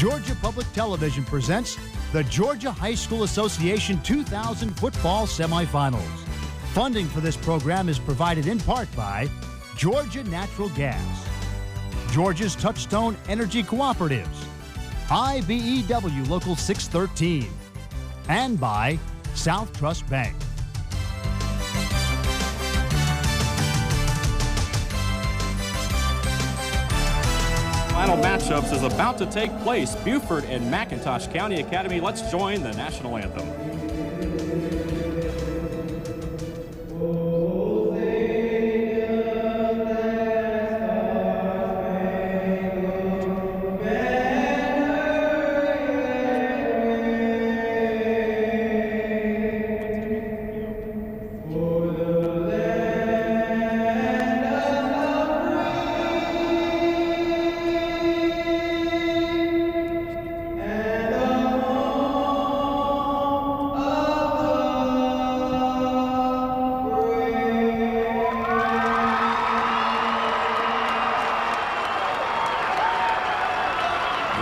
Georgia Public Television presents the Georgia High School Association 2000 Football Semifinals. Funding for this program is provided in part by Georgia Natural Gas, Georgia's Touchstone Energy Cooperatives, IBEW Local 613, and by South Trust Bank. Final matchups is about to take place. Buford and McIntosh County Academy. Let's join the national anthem.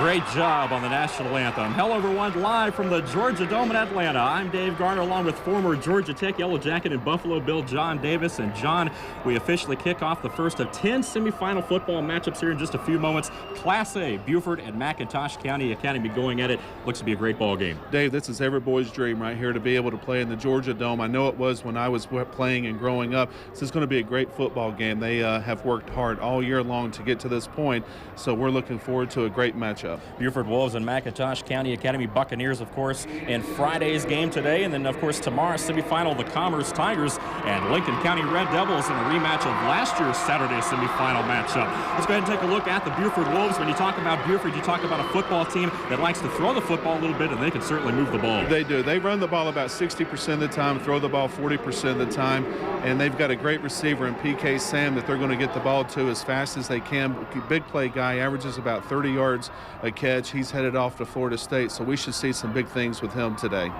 Great job on the national anthem. Hello, everyone, live from the Georgia Dome in Atlanta. I'm Dave Garner, along with former Georgia Tech Yellow Jacket and Buffalo Bill John Davis. And John, we officially kick off the first of 10 semifinal football matchups here in just a few moments. Class A, Buford and McIntosh County Academy going at it. Looks to be a great ball game. Dave, this is every boy's dream right here to be able to play in the Georgia Dome. I know it was when I was playing and growing up. This is going to be a great football game. They have worked hard all year long to get to this point, so we're looking forward to a great matchup. Buford Wolves and McIntosh County Academy Buccaneers, of course, in Friday's game today. And then, of course, tomorrow's semifinal, the Commerce Tigers and Lincoln County Red Devils in a rematch of last year's Saturday semifinal matchup. Let's go ahead and take a look at the Buford Wolves. When you talk about Buford, you talk about a football team that likes to throw the football a little bit, and they can certainly move the ball. They do. They run the ball about 60% of the time, throw the ball 40% of the time, and they've got a great receiver in PK Sam that they're going to get the ball to as fast as they can. Big play guy, averages about 30 yards a catch. He's headed off to Florida State, so we should see some big things with him today.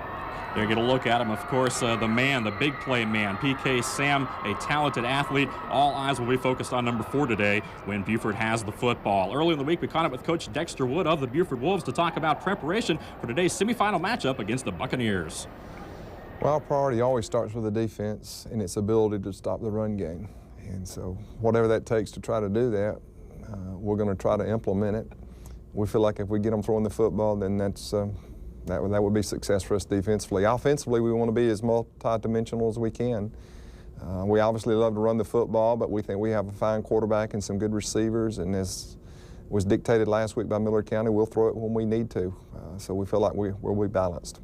You're going to look at him, of course, the man, the big play man, PK Sam, a talented athlete. All eyes will be focused on number 4 today when Buford has the football. Early in the week, we caught up with Coach Dexter Wood of the Buford Wolves to talk about preparation for today's semifinal matchup against the Buccaneers. Well, our priority always starts with the defense and its ability to stop the run game. And so whatever that takes to try to do that, we're going to try to implement it. We feel like if we get them throwing the football, then that would be success for us defensively. Offensively, we want to be as multi-dimensional as we can. We obviously love to run the football, but we think we have a fine quarterback and some good receivers, and as was dictated last week by Miller County, we'll throw it when we need to. So we feel like we'll be balanced.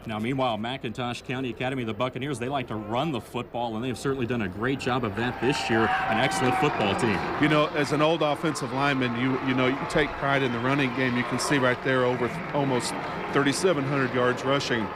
Now, meanwhile, McIntosh County Academy, the Buccaneers, they like to run the football, and they have certainly done a great job of that this year. An excellent football team. You know, as an old offensive lineman, you know, you take pride in the running game. You can see right there over almost 3,700 yards rushing.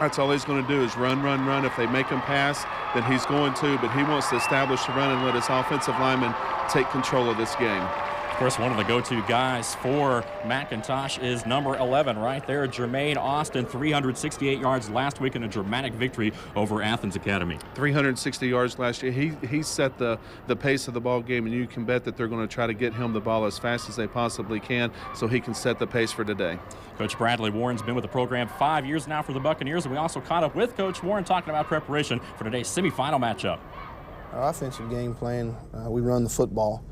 That's all he's going to do is run, run, run. If they make him pass, then he's going to, but he wants to establish the run and let his offensive linemen take control of this game. Of course, one of the go-to guys for McIntosh is number 11 right there, Jermaine Austin, 368 yards last week in a dramatic victory over Athens Academy. 360 yards last year. He set the pace of the ball game, and you can bet that they're going to try to get him the ball as fast as they possibly can so he can set the pace for today. Coach Bradley Warren's been with the program 5 years now for the Buccaneers, and we also caught up with Coach Warren talking about preparation for today's semifinal matchup. Our offensive game plan, we run the football.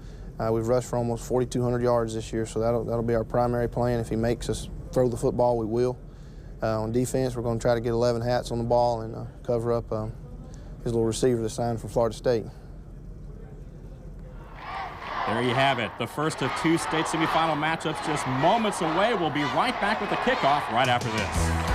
We've rushed for almost 4,200 yards this year, so that'll be our primary plan. If he makes us throw the football, we will. On defense, we're going to try to get 11 hats on the ball and cover up his little receiver that's signed from Florida State. There you have it. The first of 2 state semifinal matchups just moments away. We'll be right back with the kickoff right after this.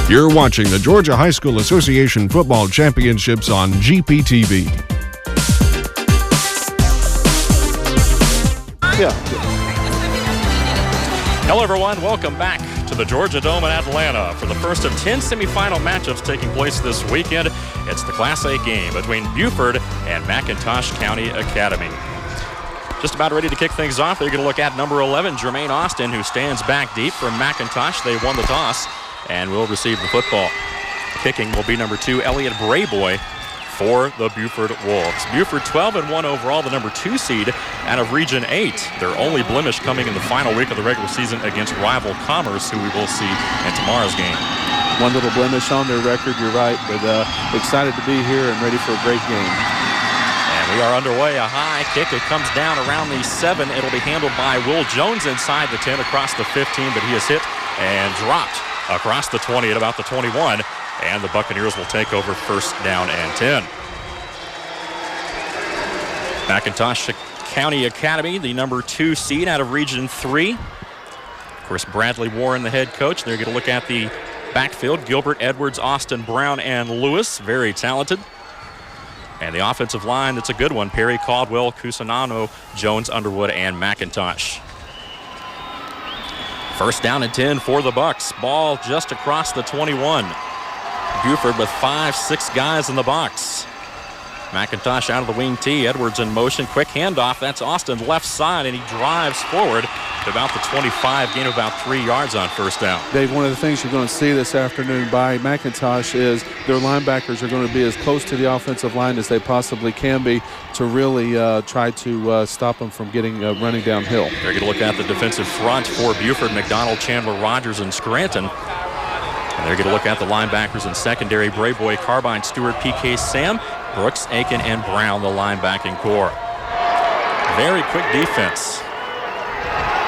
You're watching the Georgia High School Association Football Championships on GPTV. Hello, everyone. Welcome back to the Georgia Dome in Atlanta for the first of 10 semifinal matchups taking place this weekend. It's the Class A game between Buford and McIntosh County Academy. Just about ready to kick things off. They're going to look at number 11, Jermaine Austin, who stands back deep from McIntosh. They won the toss and will receive the football. Kicking will be number 2, Elliot Brayboy, for the Buford Wolves. Buford 12-1 overall, the number 2 seed out of Region 8. Their only blemish coming in the final week of the regular season against rival Commerce, who we will see in tomorrow's game. One little blemish on their record, you're right, but excited to be here and ready for a great game. And we are underway. A high kick. It comes down around the 7. It'll be handled by Will Jones inside the 10 across the 15, but he is hit and dropped across the 20 at about the 21. And the Buccaneers will take over first down and 10. McIntosh County Academy, the number 2 seed out of Region 3. Of course, Bradley Warren, the head coach. They're going to look at the backfield. Gilbert, Edwards, Austin, Brown, and Lewis. Very talented. And the offensive line, that's a good one. Perry, Caldwell, Cusinano, Jones, Underwood, and McIntosh. First down and 10 for the Bucks. Ball just across the 21. Buford with 5-6 guys in the box. McIntosh out of the wing tee. Edwards in motion. Quick handoff. That's Austin left side, and he drives forward to about the 25, gain about 3 yards on first down. Dave, one of the things you're going to see this afternoon by McIntosh is their linebackers are going to be as close to the offensive line as they possibly can be to really try to stop them from getting running downhill. They're going to look at the defensive front for Buford, McDonald, Chandler, Rogers, and Scranton. And they're going to look at the linebackers in secondary. Brayboy, Carbine, Stewart, PK, Sam, Brooks, Aiken, and Brown, the linebacking core. Very quick defense.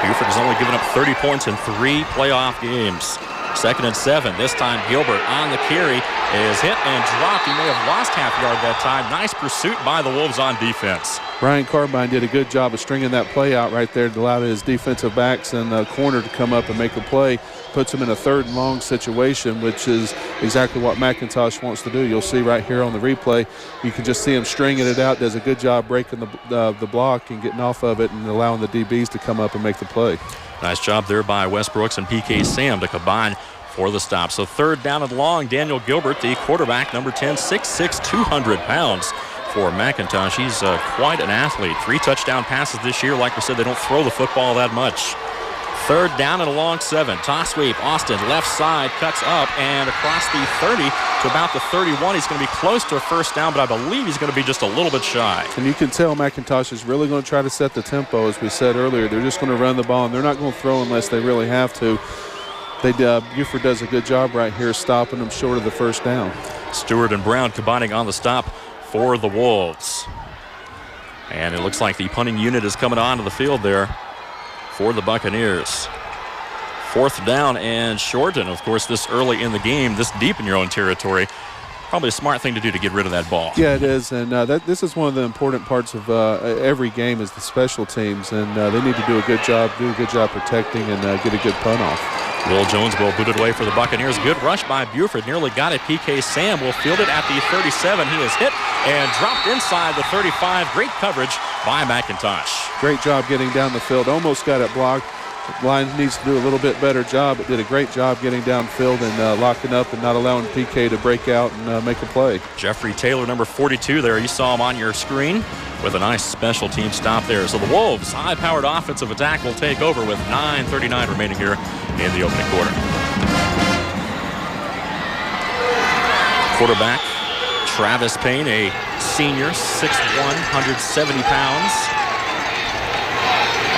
Buford has only given up 30 points in 3 playoff games. 2nd and 7. This time Gilbert on the carry is hit and dropped. He may have lost half yard that time. Nice pursuit by the Wolves on defense. Brian Carbine did a good job of stringing that play out right there to allow his defensive backs and corner to come up and make the play. Puts him in a 3rd and long situation, which is exactly what McIntosh wants to do. You'll see right here on the replay, you can just see him stringing it out. Does a good job breaking the block and getting off of it and allowing the DBs to come up and make the play. Nice job there by Wes Brooks and PK Sam to combine for the stop. So 3rd down and long. Daniel Gilbert, the quarterback, number 10, 6'6", 200 pounds for McIntosh. He's quite an athlete. 3 touchdown passes this year. Like we said, they don't throw the football that much. 3rd down and a long 7. Toss sweep. Austin left side cuts up and across the 30 to about the 31. He's going to be close to a first down, but I believe he's going to be just a little bit shy. And you can tell McIntosh is really going to try to set the tempo, as we said earlier. They're just going to run the ball, and they're not going to throw unless they really have to. Buford does a good job right here stopping them short of the first down. Stewart and Brown combining on the stop for the Wolves. And it looks like the punting unit is coming onto the field there for the Buccaneers. 4th down and short, and of course this early in the game, this deep in your own territory, probably a smart thing to do to get rid of that ball. Yeah, it is, and this is one of the important parts of every game is the special teams, and they need to do a good job protecting and get a good punt off. Will Jones will boot it away for the Buccaneers. Good rush by Buford. Nearly got it. PK Sam will field it at the 37. He is hit and dropped inside the 35. Great coverage by McIntosh. Great job getting down the field. Almost got it blocked. The line needs to do a little bit better job. It did a great job getting downfield and locking up and not allowing PK to break out and make a play. Jeffrey Taylor, number 42 there. You saw him on your screen with a nice special team stop there. So the Wolves' high-powered offensive attack will take over with 9:39 remaining here in the opening quarter. Quarterback Travis Payne, a senior, 6'1", 170 pounds.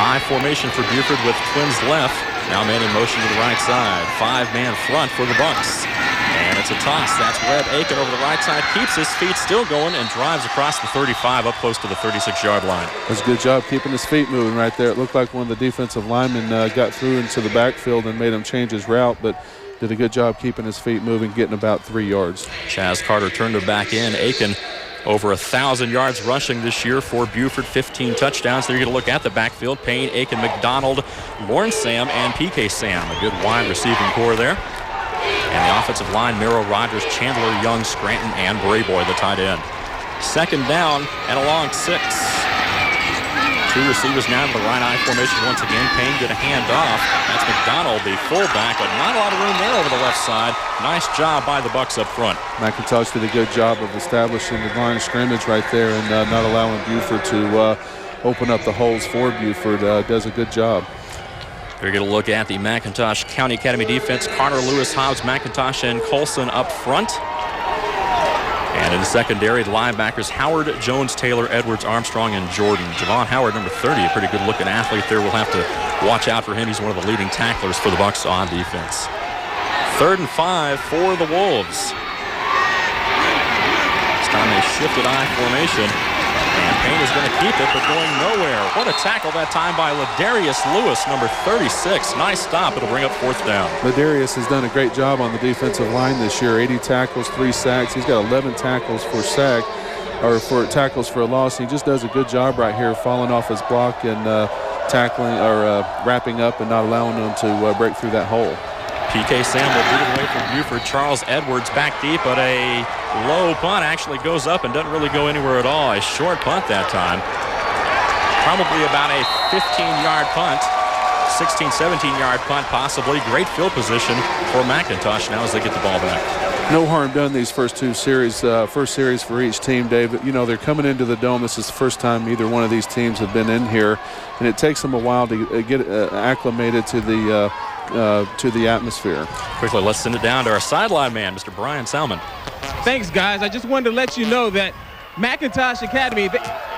I formation for Buford with twins left. Now man in motion to the right side. 5-man front for the Bucks. And it's a toss. That's Webb Aiken over the right side. Keeps his feet still going and drives across the 35 up close to the 36-yard line. That's a good job keeping his feet moving right there. It looked like one of the defensive linemen got through into the backfield and made him change his route, but did a good job keeping his feet moving, getting about 3 yards. Chaz Carter turned it back in. Aiken over 1,000 yards rushing this year for Buford, 15 touchdowns. They're going to look at the backfield. Payne, Aiken, McDonald, Lawrence Sam, and PK Sam. A good wide receiving core there. And the offensive line, Merrill, Rogers, Chandler, Young, Scranton, and Brayboy, the tight end. 2nd down and a long 6. 2 receivers now in the right eye formation once again. Payne going to hand off. That's McDonald, the fullback, but not a lot of room there over the left side. Nice job by the Bucks up front. McIntosh did a good job of establishing the line of scrimmage right there and not allowing Buford to open up the holes for Buford. Does a good job. We're going to look at the McIntosh County Academy defense. Carter, Lewis, Hobbs, McIntosh, and Colson up front. And in the secondary, the linebackers, Howard, Jones, Taylor, Edwards, Armstrong, and Jordan. Javon Howard, number 30, a pretty good-looking athlete there. We'll have to watch out for him. He's one of the leading tacklers for the Bucs on defense. 3rd and 5 for the Wolves. This time they shifted I formation. And Payne is going to keep it, but going nowhere. What a tackle that time by Ladarius Lewis, number 36. Nice stop. It'll bring up 4th down. Ladarius has done a great job on the defensive line this year. 80 tackles, 3 sacks. He's got 11 tackles for tackles for a loss. He just does a good job right here, falling off his block and tackling or wrapping up and not allowing them to break through that hole. PK Sam will beat it away from Buford. Charles Edwards back deep, but a low punt actually goes up and doesn't really go anywhere at all. A short punt that time. Probably about a 15-yard punt, 16, 17-yard punt possibly. Great field position for McIntosh now as they get the ball back. No harm done these first series for each team, Dave. You know, they're coming into the Dome. This is the first time either one of these teams have been in here, and it takes them a while to get acclimated to the atmosphere. Quickly, let's send it down to our sideline man, Mr. Brian Salmon. Thanks, guys. I just wanted to let you know that McIntosh Academy,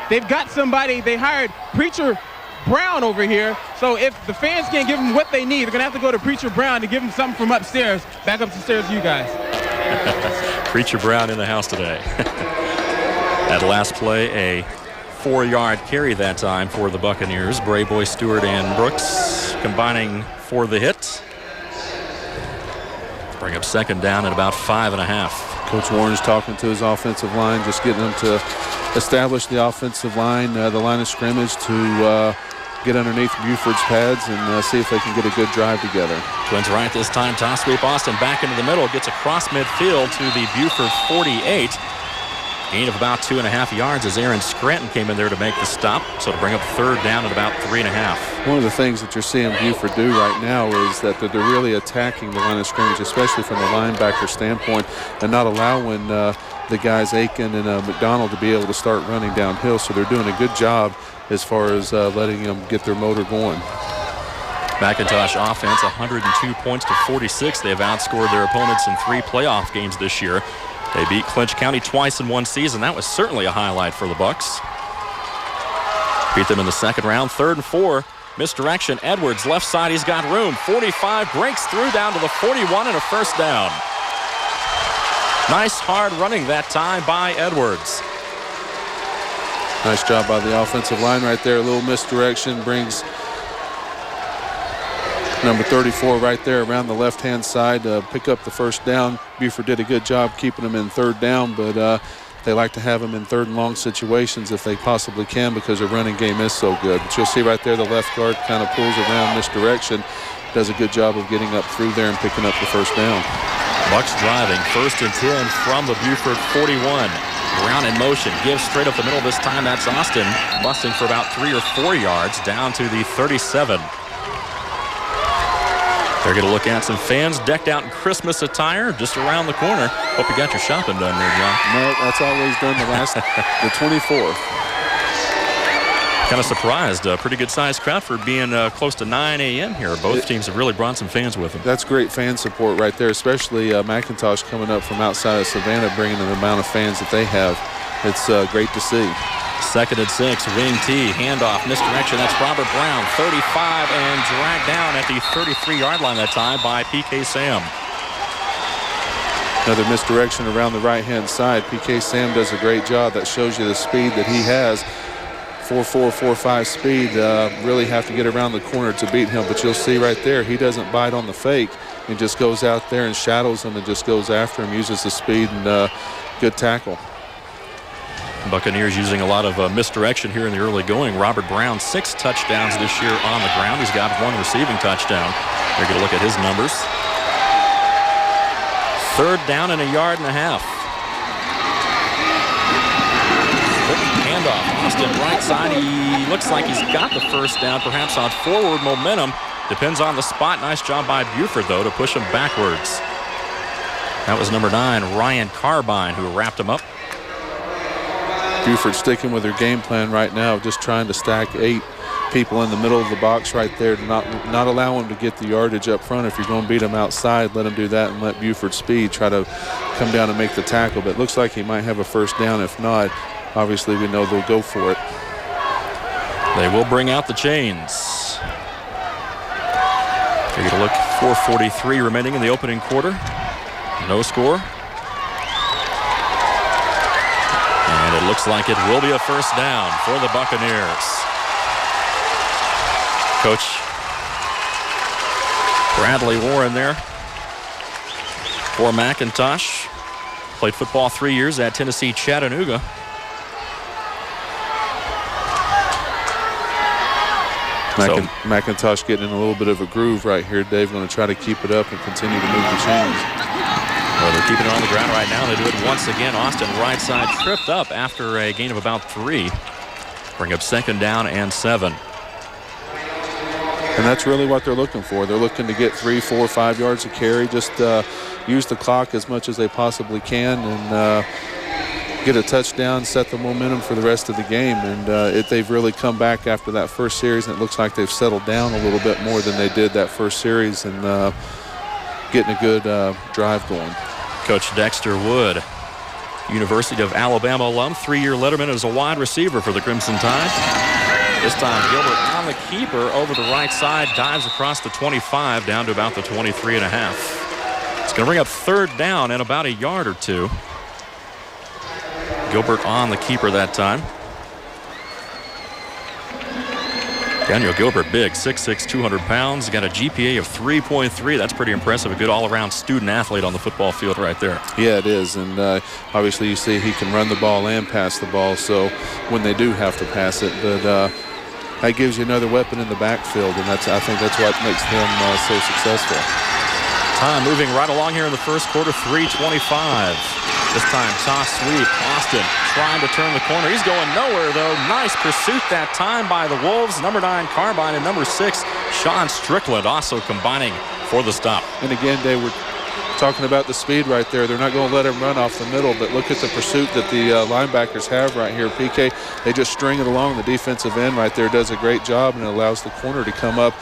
they've got somebody. They hired Preacher Brown over here. So if the fans can't give them what they need, they're going to have to go to Preacher Brown to give them something from upstairs, back up the stairs to you guys. Preacher Brown in the house today. That last play, a 4-yard carry that time for the Buccaneers. Brayboy, Stewart, and Brooks combining for the hit. Bring up 2nd down at about 5.5. Coach Warren's talking to his offensive line, just getting them to establish the offensive line, the line of scrimmage, to get underneath Buford's pads and see if they can get a good drive together. Twins right this time. Toss sweep. Austin back into the middle. Gets across midfield to the Buford 48. Gain of about 2.5 yards as Aaron Scranton came in there to make the stop. So to bring up 3rd down at about 3.5. One of the things that you're seeing Buford do right now is that they're really attacking the line of scrimmage, especially from the linebacker standpoint, and not allowing the guys Aiken and McDonald to be able to start running downhill. So they're doing a good job as far as letting them get their motor going. McIntosh offense 102 points to 46. They've outscored their opponents in 3 playoff games this year. They beat Clinch County twice in one season. That was certainly a highlight for the Bucs. Beat them in the 2nd round. 3rd and 4. Misdirection. Edwards left side. He's got room. 45 breaks through down to the 41 and a 1st down. Nice hard running that time by Edwards. Nice job by the offensive line right there. A little misdirection brings number 34 right there around the left-hand side to pick up the 1st down. Buford did a good job keeping them in 3rd down, but they like to have them in 3rd and long situations if they possibly can because their running game is so good. But you'll see right there the left guard kind of pulls around misdirection, does a good job of getting up through there and picking up the 1st down. Bucs driving, 1st and 10 from the Buford 41. Brown in motion, gives straight up the middle this time. That's Austin, busting for about 3 or 4 yards down to the 37. They're going to look at some fans decked out in Christmas attire just around the corner. Hope you got your shopping done there, John. No, that's always done the 24th. Kind of surprised. A pretty good-sized crowd for being close to 9 a.m. here. Both teams have really brought some fans with them. That's great fan support right there, especially McIntosh coming up from outside of Savannah, bringing in the amount of fans that they have. It's great to see. 2nd and 6, wing T, handoff, misdirection. That's Robert Brown, 35, and dragged down at the 33-yard line that time by PK Sam. Another misdirection around the right-hand side. PK Sam does a great job. That shows you the speed that he has. 4.4, 4.5 speed. Really have to get around the corner to beat him. But you'll see right there, he doesn't bite on the fake. He just goes out there and shadows him and just goes after him, uses the speed, and good tackle. Buccaneers using a lot of misdirection here in the early going. Robert Brown, 6 touchdowns this year on the ground. He's got 1 receiving touchdown. They're going to look at his numbers. 3rd down and 1.5 yards. Handoff, Austin right side. He looks like he's got the 1st down, perhaps on forward momentum. Depends on the spot. Nice job by Buford, though, to push him backwards. That was number 9, Ryan Carbine, who wrapped him up. Buford sticking with their game plan right now, just trying to stack 8 people in the middle of the box right there to not allow them to get the yardage up front. If you're going to beat them outside, let them do that and let Buford speed try to come down and make the tackle. But it looks like he might have a first down. If not, obviously we know they'll go for it. They will bring out the chains. Take a look, 4:43 remaining in the opening quarter. No score. And it looks like it will be a first down for the Buccaneers. Coach Bradley Warren there for McIntosh. Played football 3 years at Tennessee Chattanooga. McIntosh getting in a little bit of a groove right here. Dave going to try to keep it up and continue to move the chains. Well, they're keeping it on the ground right now. They do it once again. Austin right side tripped up after a gain of about 3. Bring up second down and 7. And that's really what they're looking for. They're looking to get 3, 4, 5 yards of carry. Just use the clock as much as they possibly can and get a touchdown, set the momentum for the rest of the game. And they've really come back after that first series, and it looks like they've settled down a little bit more than they did that first series and getting a good drive going. Coach Dexter Wood, University of Alabama alum, 3-year letterman as a wide receiver for the Crimson Tide. This time Gilbert on the keeper over the right side, dives across the 25 down to about the 23.5. It's going to bring up third down and about a yard or 2. Gilbert on the keeper that time. Daniel Gilbert, big, 6'6", 200 pounds. Got a GPA of 3.3. That's pretty impressive. A good all-around student athlete on the football field right there. Yeah, it is. And obviously you see he can run the ball and pass the ball, so when they do have to pass it. But that gives you another weapon in the backfield, and I think that's what makes them so successful. Time moving right along here in the first quarter, 3:25. This time, toss sweep. Austin trying to turn the corner. He's going nowhere, though. Nice pursuit that time by the Wolves. Number 9, Carbine, and number 6, Sean Strickland, also combining for the stop. And again, they were talking about the speed right there. They're not going to let him run off the middle, but look at the pursuit that the linebackers have right here. PK, they just string it along. The defensive end right there does a great job, and it allows the corner to come up,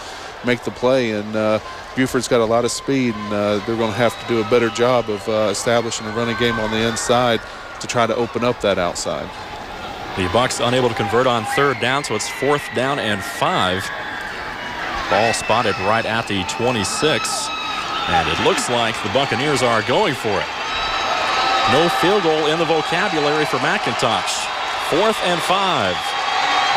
make the play. And Buford's got a lot of speed, and they're going to have to do a better job of establishing a running game on the inside to try to open up that outside. The Bucs unable to convert on third down, so it's 4th down and 5. Ball spotted right at the 26. And it looks like the Buccaneers are going for it. No field goal in the vocabulary for McIntosh. 4th and 5.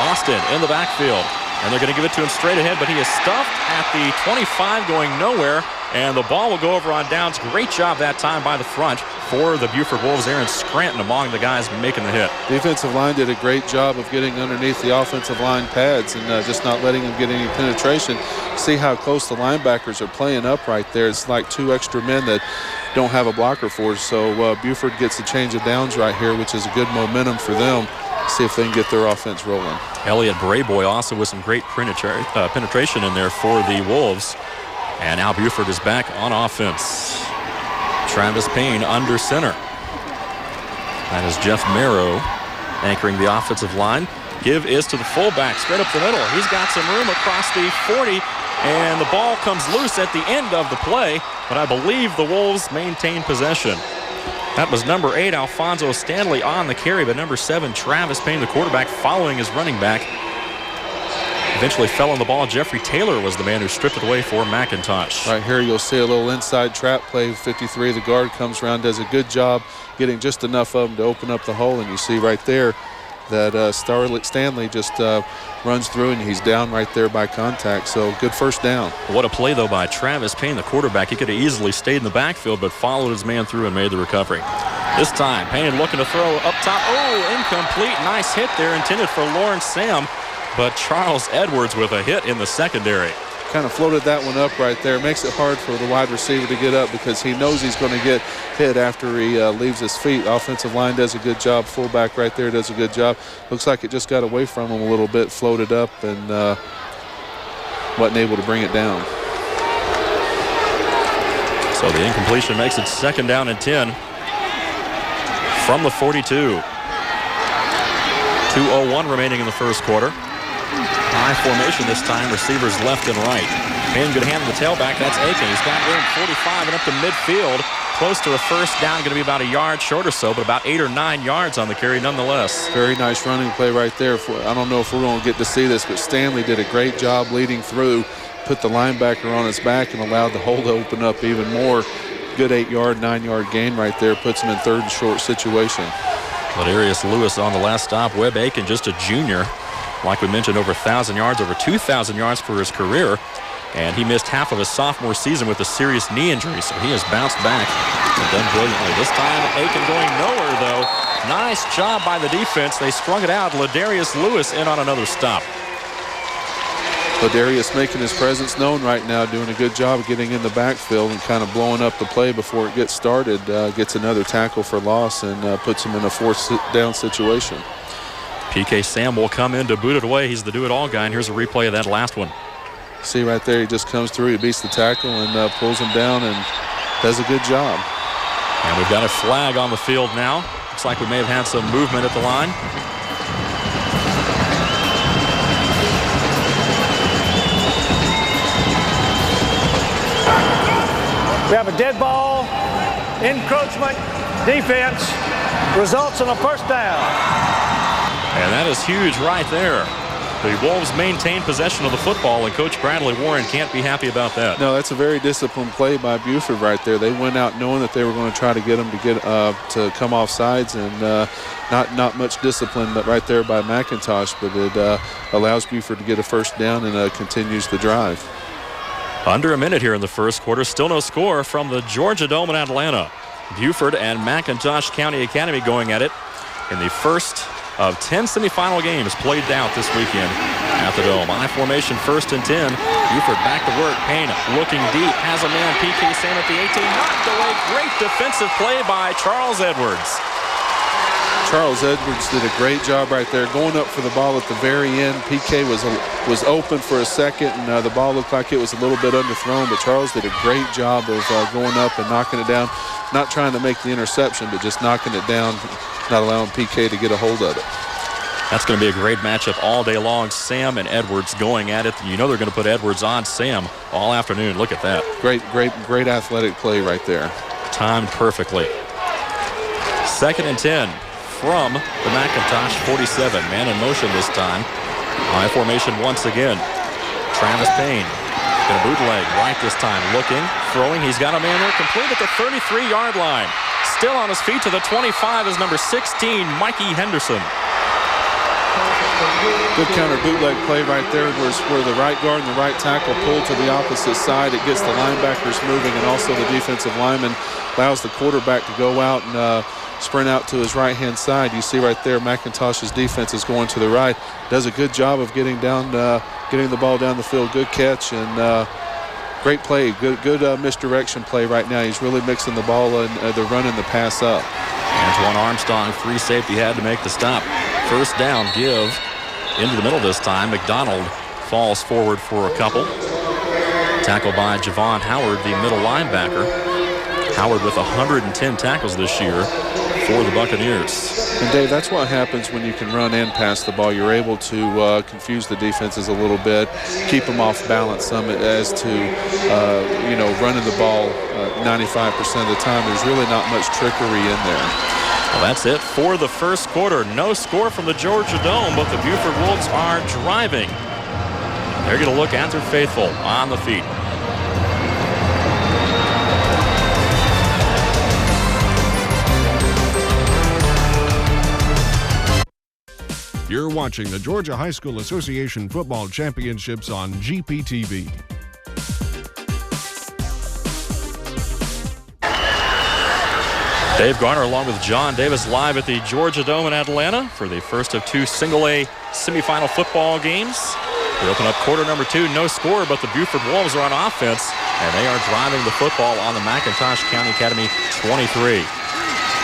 Austin in the backfield. And they're going to give it to him straight ahead, but he is stuffed at the 25, going nowhere. And the ball will go over on downs. Great job that time by the front for the Buford Wolves. Aaron Scranton among the guys making the hit. Defensive line did a great job of getting underneath the offensive line pads and just not letting them get any penetration. See how close the linebackers are playing up right there. It's like 2 extra men that don't have a blocker for us. So Buford gets a change of downs right here, which is a good momentum for them. See if they can get their offense rolling. Elliot Brayboy also with some great penetration in there for the Wolves. And now Buford is back on offense. Travis Payne under center. That is Jeff Merrow anchoring the offensive line. Give is to the fullback, straight up the middle. He's got some room across the 40, and the ball comes loose at the end of the play, but I believe the Wolves maintain possession. That was number 8, Alfonso Stanley, on the carry, but number 7, Travis Payne, the quarterback, following his running back. Eventually fell on the ball. Jeffrey Taylor was the man who stripped it away for McIntosh. Right here you'll see a little inside trap play. 53, the guard comes around, does a good job getting just enough of them to open up the hole, and you see right there that Stanley just runs through, and he's down right there by contact. So good first down. What a play, though, by Travis Payne, the quarterback. He could have easily stayed in the backfield, but followed his man through and made the recovery. This time, Payne looking to throw up top. Oh, incomplete. Nice hit there, intended for Lawrence Sam, but Charles Edwards with a hit in the secondary. Kind of floated that one up right there. Makes it hard for the wide receiver to get up because he knows he's going to get hit after he leaves his feet. Offensive line does a good job. Fullback right there does a good job. Looks like it just got away from him a little bit, floated up, and wasn't able to bring it down. So the incompletion makes it 2nd down and 10 from the 42. 2:01 remaining in the first quarter. High formation this time, receivers left and right. Payne, good hand on the tailback, that's Aiken. He's got room 45 and up to midfield. Close to a first down, going to be about a yard short or so, but about 8 or 9 yards on the carry nonetheless. Very nice running play right there. I don't know if we're going to get to see this, but Stanley did a great job leading through, put the linebacker on his back and allowed the hole to open up even more. Good 8-yard, 9-yard gain right there, puts him in third and short situation. Ladarius Lewis on the last stop. Webb Aiken, just a junior. Like we mentioned, over 1,000 yards, over 2,000 yards for his career. And he missed half of his sophomore season with a serious knee injury, so he has bounced back and done brilliantly. This time, Aiken going nowhere, though. Nice job by the defense. They strung it out. Ladarius Lewis in on another stop. Ladarius making his presence known right now, doing a good job of getting in the backfield and kind of blowing up the play before it gets started. Gets another tackle for loss and puts him in a fourth down situation. PK Sam will come in to boot it away. He's the do-it-all guy, and here's a replay of that last one. See right there, he just comes through, he beats the tackle and pulls him down and does a good job. And we've got a flag on the field now. Looks like we may have had some movement at the line. We have a dead ball, encroachment, defense, results in a first down. And that is huge right there. The Wolves maintain possession of the football, and Coach Bradley Warren can't be happy about that. No, that's a very disciplined play by Buford right there. They went out knowing that they were going to try to get him to come off sides, and not much discipline but right there by McIntosh, but it allows Buford to get a first down and continues the drive. Under a minute here in the first quarter. Still no score from the Georgia Dome in Atlanta. Buford and McIntosh County Academy going at it in the first of 10 semifinal games played out this weekend at the Dome. I formation, 1st and 10. Buford back to work. Payne looking deep. Has a man. PK Sam at the 18. Knocked away. Great defensive play by Charles Edwards. Charles Edwards did a great job right there, going up for the ball at the very end. PK was open for a second, and the ball looked like it was a little bit underthrown, but Charles did a great job of going up and knocking it down. Not trying to make the interception, but just knocking it down, not allowing PK to get a hold of it. That's going to be a great matchup all day long. Sam and Edwards going at it. You know they're going to put Edwards on Sam all afternoon. Look at that. Great athletic play right there. Timed perfectly. 2nd and 10 from the McIntosh 47. Man in motion this time. High formation once again. Travis Payne going to bootleg right this time. Looking, throwing. He's got a man there complete at the 33-yard line. Still on his feet to the 25 is number 16, Mikey Henderson. Good counter bootleg play right there where the right guard and the right tackle pull to the opposite side. It gets the linebackers moving, and also the defensive lineman allows the quarterback to go out and sprint out to his right-hand side. You see right there McIntosh's defense is going to the right. Does a good job of getting the ball down the field. Good catch and great play. Good misdirection play right now. He's really mixing the ball and the run and the pass up. Antoine Armstrong, free safety, had to make the stop. First down, give into the middle this time. McDonald falls forward for a couple. Tackled by Javon Howard, the middle linebacker. Howard with 110 tackles this year for the Buccaneers. And Dave, that's what happens when you can run and pass the ball. You're able to confuse the defenses a little bit, keep them off balance some as to, running the ball 95% of the time. There's really not much trickery in there. Well, that's it for the first quarter. No score from the Georgia Dome, but the Buford Wolves are driving. They're going to look at their faithful on the feet. You're watching the Georgia High School Association Football Championships on GPTV. Dave Garner along with John Davis live at the Georgia Dome in Atlanta for the first of 2 single-A semifinal football games. We open up quarter number 2, no score, but the Buford Wolves are on offense, and they are driving the football on the McIntosh County Academy 23.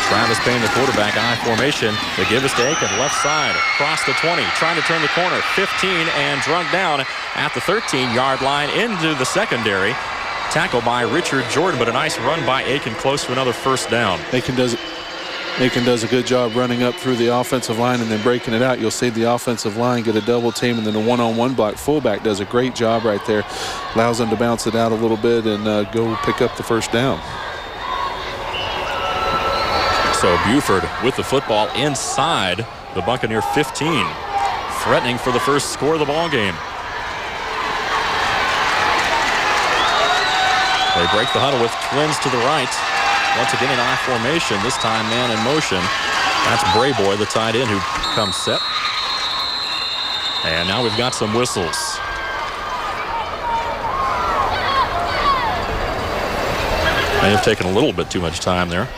Travis Payne, the quarterback, I formation. They give us to Aiken, left side, across the 20, trying to turn the corner, 15, and drunk down at the 13-yard line into the secondary. Tackled by Richard Jordan, but a nice run by Aiken, close to another first down. Aiken does Aiken does a good job running up through the offensive line and then breaking it out. You'll see the offensive line get a double team and then a one-on-one block. Fullback does a great job right there. Allows them to bounce it out a little bit and go pick up the first down. So Buford with the football inside the Buccaneer 15, threatening for the first score of the ball game. They break the huddle with twins to the right. Once again in I formation, this time man in motion. That's Brayboy, the tight end, who comes set. And now we've got some whistles. May have taken a little bit too much time there.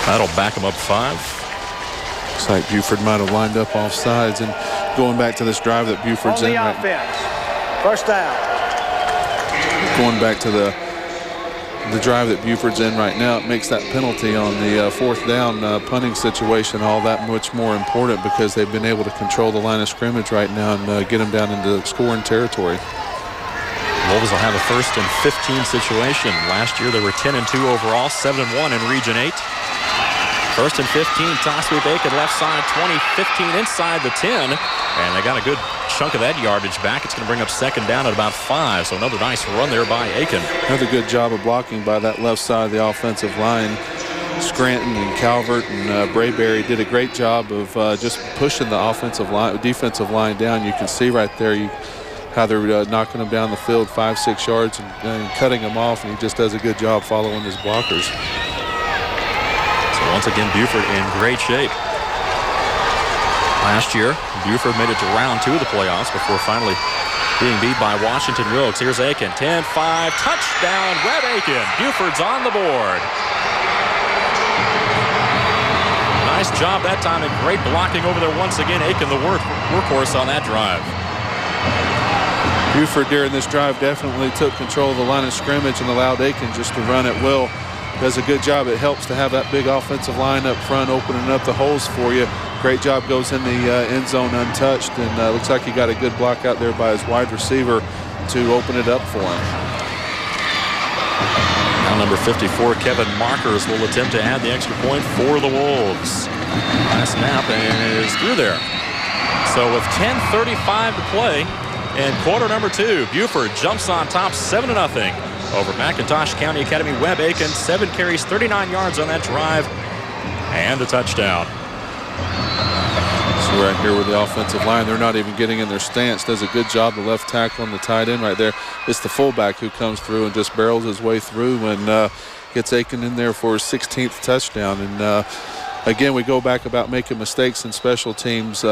That'll back him up 5. Looks like Buford might have lined up off sides, and going back to this drive that Buford's in. Offense. First down. Going back to the drive that Buford's in right now, it makes that penalty on the fourth down punting situation all that much more important because they've been able to control the line of scrimmage right now and get them down into scoring territory. Wolves will have a 1st and 15 situation. Last year they were 10-2 overall, 7-1 in Region 8. 1st and 15, toss sweep Aiken left side, 20-15 inside the 10. And they got a good chunk of that yardage back. It's going to bring up 2nd down at about 5. So another nice run there by Aiken. Another good job of blocking by that left side of the offensive line. Scranton and Calvert and Brayberry did a great job of just pushing the defensive line down. You can see right there how they're knocking them down the field 5-6 yards and cutting them off, and he just does a good job following his blockers. Once again, Buford in great shape. Last year, Buford made it to round 2 of the playoffs before finally being beat by Washington Wilkes. Here's Aiken, 10-5, touchdown, Webb Aiken. Buford's on the board. Nice job that time and great blocking over there once again. Aiken, the workhorse on that drive. Buford during this drive definitely took control of the line of scrimmage and allowed Aiken just to run at will. Does a good job. It helps to have that big offensive line up front opening up the holes for you. Great job, goes in the end zone untouched, and looks like he got a good block out there by his wide receiver to open it up for him. Now number 54, Kevin Markers, will attempt to add the extra point for the Wolves. Last snap is through there. So with 10:35 to play in quarter number 2, Buford jumps on top 7-0. Over McIntosh County Academy. Webb Aiken, 7 carries, 39 yards on that drive, and a touchdown. So right here with the offensive line, they're not even getting in their stance. Does a good job, the left tackle and the tight end right there. It's the fullback who comes through and just barrels his way through and gets Aiken in there for his 16th touchdown. And again, we go back about making mistakes in special teams.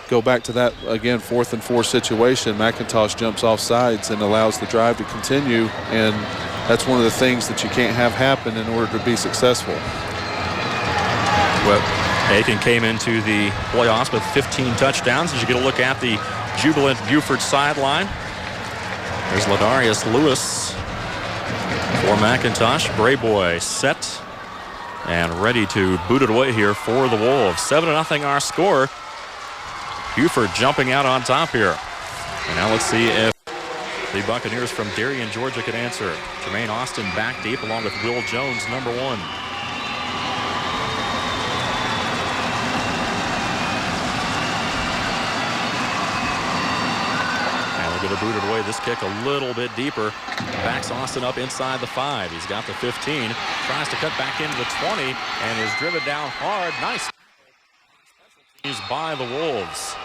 Go back to that, again, 4th and 4 situation. McIntosh jumps off sides and allows the drive to continue, and that's one of the things that you can't have happen in order to be successful. Well, Aiken came into the playoffs with 15 touchdowns. As you get a look at the jubilant Buford sideline, there's Ladarius Lewis for McIntosh. Brayboy set and ready to boot it away here for the Wolves. 7-0 our score. Buford jumping out on top here. And now let's see if the Buccaneers from Darien, Georgia can answer. Jermaine Austin back deep along with Will Jones, number 1. And they're going to boot it away. This kick a little bit deeper. Backs Austin up inside the 5. He's got the 15. Tries to cut back into the 20 and is driven down hard. Nice. By the Wolves.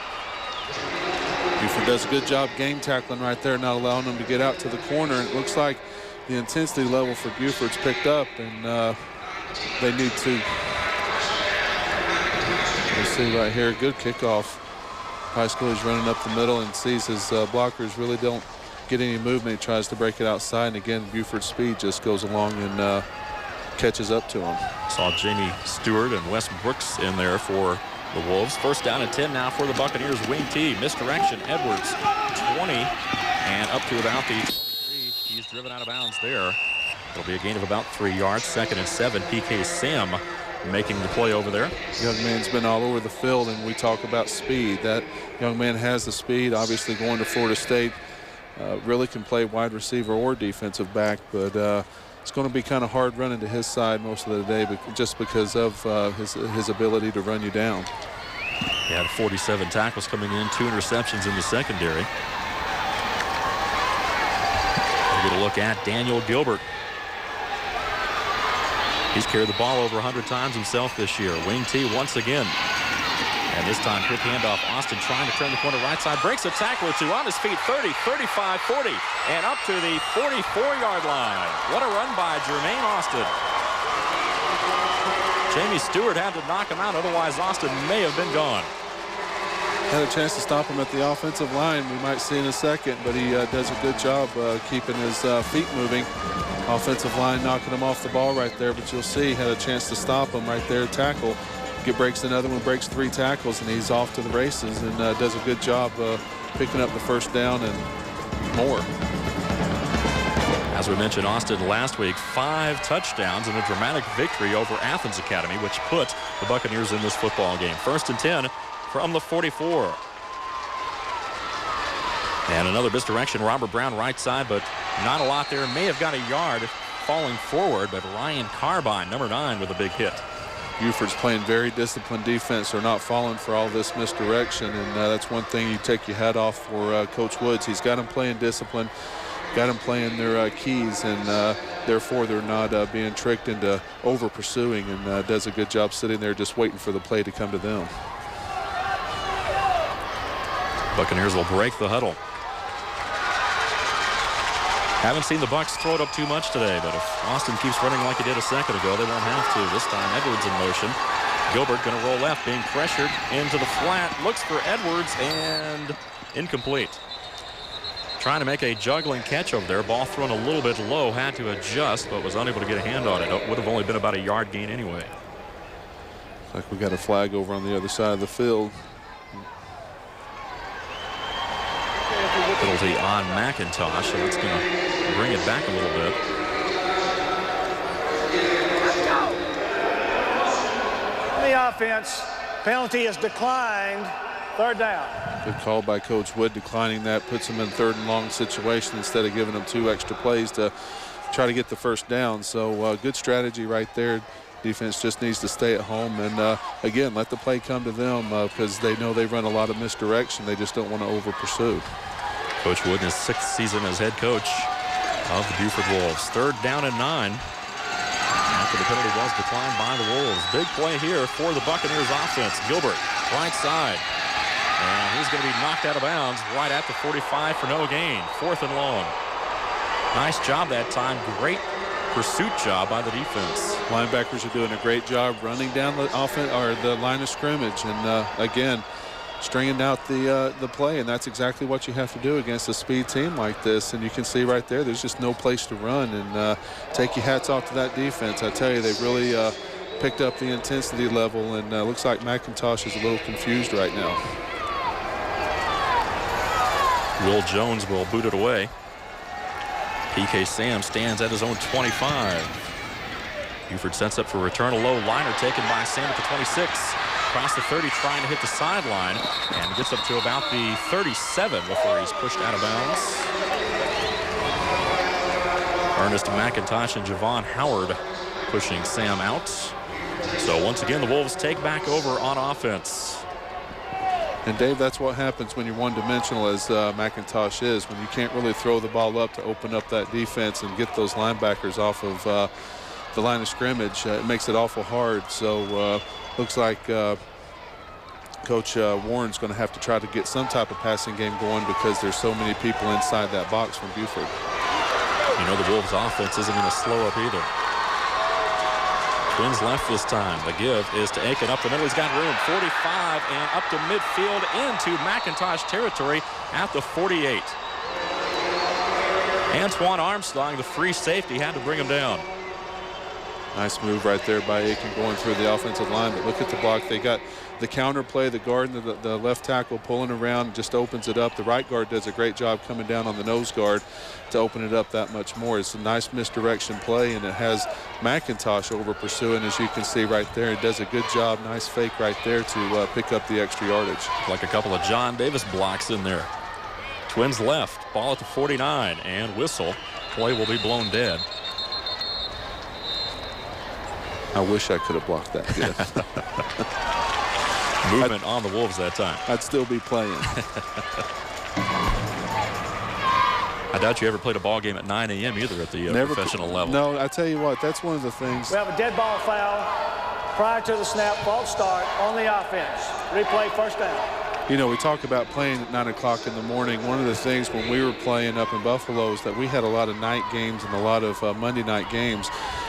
Buford does a good job game tackling right there, not allowing them to get out to the corner. It looks like the intensity level for Buford's picked up, and they need to. Let's see right here, good kickoff. High School is running up the middle and sees his blockers really don't get any movement. He tries to break it outside, and again, Buford's speed just goes along and catches up to him. Saw Jamie Stewart and Wes Brooks in there for the Wolves. 1st down and 10 now for the Buccaneers. Wing T, misdirection, Edwards, 20, and up to about the 23. He's driven out of bounds there. It'll be a gain of about 3 yards. 2nd and 7. PK Sam making the play over there. Young man's been all over the field, and we talk about speed. That young man has the speed. Obviously, going to Florida State, really can play wide receiver or defensive back, but it's going to be kind of hard running to his side most of the day, just because of his ability to run you down. He had 47 tackles coming in, 2 interceptions in the secondary. We'll get a look at Daniel Gilbert. He's carried the ball over 100 times himself this year. Wing T once again. And this time, quick handoff. Austin trying to turn the corner right side. Breaks a tackle or two on his feet. 30, 35, 40. And up to the 44-yard line. What a run by Jermaine Austin. Jamie Stewart had to knock him out. Otherwise, Austin may have been gone. Had a chance to stop him at the offensive line. We might see in a second, but he does a good job keeping his feet moving. Offensive line knocking him off the ball right there, but you'll see had a chance to stop him right there, tackle. Breaks another one, breaks 3 tackles, and he's off to the races and does a good job picking up the first down and more. As we mentioned, Austin last week, 5 touchdowns and a dramatic victory over Athens Academy, which put the Buccaneers in this football game. 1st and 10 from the 44. And another misdirection. Robert Brown right side, but not a lot there. May have got a yard falling forward, but Ryan Carbine, number 9, with a big hit. Buford's playing very disciplined defense. They're not falling for all this misdirection, and that's one thing you take your hat off for Coach Woods. He's got them playing discipline, got them playing their keys, and therefore they're not being tricked into over-pursuing, and does a good job sitting there just waiting for the play to come to them. Buccaneers will break the huddle. Haven't seen the Bucs throw it up too much today, but if Austin keeps running like he did a second ago, they won't have to. This time, Edwards in motion. Gilbert going to roll left, being pressured into the flat. Looks for Edwards, and incomplete. Trying to make a juggling catch over there. Ball thrown a little bit low. Had to adjust, but was unable to get a hand on it. It would have only been about a yard gain anyway. Looks like we got a flag over on the other side of the field. Penalty on McIntosh, so that's going to bring it back a little bit. The offense, penalty is declined. 3rd down. Good call by Coach Wood, declining that, puts them in 3rd and long situation instead of giving them 2 extra plays to try to get the first down. So good strategy right there. Defense just needs to stay at home and, again, let the play come to them because they know they run a lot of misdirection. They just don't want to over-pursue. Coach Wood in his 6th season as head coach of the Buford Wolves. 3rd down and 9 after the penalty was declined by the Wolves. Big play here for the Buccaneers offense. Gilbert, right side. And he's going to be knocked out of bounds right at the 45 for no gain. 4th and long. Nice job that time. Great pursuit job by the defense. Linebackers are doing a great job running down the offense or the line of scrimmage, and again, stringing out the play, and that's exactly what you have to do against a speed team like this. And you can see right there, there's just no place to run. And take your hats off to that defense. I tell you, they've really picked up the intensity level, and looks like McIntosh is a little confused right now. Will Jones will boot it away. PK Sam stands at his own 25. Buford sets up for return. A low liner taken by Sam at the 26. Across the 30, trying to hit the sideline, and gets up to about the 37 before he's pushed out of bounds. Ernest McIntosh and Javon Howard pushing Sam out. So once again, the Wolves take back over on offense. And Dave, that's what happens when you're one-dimensional as McIntosh is, when you can't really throw the ball up to open up that defense and get those linebackers off of the line of scrimmage. It makes it awful hard. So looks like Coach Warren's going to have to try to get some type of passing game going because there's so many people inside that box from Buford. You know the Wolves offense isn't going to slow up either. Twins left this time. The give is to Aiken up the middle. He's got room. 45 and up to midfield into McIntosh territory at the 48. Antoine Armstrong, the free safety, had to bring him down. Nice move right there by Aiken going through the offensive line. But look at the block. They got the counter play, the guard and the left tackle pulling around, just opens it up. The right guard does a great job coming down on the nose guard to open it up that much more. It's a nice misdirection play, and it has McIntosh over pursuing, as you can see right there. It does a good job. Nice fake right there to pick up the extra yardage. Like a couple of John Davis blocks in there. Twins left, ball at the 49, and whistle. Play will be blown dead. I wish I could have blocked that good. Movement on the Wolves that time. I'd still be playing. I doubt you ever played a ball game at 9 a.m. either at the professional level. No, I tell you what, that's one of the things. We have a dead ball foul prior to the snap, false start on the offense. Replay, first down. You know, we talk about playing at 9 o'clock in the morning. One of the things when we were playing up in Buffalo is that we had a lot of night games and a lot of Monday night games.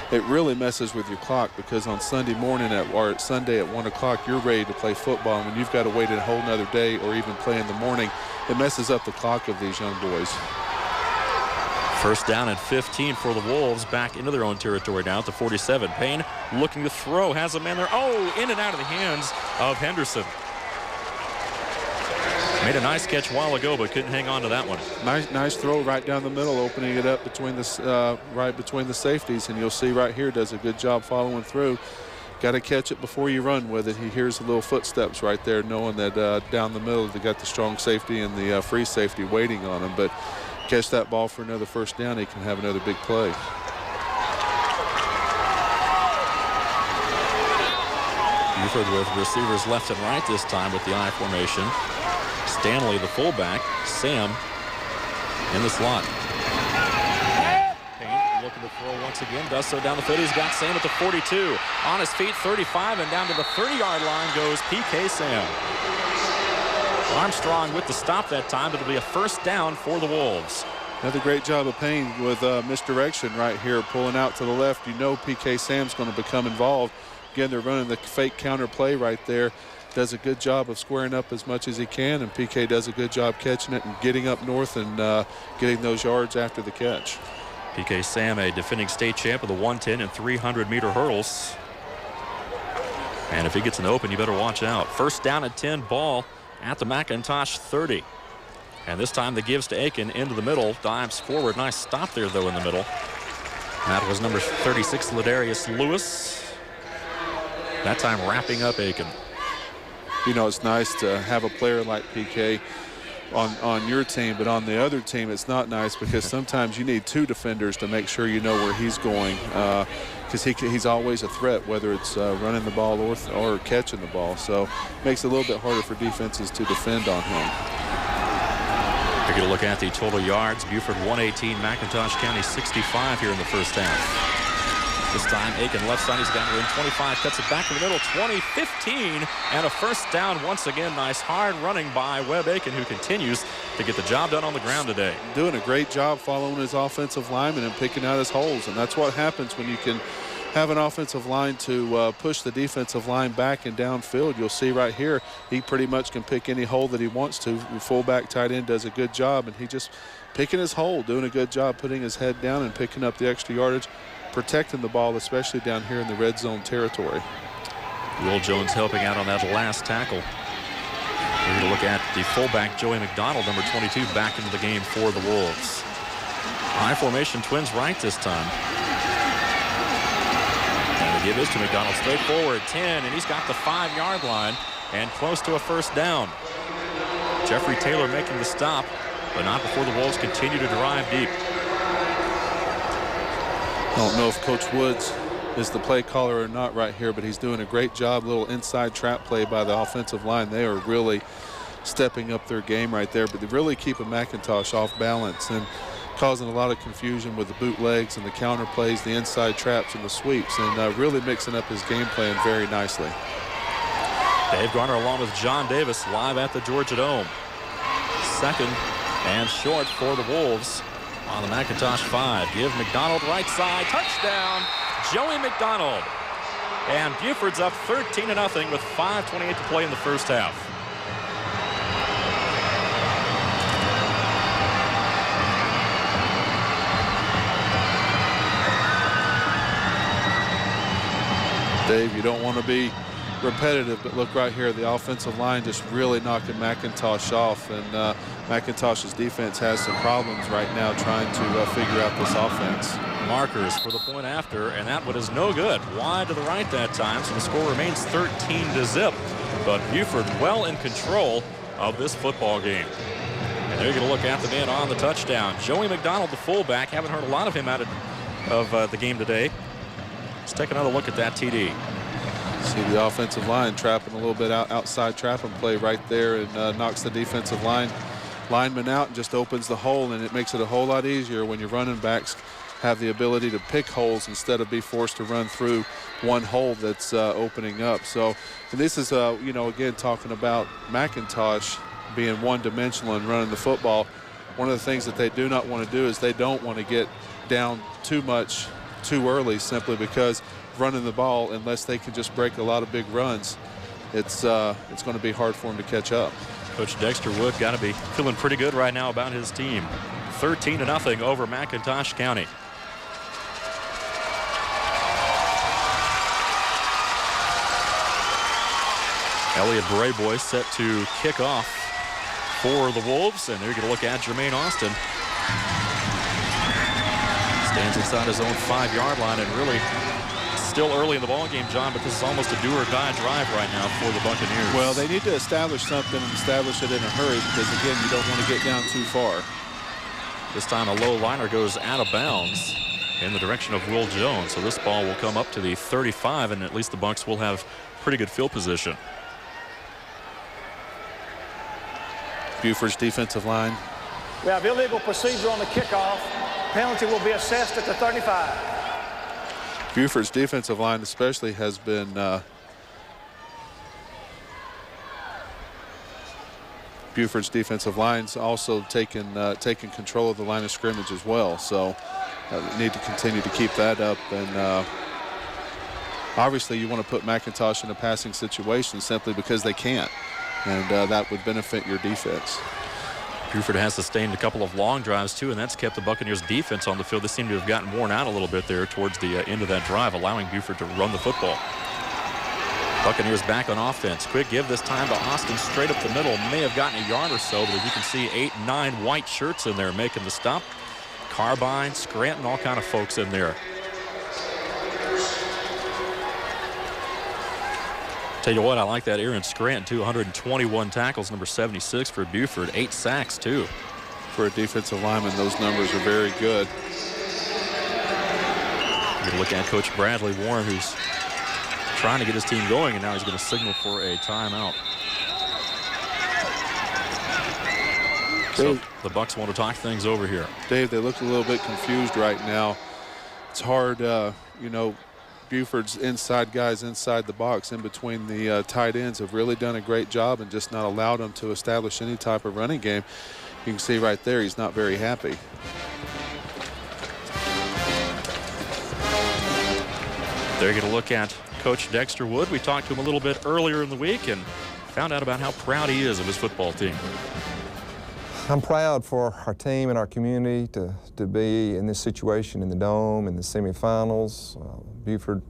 It really messes with your clock, because on Sunday morning or Sunday at 1 o'clock, you're ready to play football. And when you've got to wait a whole nother day or even play in the morning, it messes up the clock of these young boys. First down and 15 for the Wolves, back into their own territory now at the 47. Payne looking to throw, has a man there. Oh, in and out of the hands of Henderson. Made a nice catch a while ago, but couldn't hang on to that one. Nice throw right down the middle, opening it up between the right between the safeties, and you'll see right here does a good job following through. Got to catch it before you run with it. He hears the little footsteps right there, knowing that down the middle they got the strong safety and the free safety waiting on him. But catch that ball for another first down, he can have another big play. Buford with receivers left and right this time with the I formation. Stanley, the fullback. Sam in the slot. Payne looking to throw once again. Does so down the field. He's got Sam at the 42. On his feet, 35, and down to the 30-yard line goes PK Sam. Armstrong with the stop that time. It'll be a first down for the Wolves. Another great job of Payne with misdirection right here, pulling out to the left. You know PK Sam's going to become involved. Again, they're running the fake counter play right there. Does a good job of squaring up as much as he can, and PK does a good job catching it and getting up north and getting those yards after the catch. PK Sam, a defending state champ of the 110 and 300-meter hurdles. And if he gets an open, you better watch out. First down and 10, ball at the McIntosh 30. And this time the gives to Aiken into the middle, dives forward. Nice stop there, though, in the middle. That was number 36, Ladarius Lewis. That time wrapping up Aiken. You know, it's nice to have a player like PK on your team, but on the other team it's not nice, because sometimes you need two defenders to make sure you know where he's going, because he's always a threat, whether it's running the ball or catching the ball. So it makes it a little bit harder for defenses to defend on him. Take a look at the total yards. Buford 118, McIntosh County 65 here in the first half. This time Aiken left side, he's got it in 25, cuts it back in the middle, 20-15, and a first down once again. Nice hard running by Webb Aiken, who continues to get the job done on the ground today. Doing a great job following his offensive lineman and picking out his holes, and that's what happens when you can have an offensive line to push the defensive line back and downfield. You'll see right here, he pretty much can pick any hole that he wants to. The fullback tight end does a good job, and he just picking his hole, doing a good job putting his head down and picking up the extra yardage, protecting the ball, especially down here in the red zone territory. Will Jones helping out on that last tackle. We're going to look at the fullback, Joey McDonald, number 22, back into the game for the Wolves. High formation, Twins right this time. And the give is to McDonald, straight forward, 10, and he's got the 5-yard line and close to a first down. Jeffrey Taylor making the stop, but not before the Wolves continue to drive deep. I don't know if Coach Woods is the play caller or not right here, but he's doing a great job. Little inside trap play by the offensive line. They are really stepping up their game right there, but they really keep a McIntosh off balance and causing a lot of confusion with the bootlegs and the counter plays, the inside traps and the sweeps, and really mixing up his game plan very nicely. Dave Garner along with John Davis live at the Georgia Dome. Second and short for the Wolves on the McIntosh 5. Give McDonald right side, touchdown, Joey McDonald. And Buford's up 13-0 with 5:28 to play in the first half. Dave, you don't want to be repetitive, but look right here, the offensive line just really knocking McIntosh off, and McIntosh's defense has some problems right now trying to figure out this offense. Markers for the point after, and that one is no good. Wide to the right that time, so the score remains 13-0. But Buford well in control of this football game. And they're going to look at the man on the touchdown. Joey McDonald, the fullback. Haven't heard a lot of him out of the game today. Let's take another look at that TD. See the offensive line trapping a little bit outside trapping play right there, and knocks the defensive lineman out and just opens the hole, and it makes it a whole lot easier when your running backs have the ability to pick holes instead of be forced to run through one hole that's opening up. So and this is, again, talking about McIntosh being one-dimensional and running the football. One of the things that they do not want to do is they don't want to get down too much too early, simply because running the ball, unless they can just break a lot of big runs, it's going to be hard for them to catch up. Coach Dexter Wood got to be feeling pretty good right now about his team. 13-0 over McIntosh County. Elliot Brayboy set to kick off for the Wolves, and they're going to look at Jermaine Austin. Stands inside his own 5-yard line, and really still early in the ball game, John, but this is almost a do-or-die drive right now for the Buccaneers. Well, they need to establish something and establish it in a hurry, because, again, you don't want to get down too far. This time a low liner goes out of bounds in the direction of Will Jones, so this ball will come up to the 35, and at least the Bucs will have pretty good field position. Buford's defensive line. We have illegal procedure on the kickoff. Penalty will be assessed at the 35. Buford's defensive line especially has been Buford's defensive line's also taken control of the line of scrimmage as well. So need to continue to keep that up. And obviously you want to put McIntosh in a passing situation simply because they can't. And that would benefit your defense. Buford has sustained a couple of long drives, too, and that's kept the Buccaneers' defense on the field. They seem to have gotten worn out a little bit there towards the end of that drive, allowing Buford to run the football. Buccaneers back on offense. Quick give this time to Austin straight up the middle. May have gotten a yard or so, but as you can see, 8, 9 white shirts in there making the stop. Carbine, Scranton, all kind of folks in there. Tell you what, I like that Aaron Scranton, 221 tackles, number 76 for Buford, 8 sacks, too. For a defensive lineman, those numbers are very good. You're going to look at Coach Bradley Warren, who's trying to get his team going, and now he's going to signal for a timeout. So the Bucs want to talk things over here. Dave, they look a little bit confused right now. It's hard, Buford's inside guys inside the box in between the tight ends have really done a great job and just not allowed them to establish any type of running game. You can see right there he's not very happy. They're going to look at Coach Dexter Wood. We talked to him a little bit earlier in the week and found out about how proud he is of his football team. I'm proud for our team and our community to be in this situation in the Dome, in the semifinals. Buford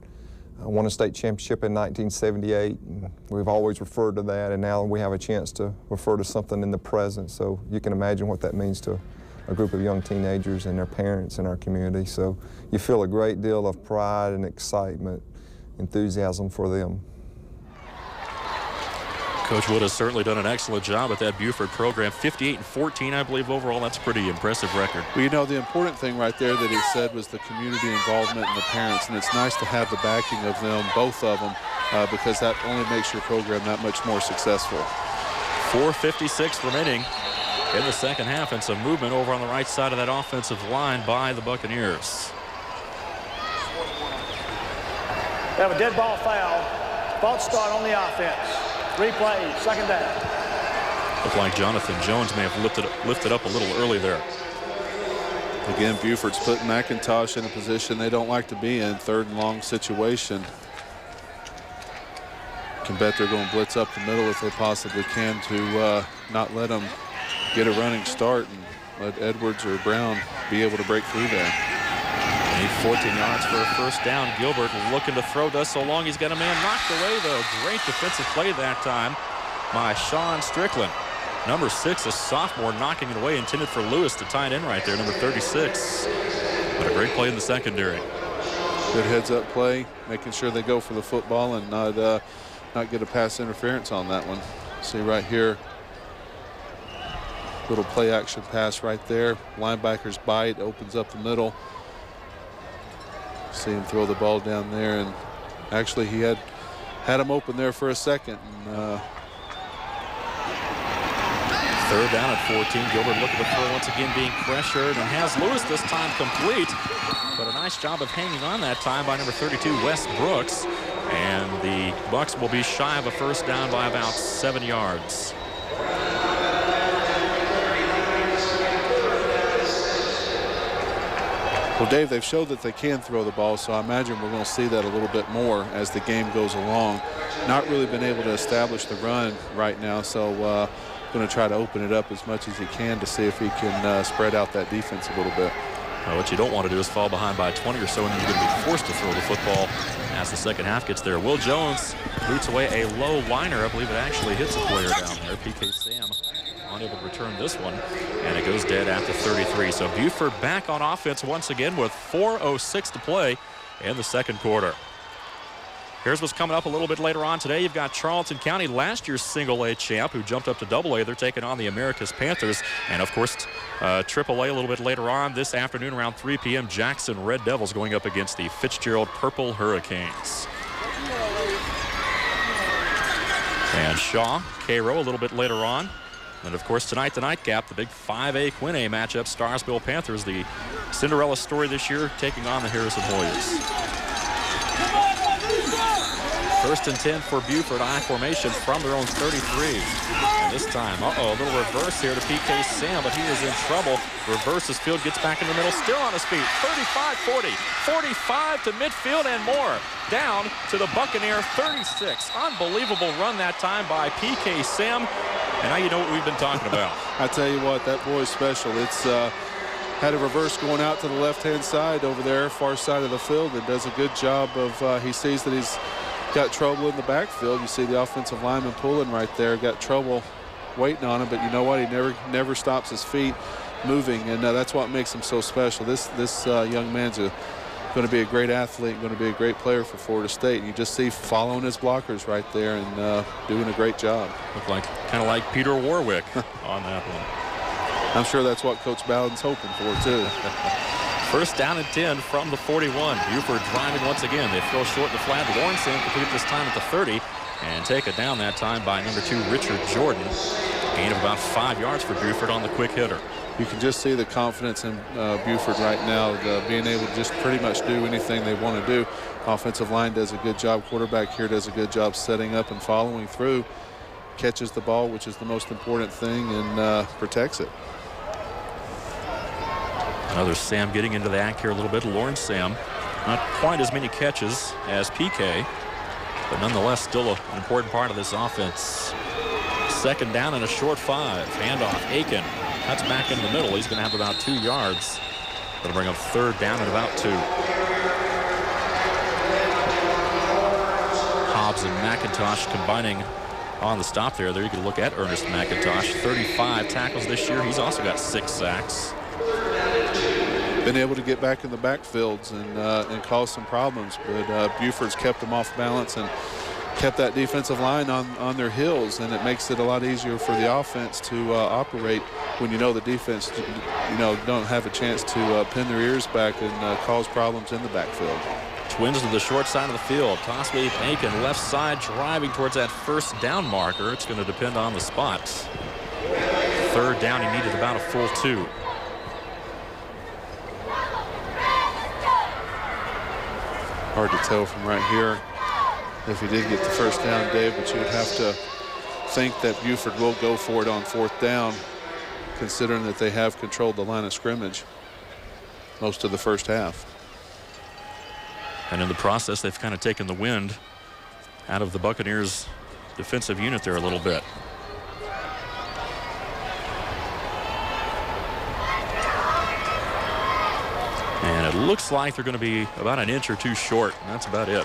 won a state championship in 1978. And we've always referred to that, and now we have a chance to refer to something in the present. So you can imagine what that means to a group of young teenagers and their parents in our community. So you feel a great deal of pride and excitement, enthusiasm for them. Coach Wood has certainly done an excellent job at that Buford program. 58-14, I believe, overall. That's a pretty impressive record. Well, the important thing right there that he said was the community involvement and the parents, and it's nice to have the backing of them, both of them, because that only makes your program that much more successful. 4:56 remaining in the second half, and some movement over on the right side of that offensive line by the Buccaneers. They have a dead ball foul. False start on the offense. Replay, second down. Looked like Jonathan Jones may have lifted up a little early there. Again, Buford's putting McIntosh in a position they don't like to be in, third and long situation. Can bet they're going to blitz up the middle if they possibly can to not let them get a running start and let Edwards or Brown be able to break through there. Need 14 yards for a first down. Gilbert looking to throw, does so long. He's got a man knocked away, though. Great defensive play that time by Sean Strickland. Number 6, a sophomore, knocking it away, intended for Lewis to tie it in right there, number 36. But a great play in the secondary. Good heads-up play, making sure they go for the football and not get a pass interference on that one. See right here, little play-action pass right there. Linebacker's bite, opens up the middle. See him throw the ball down there, and actually he had him open there for a second. And, third down at 14. Gilbert looking to throw once again, being pressured, and has Lewis this time complete. But a nice job of hanging on that time by number 32, Wes Brooks. And the Bucks will be shy of a first down by about 7 yards. Well, Dave, they've showed that they can throw the ball, so I imagine we're going to see that a little bit more as the game goes along. Not really been able to establish the run right now, so going to try to open it up as much as he can to see if he can spread out that defense a little bit. What you don't want to do is fall behind by 20 or so, and then you're going to be forced to throw the football as the second half gets there. Will Jones boots away a low liner. I believe it actually hits a player down there. PK Sam unable to return this one, and it goes dead at the 33. So Buford back on offense once again with 4:06 to play in the second quarter. Here's what's coming up a little bit later on today. You've got Charlton County, last year's single-A champ, who jumped up to double-A. They're taking on the Americas Panthers. And, of course, triple-A a little bit later on this afternoon around 3 p.m. Jackson Red Devils going up against the Fitzgerald Purple Hurricanes. And Shaw, Cairo a little bit later on. And, of course, tonight, the nightcap, the big 5A Quinn A matchup, Starsville Panthers, the Cinderella story this year, taking on the Harrison Hoyas. First and 10 for Buford, I formation from their own 33. And this time, a little reverse here to PK Sam, but he is in trouble. Reverses field, gets back in the middle, still on his feet. 35-40, 45 to midfield and more. Down to the Buccaneer 36. Unbelievable run that time by PK Sam. And now you know what we've been talking about. I tell you what, that boy's special. It's had a reverse going out to the left-hand side over there, far side of the field, and does a good job of, he sees that he's got trouble in the backfield. You see the offensive lineman pulling right there, got trouble waiting on him, but you know what? He never stops his feet moving, and that's what makes him so special. This young man's going to be a great athlete, going to be a great player for Florida State. And you just see following his blockers right there and doing a great job. Look like kind of like Peter Warwick on that one. I'm sure that's what Coach Bowden's hoping for too. First down and 10 from the 41. Buford driving once again. They throw short the flat. Lawrence complete this time at the 30 and take it down that time by number 2, Richard Jordan. Gain of about 5 yards for Buford on the quick hitter. You can just see the confidence in Buford right now, being able to just pretty much do anything they want to do. Offensive line does a good job. Quarterback here does a good job setting up and following through. Catches the ball, which is the most important thing, and protects it. Another Sam getting into the act here a little bit. Lawrence Sam, not quite as many catches as PK, but nonetheless still an important part of this offense. Second down and a short 5. Handoff, Aiken cuts back in the middle. He's going to have about 2 yards. That'll bring up third down and about 2. Hobbs and McIntosh combining on the stop there. There you can look at Ernest McIntosh. 35 tackles this year. He's also got 6 sacks. Been able to get back in the backfields and cause some problems, but Buford's kept them off balance and kept that defensive line on their heels, and it makes it a lot easier for the offense to operate when you know the defense don't have a chance to pin their ears back and cause problems in the backfield. Twins to the short side of the field. Toss sweep, Aiken left side driving towards that first down marker. It's going to depend on the spot. Third down, he needed about a full 2. Hard to tell from right here if he did get the first down, Dave, but you would have to think that Buford will go for it on fourth down, considering that they have controlled the line of scrimmage most of the first half. And in the process, they've kind of taken the wind out of the Buccaneers' defensive unit there a little bit. And it looks like they're going to be about an inch or two short, and that's about it.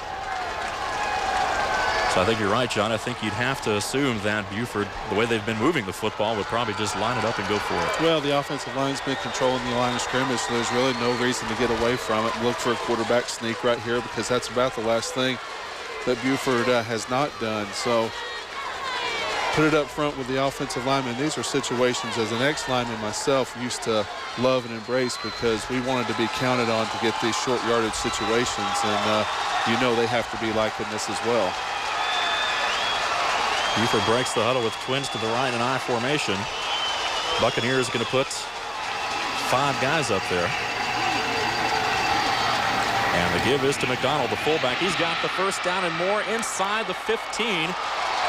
So I think you're right, John. I think you'd have to assume that Buford, the way they've been moving the football, would probably just line it up and go for it. Well, the offensive line's been controlling the line of scrimmage, so there's really no reason to get away from it. Look for a quarterback sneak right here, because that's about the last thing that Buford has not done. So put it up front with the offensive lineman. These are situations, as an ex-lineman myself, used to love and embrace, because we wanted to be counted on to get these short yardage situations, and you know they have to be liking this as well. Buford breaks the huddle with twins to the right in I formation. Buccaneers going to put 5 guys up there. And the give is to McDonald, the fullback. He's got the first down and more inside the 15.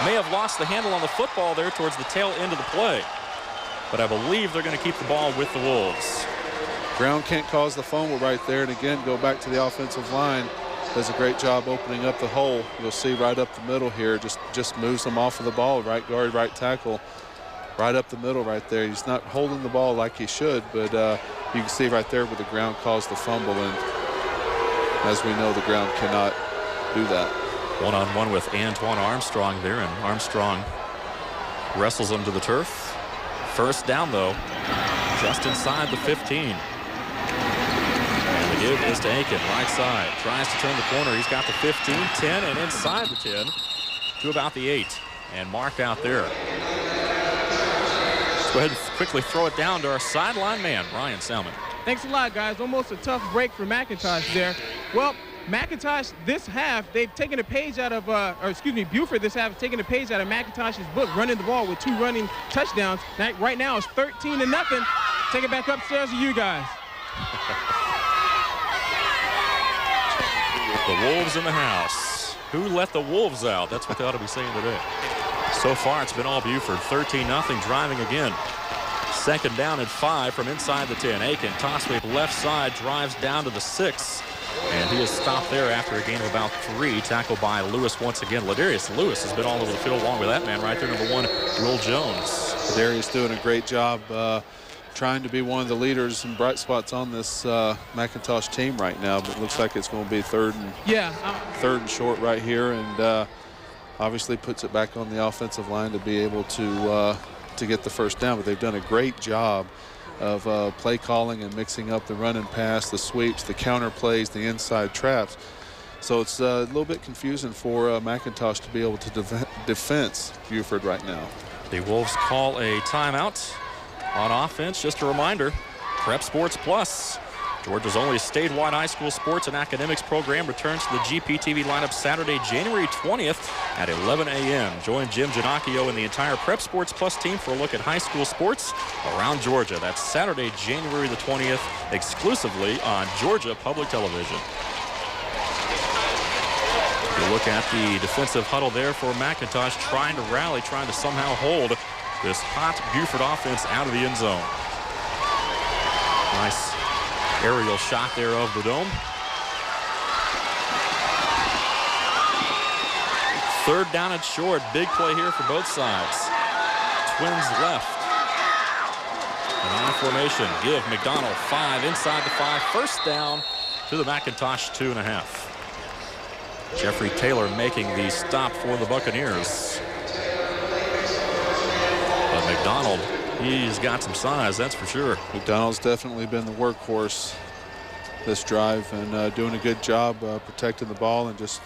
May have lost the handle on the football there towards the tail end of the play. But I believe they're going to keep the ball with the Wolves. Brown can't cause the fumble right there. And again, go back to the offensive line. Does a great job opening up the hole. You'll see right up the middle here. Just moves them off of the ball. Right guard, right tackle. Right up the middle right there. He's not holding the ball like he should, but you can see right there where the ground caused the fumble. And as we know, the ground cannot do that. One-on-one with Antoine Armstrong there, and Armstrong wrestles him to the turf. First down, though, just inside the 15. And the give is to Aiken, right side. Tries to turn the corner. He's got the 15, 10, and inside the 10 to about the 8. And marked out there. Let's go ahead and quickly throw it down to our sideline man, Ryan Salmon. Thanks a lot, guys. Almost a tough break for McIntosh there. Well, McIntosh this half, they've taken a page out of, Buford this half has taken a page out of McIntosh's book, running the ball with 2 running touchdowns. Right now it's 13-0. Take it back upstairs to you guys. The Wolves in the house. Who let the Wolves out? That's what they ought to be saying today. So far, it's been all Buford. 13-0, driving again. Second down and 5 from inside the 10. Aiken, toss sweep left side, drives down to the 6. And he is stopped there after a gain of about 3. Tackled by Lewis once again. Ladarius Lewis has been all over the field along with that man right there, number 1, Will Jones. Ladarius doing a great job trying to be one of the leaders and bright spots on this McIntosh team right now. But it looks like it's going to be third and short right here, and obviously puts it back on the offensive line to be able to get the first down. But they've done a great job of play calling and mixing up the run and pass, the sweeps, the counter plays, the inside traps. So it's a little bit confusing for McIntosh to be able to defense Buford right now. The Wolves call a timeout on offense. Just a reminder, Prep Sports Plus, Georgia's only statewide high school sports and academics program, returns to the GPTV lineup Saturday, January 20th at 11 a.m. Join Jim Giannacchio and the entire Prep Sports Plus team for a look at high school sports around Georgia. That's Saturday, January the 20th, exclusively on Georgia Public Television. You look at the defensive huddle there for McIntosh, trying to rally, trying to somehow hold this hot Buford offense out of the end zone. Nice aerial shot there of the dome. Third down and short. Big play here for both sides. Twins left. And on formation, give McDonald 5 inside the 5. First down to the McIntosh 2.5. Jeffrey Taylor making the stop for the Buccaneers. But McDonald, he's got some size, that's for sure. McDonald's definitely been the workhorse this drive and doing a good job protecting the ball and just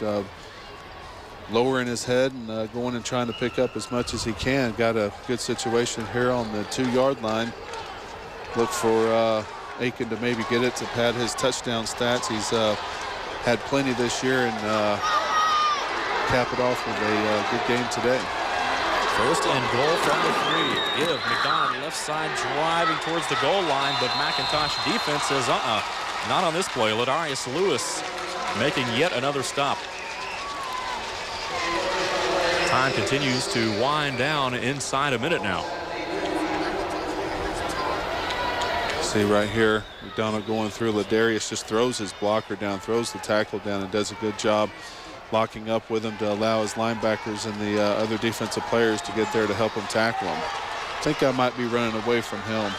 lowering his head and going and trying to pick up as much as he can. Got a good situation here on the 2-yard line. Look for Aiken to maybe get it to pad his touchdown stats. He's had plenty this year and cap it off with a good game today. First and goal from the 3. Give McDonald left side driving towards the goal line, but McIntosh defense says not on this play. Ladarius Lewis making yet another stop. Time continues to wind down inside a minute now. See right here, McDonald going through. Ladarius just throws his blocker down, throws the tackle down, and does a good job locking up with him to allow his linebackers and the other defensive players to get there to help him tackle him. I think I might be running away from him.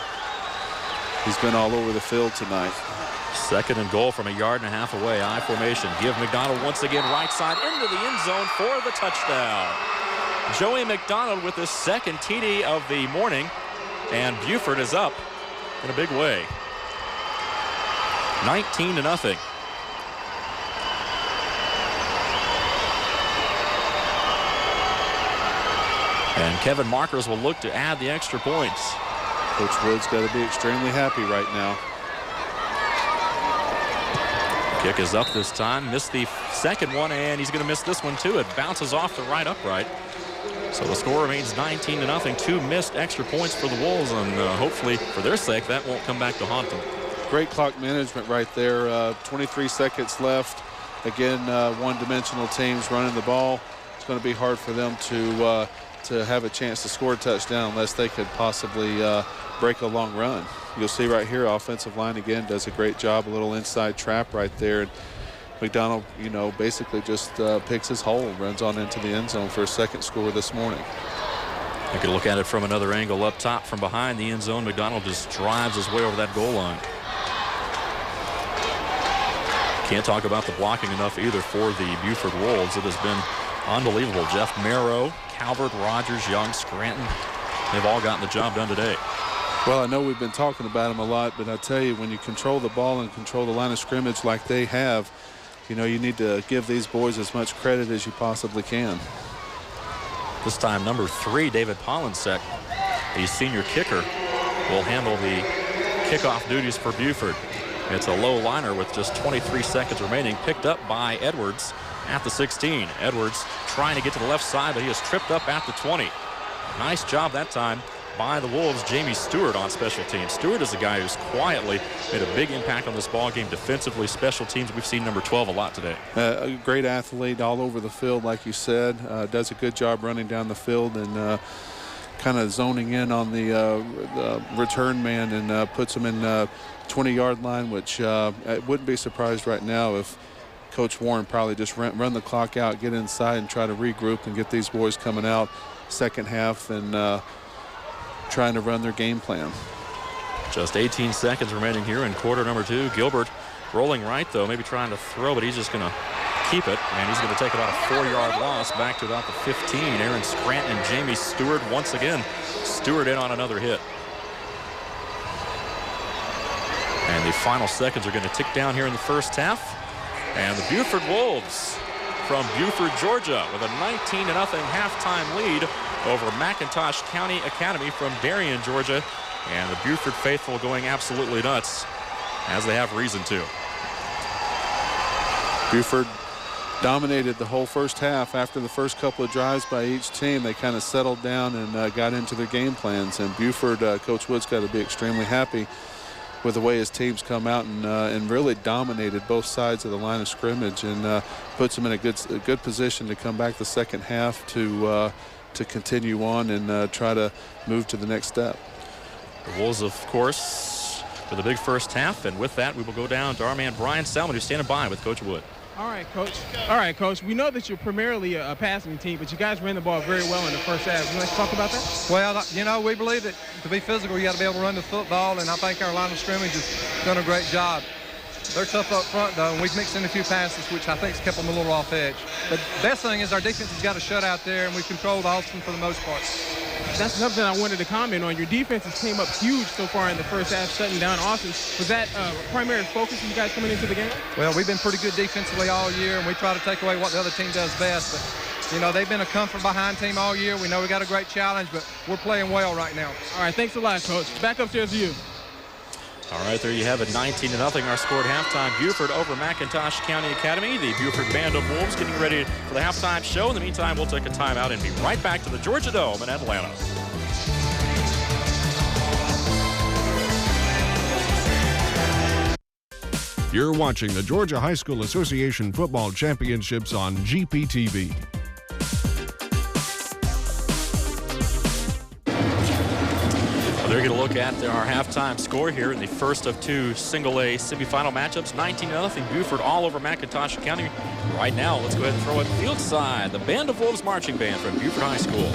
He's been all over the field tonight. Second and goal from a yard and a half away. I formation. Give McDonald once again right side into the end zone for the touchdown. Joey McDonald with his second TD of the morning, and Buford is up in a big way. 19-0. And Kevin Markers will look to add the extra points. Coach Wood's got to be extremely happy right now. Kick is up this time. Missed the second one, and he's going to miss this one too. It bounces off the right upright. So the score remains 19-0. 2 missed extra points for the Wolves, and hopefully for their sake that won't come back to haunt them. Great clock management right there. 23 seconds left. Again, one-dimensional teams running the ball. It's going to be hard for them to have a chance to score a touchdown unless they could possibly break a long run. You'll see right here, offensive line again does a great job. A little inside trap right there. And McDonald, basically just picks his hole, runs on into the end zone for a second score this morning. You can look at it from another angle up top from behind the end zone. McDonald just drives his way over that goal line. Can't talk about the blocking enough either for the Buford Wolves. It has been unbelievable. Jeff Merrow, Calvert, Rogers, Young, Scranton, they've all gotten the job done today. Well, I know we've been talking about them a lot, but I tell you, when you control the ball and control the line of scrimmage like they have, you need to give these boys as much credit as you possibly can. This time, number 3, David Pollinsek, the senior kicker, will handle the kickoff duties for Buford. It's a low liner with just 23 seconds remaining, picked up by Edwards at the 16. Edwards trying to get to the left side, but he is tripped up at the 20. Nice job that time by the Wolves. Jamie Stewart on special teams. Stewart is a guy who's quietly made a big impact on this ball game defensively. Special teams, we've seen number 12 a lot today. A great athlete all over the field, like you said. Does a good job running down the field and kind of zoning in on the return man and puts him in 20-yard line, which I wouldn't be surprised right now if Coach Warren probably just run the clock out, get inside and try to regroup and get these boys coming out second half and trying to run their game plan. Just 18 seconds remaining here in quarter number 2. Gilbert rolling right, though, maybe trying to throw, but he's just going to keep it, and he's going to take about a 4-yard loss back to about the 15. Aaron Scranton and Jamie Stewart once again. Stewart in on another hit. And the final seconds are going to tick down here in the first half. And the Buford Wolves from Buford, Georgia, with a 19-0 halftime lead over McIntosh County Academy from Darien, Georgia. And the Buford faithful going absolutely nuts, as they have reason to. Buford dominated the whole first half. After the first couple of drives by each team, they kind of settled down and got into their game plans. And Buford, Coach Wood's got to be extremely happy with the way his teams come out and really dominated both sides of the line of scrimmage and puts them in a good position to come back the second half to continue on and try to move to the next step. The Wolves, of course, for the big first half, and with that, we will go down to our man Brian Salmon, who's standing by with Coach Wood. All right, Coach. We know that you're primarily a passing team, but you guys ran the ball very well in the first half. Would you like to talk about that? Well, we believe that to be physical, you got to be able to run the football, and I think our line of scrimmage has done a great job. They're tough up front, though, and we've mixed in a few passes, which I think has kept them a little off edge. But the best thing is our defense has got a shutout there, and we've controlled Austin for the most part. That's something I wanted to comment on. Your defenses came up huge so far in the first half, shutting down Austin. Was that primary focus of you guys coming into the game? Well, we've been pretty good defensively all year, and we try to take away what the other team does best. But, they've been a comfort behind team all year. We know we got a great challenge, but we're playing well right now. All right, thanks a lot, Coach. Back upstairs to you. All right, there you have it, 19-0 our score at halftime. Buford over McIntosh County Academy. The Buford Band of Wolves getting ready for the halftime show. In the meantime, we'll take a timeout and be right back to the Georgia Dome in Atlanta. You're watching the Georgia High School Association Football Championships on GPTV. They're going to look at our halftime score here in the first of 2 single-A semifinal matchups. 19-0 Buford all over McIntosh County. Right now, let's go ahead and throw it field side. The Band of Wolves marching band from Buford High School.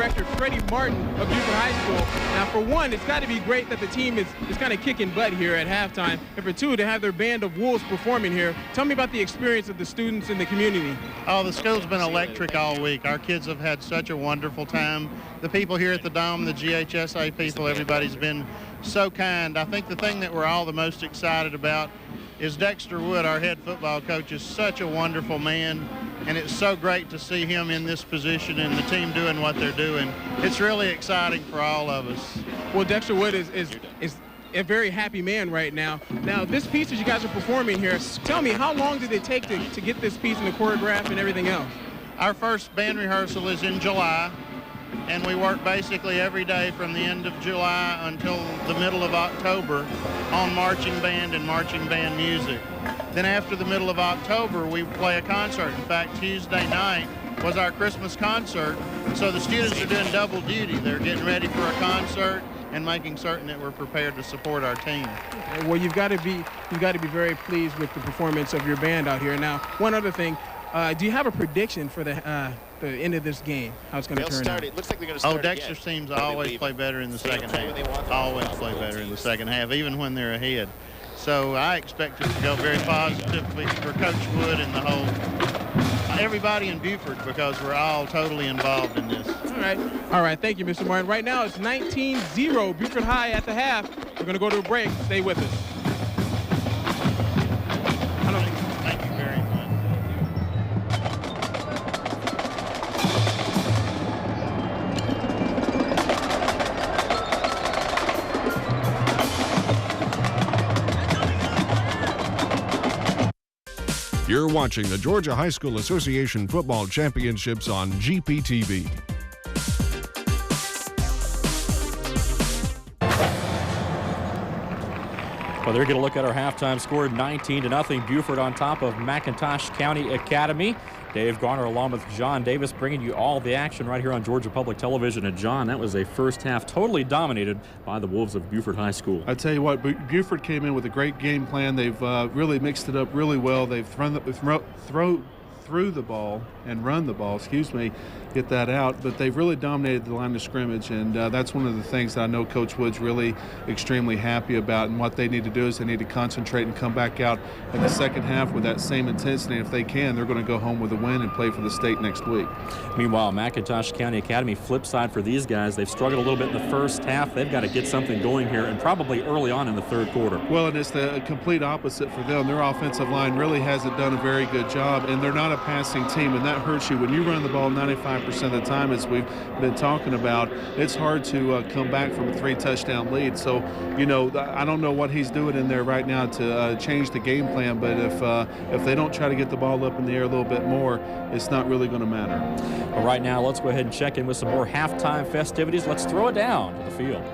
director, Freddie Martin of Buford High School. Now, for one, it's got to be great that the team is kind of kicking butt here at halftime. And for two, to have their band of Wolves performing here. Tell me about the experience of the students in the community. Oh, the school's been electric all week. Our kids have had such a wonderful time. The people here at the Dome, the GHSA people, everybody's been so kind. I think the thing that we're all the most excited about is Dexter Wood, our head football coach, is such a wonderful man, and it's so great to see him in this position and the team doing what they're doing. It's really exciting for all of us. Well, Dexter Wood is a very happy man right now. Now, this piece that you guys are performing here, tell me, how long did it take to get this piece and the choreograph and everything else? Our first band rehearsal is in July, and we work basically every day from the end of July until the middle of October on marching band and marching band music. Then after the middle of October, we play a concert. In fact, Tuesday night was our Christmas concert, so the students are doing double duty. They're getting ready for a concert and making certain that we're prepared to support our team. Well, you've got to be very pleased with the performance of your band out here. Now, one other thing, do you have a prediction for the end of this game? How it's going to turn out? It looks like they're going to start. Dexter's teams always play better in the second half. Always play better in the second half, even when they're ahead. So I expect it to go very positively for Coach Wood and the whole, everybody in Buford, because we're all totally involved in this. All right. Thank you, Mr. Martin. Right now it's 19-0 Buford High at the half. We're going to go to a break. Stay with us. Thank you very much. You're watching the Georgia High School Association Football Championships on GPTV. Well, there you get a look at our halftime score, 19-0, Buford on top of McIntosh County Academy. Dave Garner along with John Davis bringing you all the action right here on Georgia Public Television. And John, that was a first half totally dominated by the Wolves of Buford High School. I tell you what, Buford came in with a great game plan. They've really mixed it up really well. They've threw the ball and run the ball, get that out, but they've really dominated the line of scrimmage, and that's one of the things that I know Coach Wood's really extremely happy about. And what they need to do is they need to concentrate and come back out in the second half with that same intensity. And if they can, they're going to go home with a win and play for the state next week. Meanwhile, McIntosh County Academy, flip side for these guys, they've struggled a little bit in the first half. They've got to get something going here, and probably early on in the third quarter. Well, and it's the complete opposite for them. Their offensive line really hasn't done a very good job, and they're not a passing team, and that hurts you. When you run the ball 95% of the time, as we've been talking about, it's hard to come back from a 3-touchdown lead. So, I don't know what he's doing in there right now to change the game plan, but if they don't try to get the ball up in the air a little bit more, it's not really going to matter. Well, right now, let's go ahead and check in with some more halftime festivities. Let's throw it down to the field.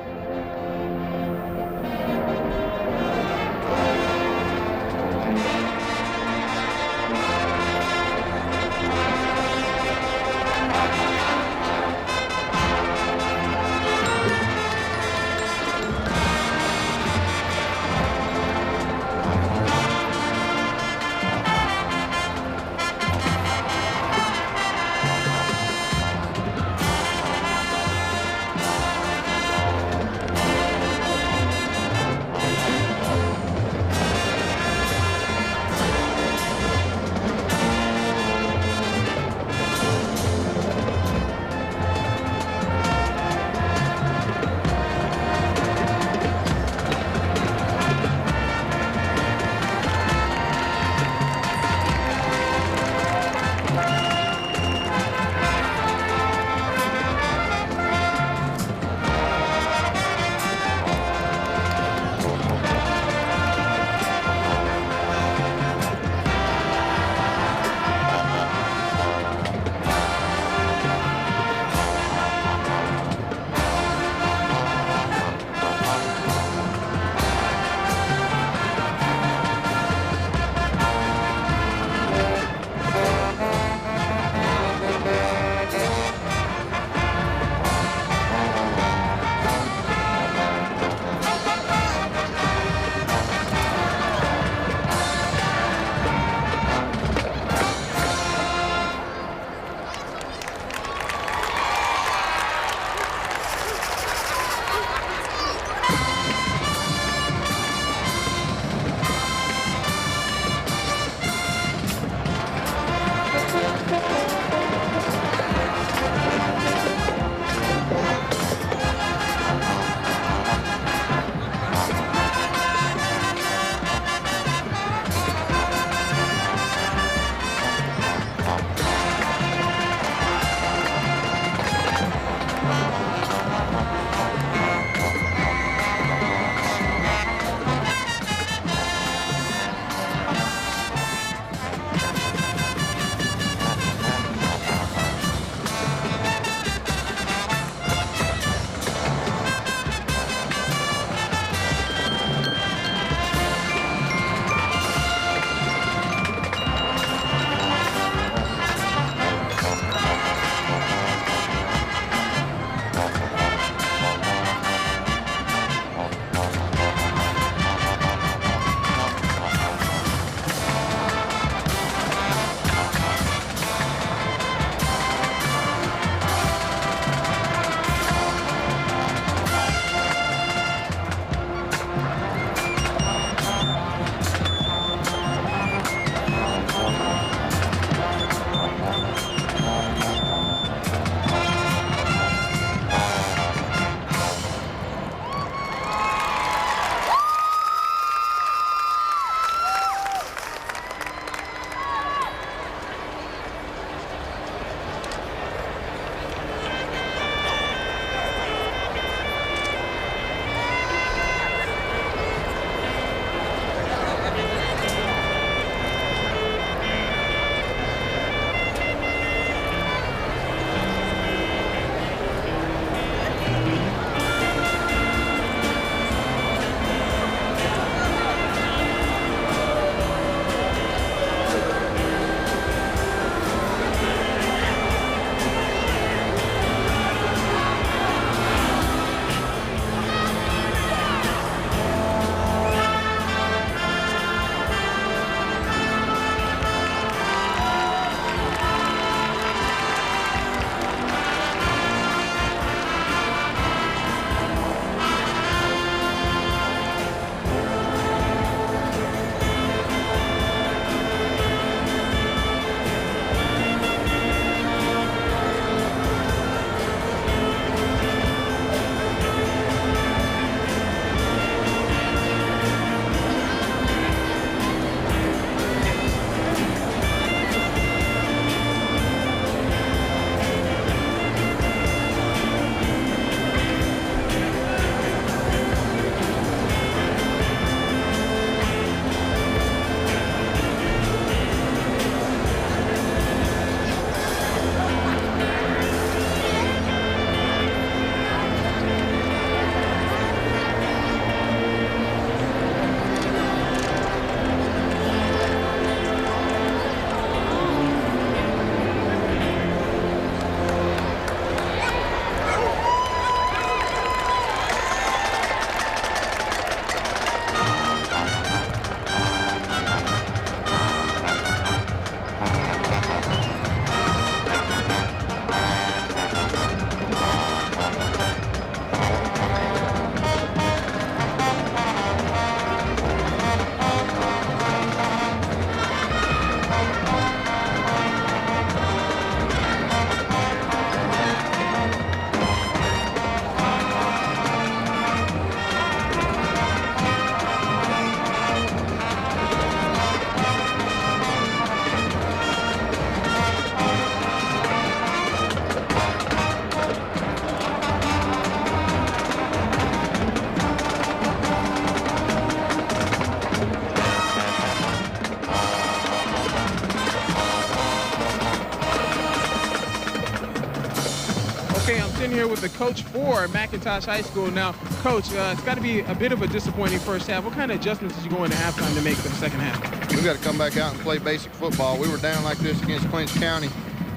in here with the coach for McIntosh High School. Now, Coach, it's got to be a bit of a disappointing first half. What kind of adjustments did you go into halftime to make for the second half? We've got to come back out and play basic football. We were down like this against Clinch County,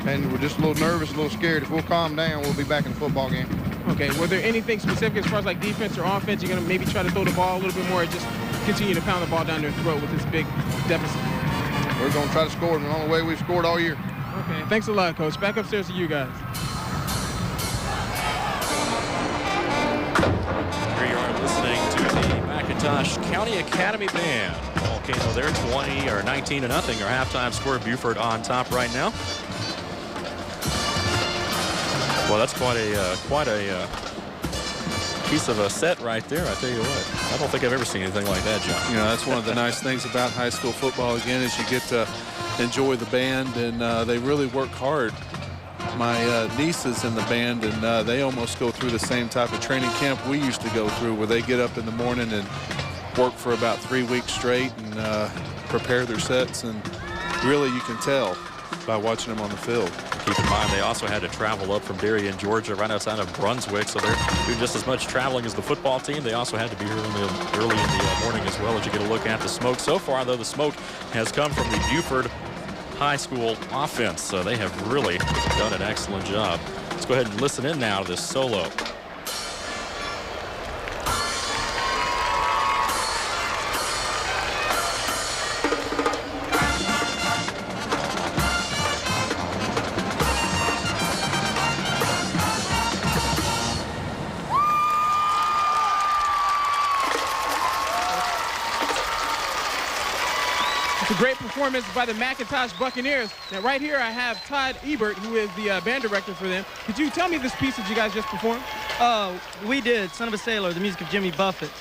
and we're just a little nervous, a little scared. If we'll calm down, we'll be back in the football game. Okay, were there anything specific as far as like defense or offense? You're going to maybe try to throw the ball a little bit more or just continue to pound the ball down their throat with this big deficit? We're going to try to score the only way we've scored all year. Okay, thanks a lot, Coach. Back upstairs to you guys. Here you are listening to the McIntosh County Academy Band. Volcano there, 20 or 19-0. Our halftime score. Buford on top right now. Well, that's quite a piece of a set right there. I tell you what, I don't think I've ever seen anything like that, John. You know, that's one of the nice things about high school football. Again, is you get to enjoy the band, and they really work hard. My niece is in the band, and they almost go through the same type of training camp we used to go through, where they get up in the morning and work for about 3 weeks straight and prepare their sets, and really you can tell by watching them on the field. Keep in mind, they also had to travel up from Darien, Georgia, right outside of Brunswick, so they're doing just as much traveling as the football team. They also had to be here early in the morning as well, as you get a look at the smoke. So far, though, the smoke has come from the Buford High School offense, so they have really done an excellent job. Let's go ahead and listen in now to this solo. Great performance by the McIntosh Buccaneers. Now, right here, I have Todd Ebert, who is the band director for them. Could you tell me this piece that you guys just performed? We did Son of a Sailor, the music of Jimmy Buffett.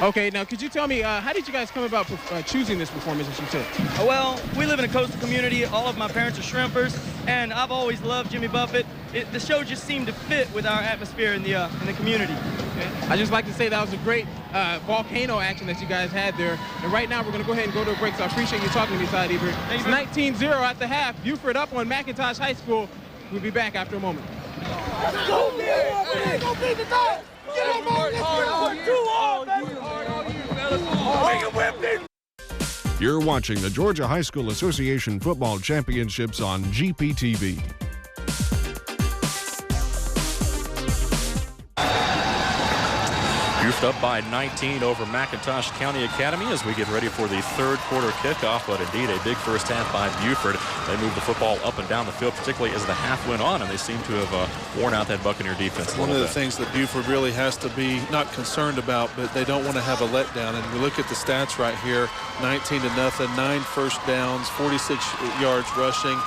Okay, now could you tell me, how did you guys come about choosing this performance that you took? Well, we live in a coastal community. All of my parents are shrimpers, and I've always loved Jimmy Buffett. The show just seemed to fit with our atmosphere in the community. Okay. I just like to say that was a great volcano action that you guys had there. And right now we're going to go ahead and go to a break, so I appreciate you talking to me, Todd Ebert. It's 19-0 at the half. Buford up on McIntosh High School. We'll be back after a moment. Go beat the dog! Get him on this one! Too hard, baby! You're watching the Georgia High School Association Football Championships on GPTV. Buford up by 19 over McIntosh County Academy as we get ready for the third quarter kickoff, but indeed a big first half by Buford. They moved the football up and down the field, particularly as the half went on, and they seem to have worn out that Buccaneer defense a little bit. One of the things that Buford really has to be not concerned about, but they don't want to have a letdown. And we look at the stats right here, 19-0, 9 first downs, 46 yards rushing,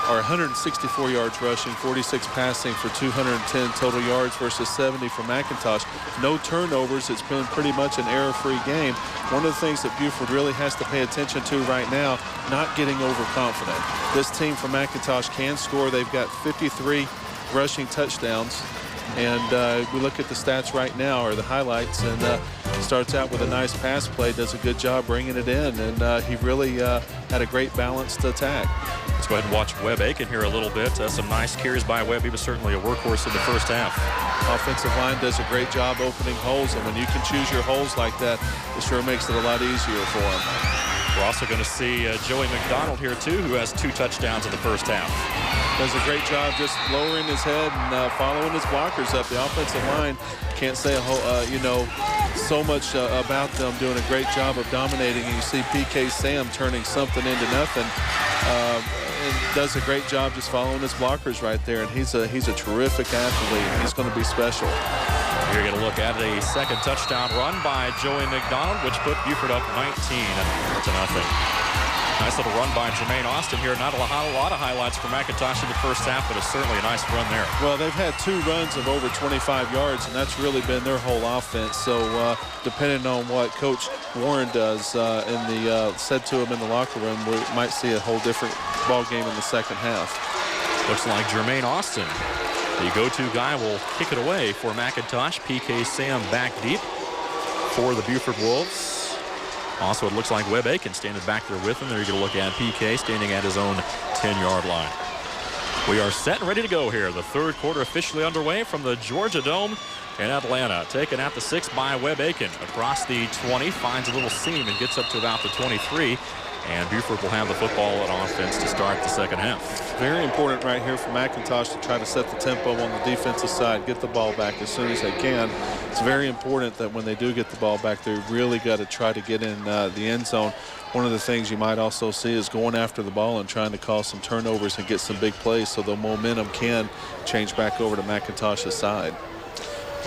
or 164 yards rushing, 46 passing for 210 total yards versus 70 for McIntosh. No turnovers. It's been pretty much an error-free game. One of the things that Buford really has to pay attention to right now, not getting overconfident. This team from McIntosh can score. They've got 53 rushing touchdowns. And we look at the stats right now, or the highlights, and starts out with a nice pass play, does a good job bringing it in, and he really had a great balanced attack. Let's go ahead and watch Webb Aiken here a little bit. Some nice carries by Webb. He was certainly a workhorse in the first half. Offensive line does a great job opening holes, and when you can choose your holes like that, it sure makes it a lot easier for him. We're also going to see Joey McDonald here, too, who has 2 touchdowns in the first half. Does a great job just lowering his head and following his blockers up. The offensive line can't say so much about them, doing a great job of dominating. And you see PK Sam turning something into nothing, and does a great job just following his blockers right there. And he's a terrific athlete. He's going to be special. You're going to look at a second touchdown run by Joey McDonald, which put Buford up 19-0. Nice little run by Jermaine Austin here. Not a lot of highlights for McIntosh in the first half, but it's certainly a nice run there. Well, they've had 2 runs of over 25 yards, and that's really been their whole offense. So depending on what Coach Warren does said to him in the locker room, we might see a whole different ball game in the second half. Looks like Jermaine Austin, the go-to guy, will kick it away for McIntosh. PK Sam back deep for the Buford Wolves. Also, it looks like Webb Aiken standing back there with him. There you're going to look at PK standing at his own 10-yard line. We are set and ready to go here. The third quarter officially underway from the Georgia Dome in Atlanta. Taken at the 6 by Webb Aiken. Across the 20, finds a little seam and gets up to about the 23. And Buford will have the football on offense to start the second half. Very important right here for McIntosh to try to set the tempo on the defensive side, get the ball back as soon as they can. It's very important that when they do get the ball back, they really got to try to get in the end zone. One of the things you might also see is going after the ball and trying to cause some turnovers and get some big plays so the momentum can change back over to McIntosh's side.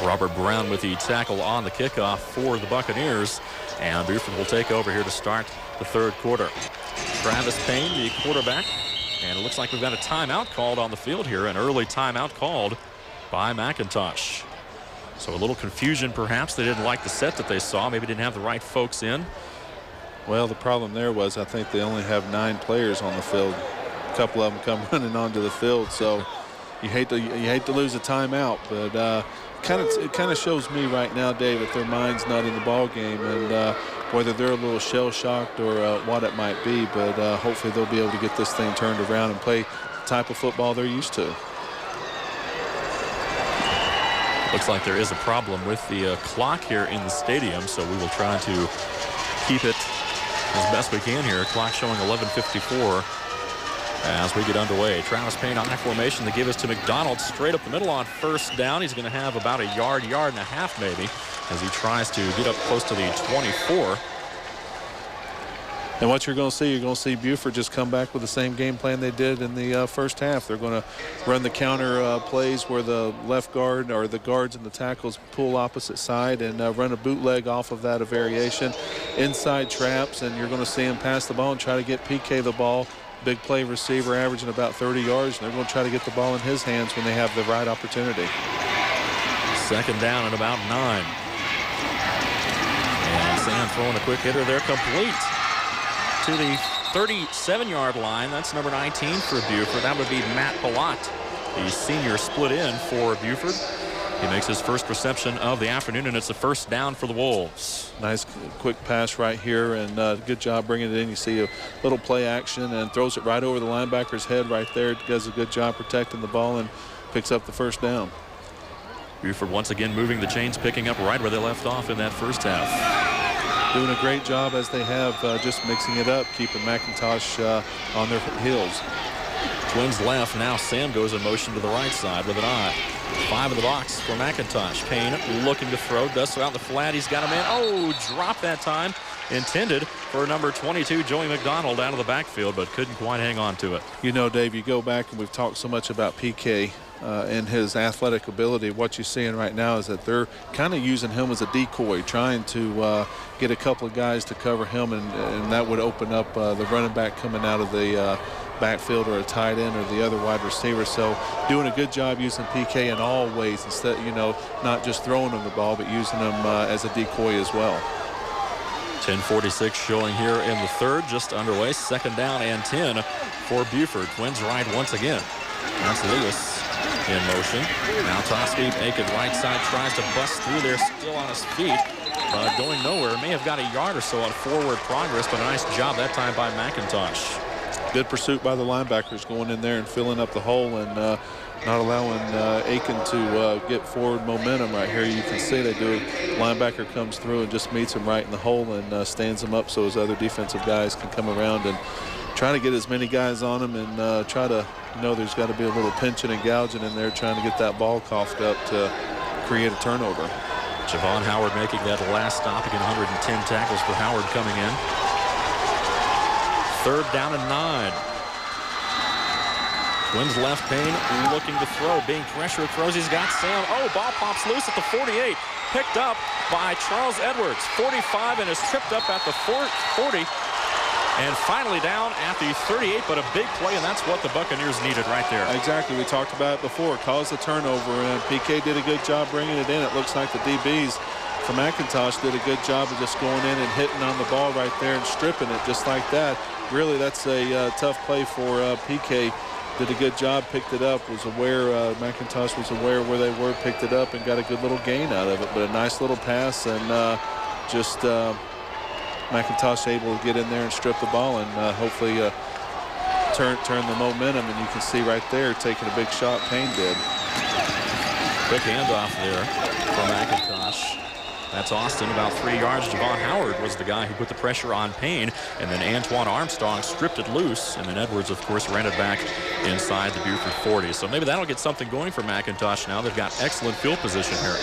Robert Brown with the tackle on the kickoff for the Buccaneers. And Buford will take over here to start the third quarter. Travis Payne, the quarterback. And it looks like we've got a timeout called on the field here. An early timeout called by McIntosh. So a little confusion perhaps. They didn't like the set that they saw. Maybe didn't have the right folks in. Well, the problem there was I think they only have 9 players on the field. A couple of them come running onto the field. So you hate to lose a timeout, but it kind of shows me right now, Dave, that their mind's not in the ball game, and whether they're a little shell-shocked or what it might be, but hopefully they'll be able to get this thing turned around and play the type of football they're used to. Looks like there is a problem with the clock here in the stadium, so we will try to keep it as best we can here. Clock showing 11:54 as we get underway. Travis Payne on formation. They give us to McDonald straight up the middle on first down. He's going to have about a yard and a half maybe as he tries to get up close to the 24. And what you're going to see Buford just come back with the same game plan they did in the first half. They're going to run the counter plays where the left guard or the guards and the tackles pull opposite side and run a bootleg off of that, a variation. Inside traps, and you're going to see him pass the ball and try to get PK the ball. Big play receiver averaging about 30 yards, and they're going to try to get the ball in his hands when they have the right opportunity. Second down and about 9. And Sam throwing a quick hitter there, complete to the 37-yard line. That's number 19 for Buford. That would be Matt Palat, the senior, split in for Buford. He makes his first reception of the afternoon, and it's a first down for the Wolves. Nice quick pass right here, and good job bringing it in. You see a little play action and throws it right over the linebacker's head right there. Does a good job protecting the ball and picks up the first down. Buford once again moving the chains, picking up right where they left off in that first half. Doing a great job as they have, just mixing it up, keeping McIntosh on their heels. Twins left. Now Sam goes in motion to the right side with an eye. 5 in the box for McIntosh. Payne looking to throw. Does so out the flat. He's got a man. Oh, dropped that time. Intended for number 22, Joey McDonald, out of the backfield, but couldn't quite hang on to it. You know, Dave, you go back and we've talked so much about PK and his athletic ability. What you're seeing right now is that they're kind of using him as a decoy, trying to get a couple of guys to cover him, and that would open up the running back coming out of the backfield or a tight end or the other wide receiver. So doing a good job using PK in all ways, instead, not just throwing him the ball, but using him as a decoy as well. 10:46 showing here in the third, just underway. Second down and 10 for Buford. Twins right once again. That's Lewis in motion. Now Toski Aiken right side, tries to bust through there, still on his feet, but going nowhere. May have got a yard or so on forward progress, but a nice job that time by McIntosh. Good pursuit by the linebackers, going in there and filling up the hole and not allowing Aiken to get forward momentum right here. You can see they do. Linebacker comes through and just meets him right in the hole and stands him up so his other defensive guys can come around and try to get as many guys on him and try to, there's got to be a little pinching and gouging in there, trying to get that ball coughed up to create a turnover. Javon Howard making that last stop. Again, 110 tackles for Howard coming in. Third down and 9. Twins left. Payne looking to throw, being pressured, throws. He's got Sam. Oh, ball pops loose at the 48. Picked up by Charles Edwards. 45 and is tripped up at the 40. And finally down at the 38, but a big play, and that's what the Buccaneers needed right there. Exactly. We talked about it before. Caused the turnover, and PK did a good job bringing it in. It looks like the DBs from McIntosh did a good job of just going in and hitting on the ball right there and stripping it just like that. Really, that's a tough play for PK. Did a good job, picked it up, was aware, McIntosh was aware where they were, picked it up and got a good little gain out of it. But a nice little pass, and McIntosh able to get in there and strip the ball and hopefully turn the momentum, and you can see right there taking a big shot. Payne did. Quick handoff there for McIntosh. That's Austin, about 3 yards. Javon Howard was the guy who put the pressure on Payne, and then Antoine Armstrong stripped it loose, and then Edwards, of course, ran it back inside the Buford 40. So maybe that'll get something going for McIntosh now. They've got excellent field position here.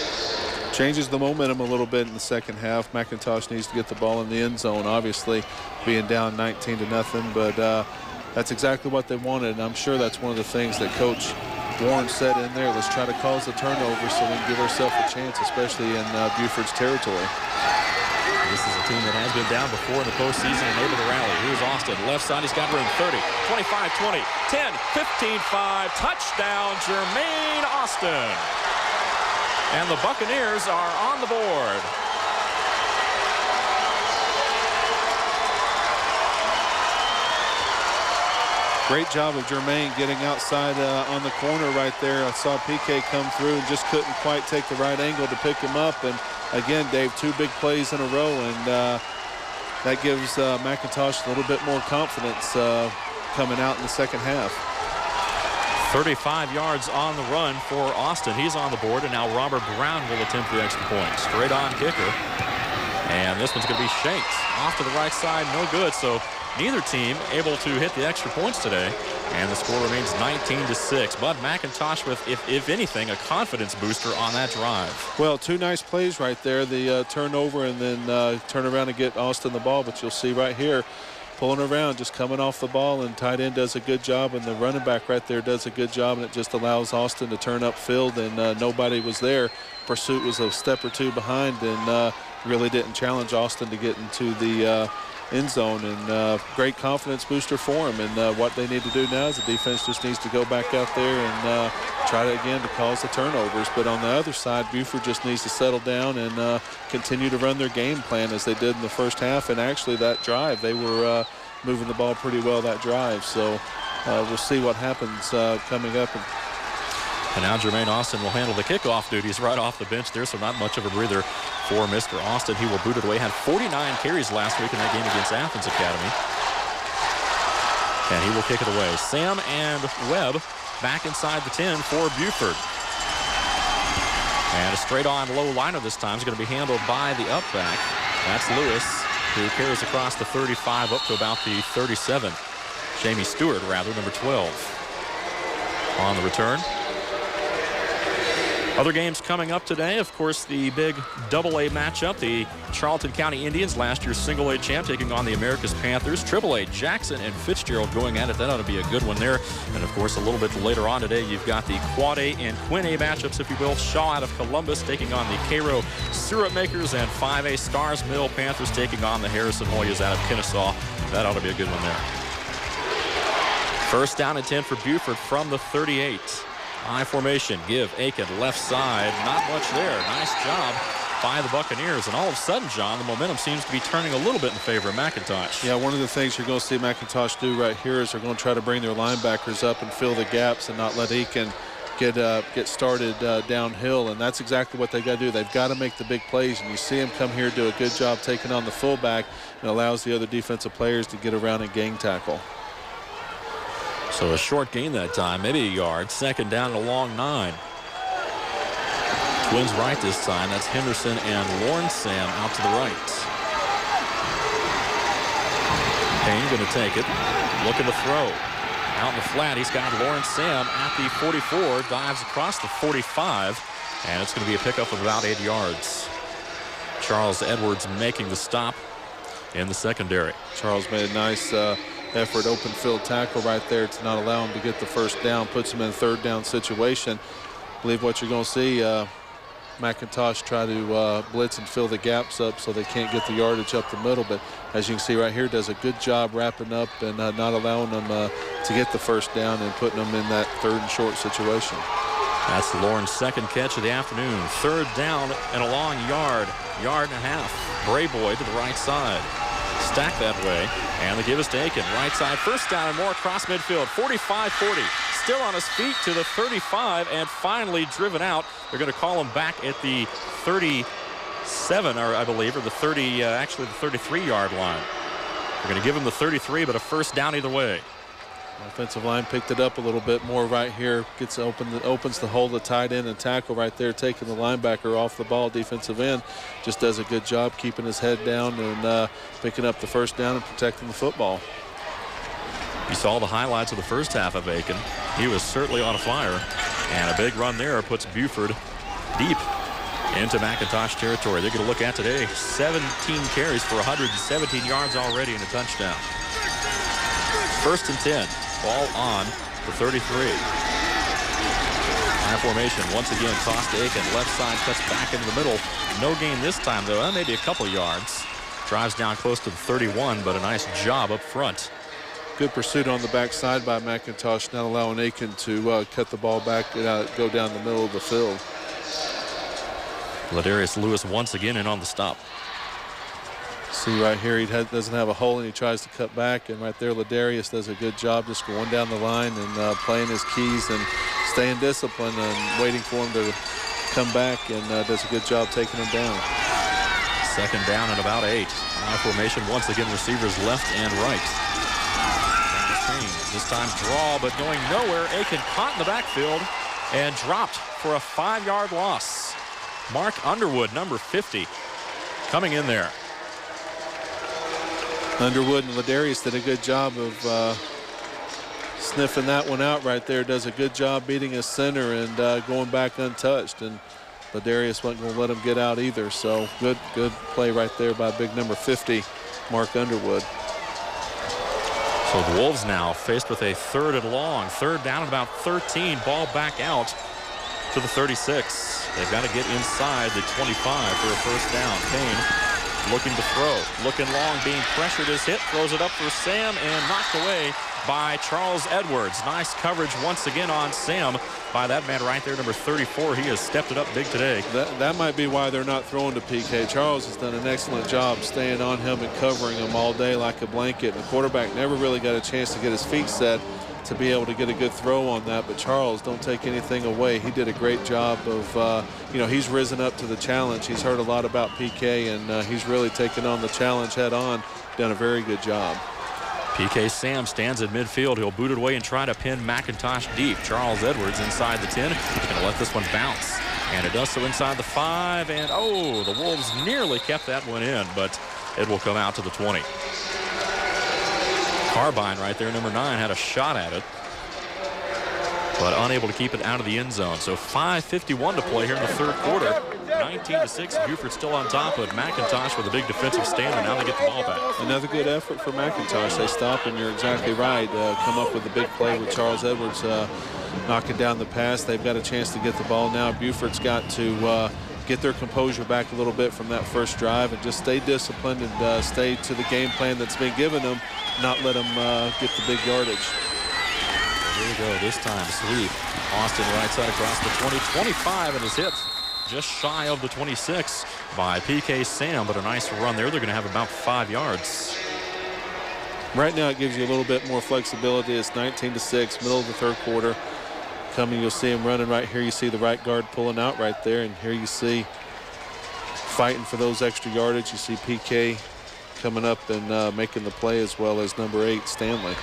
Changes the momentum a little bit in the second half. McIntosh needs to get the ball in the end zone, obviously being down 19-0, but that's exactly what they wanted, and I'm sure that's one of the things that Coach Warren said in there. Let's try to cause the turnover so we can give ourselves a chance, especially in Buford's territory. This is a team that has been down before in the postseason and able to rally. Here's Austin, left side. He's got room. 30, 25, 20, 10, 15, 5. Touchdown, Jermaine Austin. And the Buccaneers are on the board. Great job of Jermaine getting outside on the corner right there. I saw PK come through and just couldn't quite take the right angle to pick him up. And again, Dave, 2 big plays in a row, and that gives McIntosh a little bit more confidence coming out in the second half. 35 yards on the run for Austin. He's on the board, and now Robert Brown will attempt the extra point. Straight on kicker. And this one's going to be shanked off to the right side. No good. So neither team able to hit the extra points today. And the score remains 19-6. Bud McIntosh with, if anything, a confidence booster on that drive. Well, 2 nice plays right there. The turnover and then turn around and get Austin the ball. But you'll see right here, pulling around, just coming off the ball, and tight end does a good job, and the running back right there does a good job, and it just allows Austin to turn upfield, and nobody was there. Pursuit was a step or 2 behind, and really didn't challenge Austin to get into the end zone, and great confidence booster for him. And what they need to do now is the defense just needs to go back out there and try to again to cause the turnovers. But on the other side, Buford just needs to settle down and continue to run their game plan as they did in the first half. And actually that drive, they were moving the ball pretty well that drive. So we'll see what happens coming up. And now Jermaine Austin will handle the kickoff duties right off the bench there, so not much of a breather for Mr. Austin. He will boot it away. Had 49 carries last week in that game against Athens Academy. And he will kick it away. Sam and Webb back inside the 10 for Buford. And a straight-on low liner this time is going to be handled by the upback. That's Lewis, who carries across the 35 up to about the 37. Jamie Stewart, rather, number 12. On the return. Other games coming up today, of course, the big AA matchup, the Charlton County Indians, last year's single-A champ, taking on the America's Panthers. AAA, Jackson and Fitzgerald going at it. That ought to be a good one there. And, of course, a little bit later on today, you've got the Quad-A and Quin-A matchups, if you will. Shaw out of Columbus taking on the Cairo Syrup Makers, and 5A Stars Mill Panthers taking on the Harrison Hoyas out of Kennesaw. That ought to be a good one there. First down and 10 for Buford from the 38. I formation, give Aiken left side. Not much there. Nice job by the Buccaneers. And all of a sudden, John, the momentum seems to be turning a little bit in favor of McIntosh. Yeah, one of the things you're going to see McIntosh do right here is they're going to try to bring their linebackers up and fill the gaps and not let Aiken get started downhill. And that's exactly what they got to do. They've got to make the big plays. And you see him come here do a good job taking on the fullback, and allows the other defensive players to get around and gang tackle. So a short gain that time, maybe a yard. Second down and a long 9. Twins right this time. That's Henderson and Lawrence Sam out to the right. Payne going to take it. Looking to throw. Out in the flat, he's got Lawrence Sam at the 44. Dives across the 45. And it's going to be a pickup of about 8 yards. Charles Edwards making the stop in the secondary. Charles made a nice effort, open field tackle right there to not allow him to get the first down, puts him in a third down situation. I believe what you're going to see, McIntosh try to blitz and fill the gaps up so they can't get the yardage up the middle. But as you can see right here, does a good job wrapping up and not allowing them to get the first down and putting them in that third and short situation. That's Lauren's second catch of the afternoon. Third down and a long yard and a half. Brayboy to the right side. Stack that way, and the give is to Aiken. Right side, first down and more across midfield. 45-40. Still on his feet to the 35, and finally driven out. They're going to call him back at the 37, or I believe, or the 30, actually the 33-yard line. They're going to give him the 33, but a first down either way. Offensive line picked it up a little bit more right here. Opens the hole to tight end and tackle right there, taking the linebacker off the ball. Defensive end just does a good job keeping his head down and picking up the first down and protecting the football. You saw the highlights of the first half of Aiken. He was certainly on fire. And a big run there puts Buford deep into McIntosh territory. They're going to look at today 17 carries for 117 yards already and a touchdown. 1st and 10. Ball on for 33. High formation once again. Toss to Aiken. Left side cuts back into the middle. No gain this time though. Maybe a couple yards. Drives down close to the 31, but a nice job up front. Good pursuit on the backside by McIntosh, not allowing Aiken to cut the ball back and go down the middle of the field. Ladarius Lewis once again in on the stop. See right here, he doesn't have a hole and he tries to cut back, and right there Ladarius does a good job just going down the line and playing his keys and staying disciplined and waiting for him to come back, and does a good job taking him down. 2nd down and about 8. High formation once again, receivers left and right. This time draw, but going nowhere. Aiken caught in the backfield and dropped for a 5-yard loss. Mark Underwood, number 50, coming in there. Underwood and Ladarius did a good job of sniffing that one out right there. Does a good job beating his center and going back untouched. And Ladarius wasn't going to let him get out either. So good play right there by big number 50, Mark Underwood. So the Wolves now faced with a 3rd and long. 3rd down at about 13. Ball back out to the 36. They've got to get inside the 25 for a first down. Payne looking to throw. Looking long, being pressured is hit. Throws it up for Sam and knocked away by Charles Edwards. Nice coverage once again on Sam by that man right there, number 34. He has stepped it up big today. That might be why they're not throwing to PK. Charles has done an excellent job staying on him and covering him all day like a blanket. And the quarterback never really got a chance to get his feet set to be able to get a good throw on that. But Charles, don't take anything away. He did a great job of, he's risen up to the challenge. He's heard a lot about PK, and he's really taken on the challenge head on. Done a very good job. PK Sam stands at midfield. He'll boot it away and try to pin McIntosh deep. Charles Edwards inside the 10. He's going to let this one bounce. And it does so inside the 5. And, the Wolves nearly kept that one in, but it will come out to the 20. Carbine right there, number 9, had a shot at it, but unable to keep it out of the end zone. So 5:51 to play here in the 3rd quarter. 19-6. Buford still on top, but McIntosh with a big defensive stand, and now they get the ball back. Another good effort for McIntosh. They stop, and you're exactly right. Come up with a big play with Charles Edwards knocking down the pass. They've got a chance to get the ball now. Buford's got to get their composure back a little bit from that first drive and just stay disciplined and stay to the game plan that's been given them, not let them get the big yardage. Here we go, this time sweep. Austin right side across the 20, 25, and is hit just shy of the 26 by PK Sam, but a nice run there. They're going to have about 5 yards. Right now it gives you a little bit more flexibility. It's 19-6, middle of the 3rd quarter. Coming, you'll see him running right here. You see the right guard pulling out right there, and here you see fighting for those extra yardage. You see PK coming up and making the play, as well as number 8, Stanley.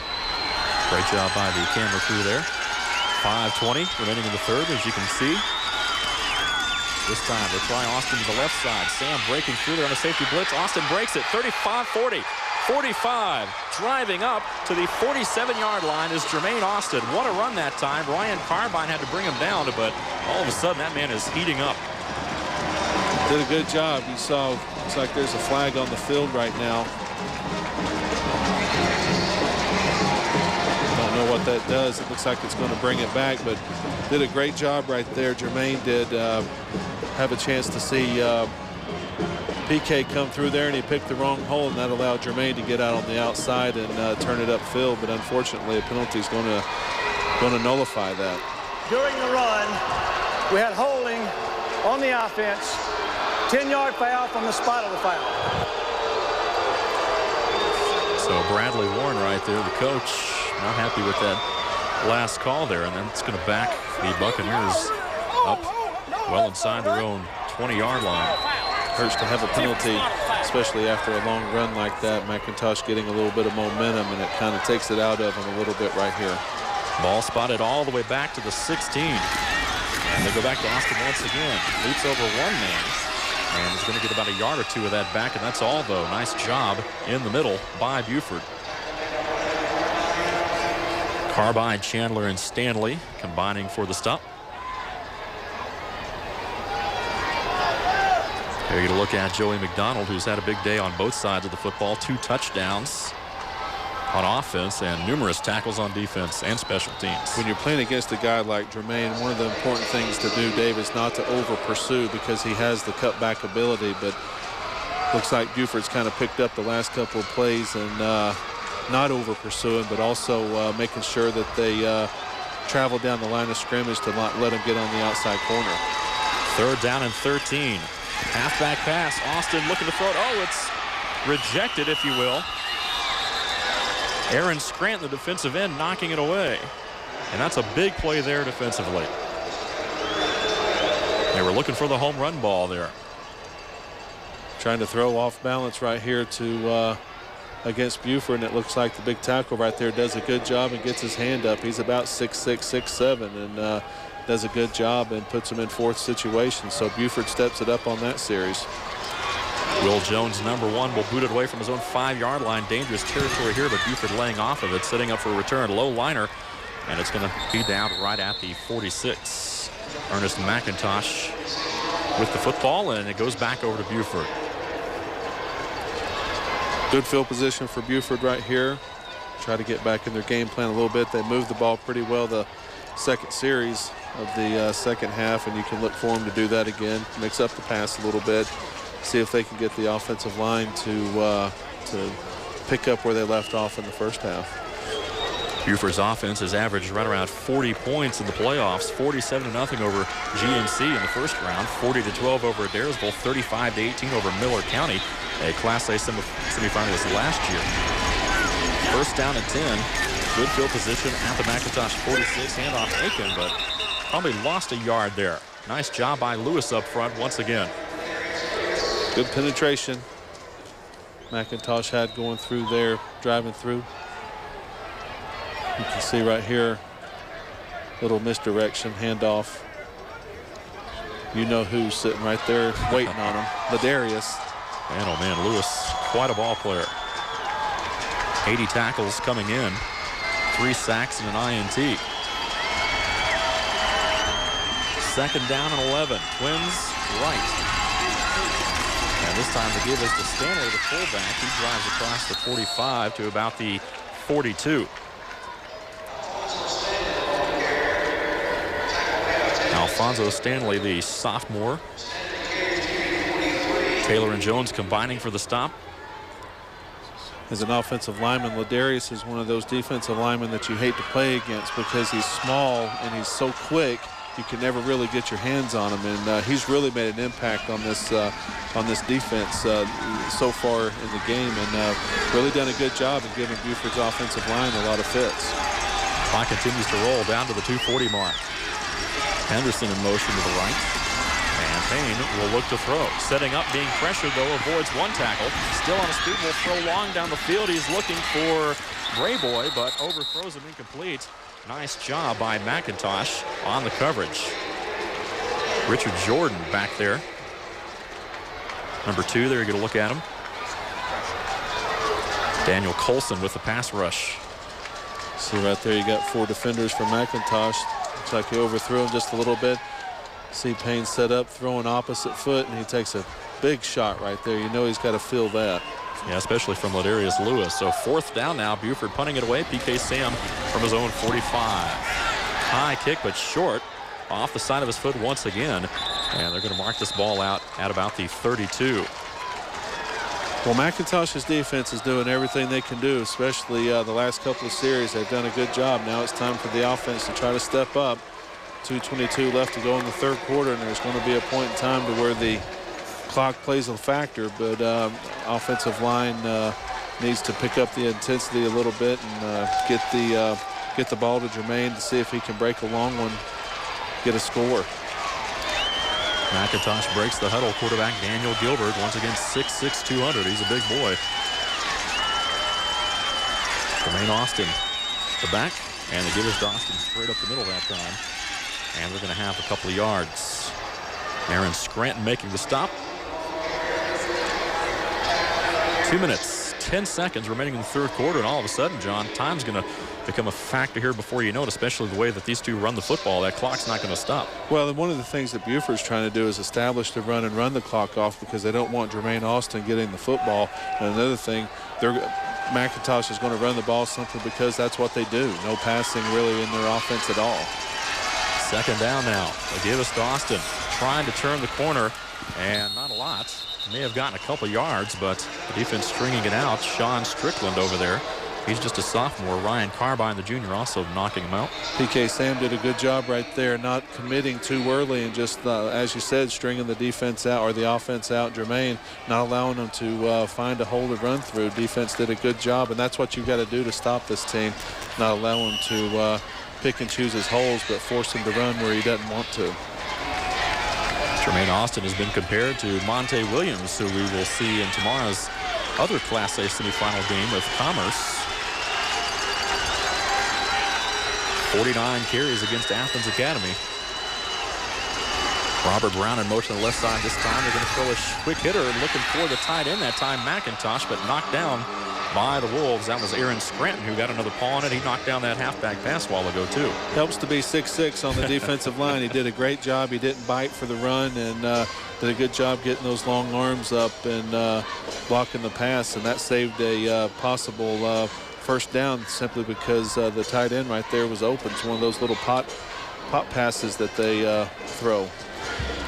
Great job by the camera crew there. 5:20 remaining in the 3rd, as you can see. This time they try Austin to the left side. Sam breaking through there on a safety blitz. Austin breaks it, 35-40. 45, driving up to the 47-yard line is Jermaine Austin. What a run that time. Ryan Carbine had to bring him down, but all of a sudden that man is heating up. Did a good job. You saw, looks like there's a flag on the field right now. Don't know what that does. It looks like it's going to bring it back, but did a great job right there. Jermaine did have a chance to see PK come through there, and he picked the wrong hole, and that allowed Jermaine to get out on the outside and turn it upfield. But unfortunately, a penalty is going to nullify that. During the run, we had holding on the offense, 10-yard foul from the spot of the foul. So Bradley Warren right there, the coach, not happy with that last call there, and then it's going to back the Buccaneers up well inside their own 20-yard line. Hurts to have a penalty, especially after a long run like that. McIntosh getting a little bit of momentum, and it kind of takes it out of him a little bit right here. Ball spotted all the way back to the 16. And they go back to Austin once again. Leaps over one man. And he's going to get about a yard or two of that back, and that's all, though. Nice job in the middle by Buford. Carbide, Chandler, and Stanley combining for the stop. Here you get a look at Joey McDonald, who's had a big day on both sides of the football. 2 touchdowns on offense and numerous tackles on defense and special teams. When you're playing against a guy like Jermaine, one of the important things to do, Dave, is not to over-pursue because he has the cutback ability, but looks like Buford's kind of picked up the last couple of plays and not over-pursuing, but also making sure that they travel down the line of scrimmage to not let him get on the outside corner. 3rd down and 13. Halfback pass. Austin looking to throw it. Oh, it's rejected, if you will. Aaron Scranton, the defensive end, knocking it away. And that's a big play there defensively. They were looking for the home run ball there. Trying to throw off balance right here to against Buford, and it looks like the big tackle right there does a good job and gets his hand up. He's about 6'6", 6'7", and does a good job and puts him in 4th situation. So Buford steps it up on that series. Will Jones, number 1, will boot it away from his own 5-yard line. Dangerous territory here, but Buford laying off of it, setting up for a return. Low liner, and it's going to be down right at the 46. Ernest McIntosh with the football, and it goes back over to Buford. Good field position for Buford right here. Try to get back in their game plan a little bit. They moved the ball pretty well the second series of the second half, and you can look for them to do that again. Mix up the pass a little bit. See if they can get the offensive line to pick up where they left off in the first half. Buford's offense has averaged right around 40 points in the playoffs. 47-0 over GNC in the first round. 40-12 over Adairsville. 35-18 over Miller County, a Class A semifinalist last year. 1st down and 10. Good field position at the McIntosh 46. Handoff Aiken, but probably lost a yard there. Nice job by Lewis up front once again. Good penetration McIntosh had going through there, driving through. You can see right here, little misdirection, handoff. You know who's sitting right there waiting on him, Ladarius. Man, oh man, Lewis, quite a ball player. 80 tackles coming in, 3 sacks and an INT. 2nd down and 11, Twins right. And this time the give is to Stanley, the fullback. He drives across the 45 to about the 42. Alfonso Stanley, the sophomore. Taylor and Jones combining for the stop. As an offensive lineman, Ladarius is one of those defensive linemen that you hate to play against because he's small and he's so quick. You can never really get your hands on him, and he's really made an impact on this defense so far in the game, and really done a good job of giving Buford's offensive line a lot of fits. Clock continues to roll down to the 2:40 mark. Henderson in motion to the right, and Payne will look to throw. Setting up, being pressured though, avoids one tackle. Still on a speed, will throw long down the field. He's looking for Brayboy, but overthrows him incomplete. Nice job by McIntosh on the coverage. Richard Jordan back there. Number 2, there you get a look at him. Daniel Colson with the pass rush. See right there, you got 4 defenders for McIntosh. Looks like he overthrew him just a little bit. See Payne set up, throwing opposite foot, and he takes a big shot right there. You know he's got to feel that. Yeah, especially from Ladarius Lewis. So 4th down now. Buford punting it away. PK Sam from his own 45. High kick, but short. Off the side of his foot once again. And they're going to mark this ball out at about the 32. Well, McIntosh's defense is doing everything they can do, especially the last couple of series. They've done a good job. Now it's time for the offense to try to step up. 2:22 left to go in the 3rd quarter, and there's going to be a point in time to where the clock plays a factor, but offensive line needs to pick up the intensity a little bit and get the ball to Jermaine to see if he can break a long one, get a score. McIntosh breaks the huddle. Quarterback Daniel Gilbert, once again 6'6", 200. He's a big boy. Jermaine Austin, the back, and they give us to Austin straight up the middle that time. And they're going to have a couple of yards. Aaron Scranton making the stop. 2 minutes, 10 seconds remaining in the third quarter, and all of a sudden, John, time's going to become a factor here before you know it, especially the way that these two run the football. That clock's not going to stop. Well, one of the things that Buford's trying to do is establish the run and run the clock off because they don't want Jermaine Austin getting the football. And another thing, McIntosh is going to run the ball simply because that's what they do. No passing really in their offense at all. Second down now. They give us to Austin, trying to turn the corner, and not a lot. May have gotten a couple yards, but the defense stringing it out. Sean Strickland over there. He's just a sophomore. Ryan Carbine, the junior, also knocking him out. PK Sam did a good job right there, not committing too early and just, as you said, stringing the defense out or the offense out. Jermaine, not allowing them to find a hole to run through. Defense did a good job, and that's what you've got to do to stop this team. Not allow him to pick and choose his holes, but force him to run where he doesn't want to. Jermaine Austin has been compared to Monte Williams, who we will see in tomorrow's other Class A semifinal game with Commerce. 49 carries against Athens Academy. Robert Brown in motion on the left side this time. They're going to throw a quick hitter and looking for the tight end that time, McIntosh, but knocked down by the Wolves. That was Aaron Scranton who got another paw on it. He knocked down that halfback pass a while ago too. Helps to be 6'6" on the defensive line. He did a great job. He didn't bite for the run and did a good job getting those long arms up and blocking the pass, and that saved a possible first down simply because the tight end right there was open. It's one of those little pop passes that they throw.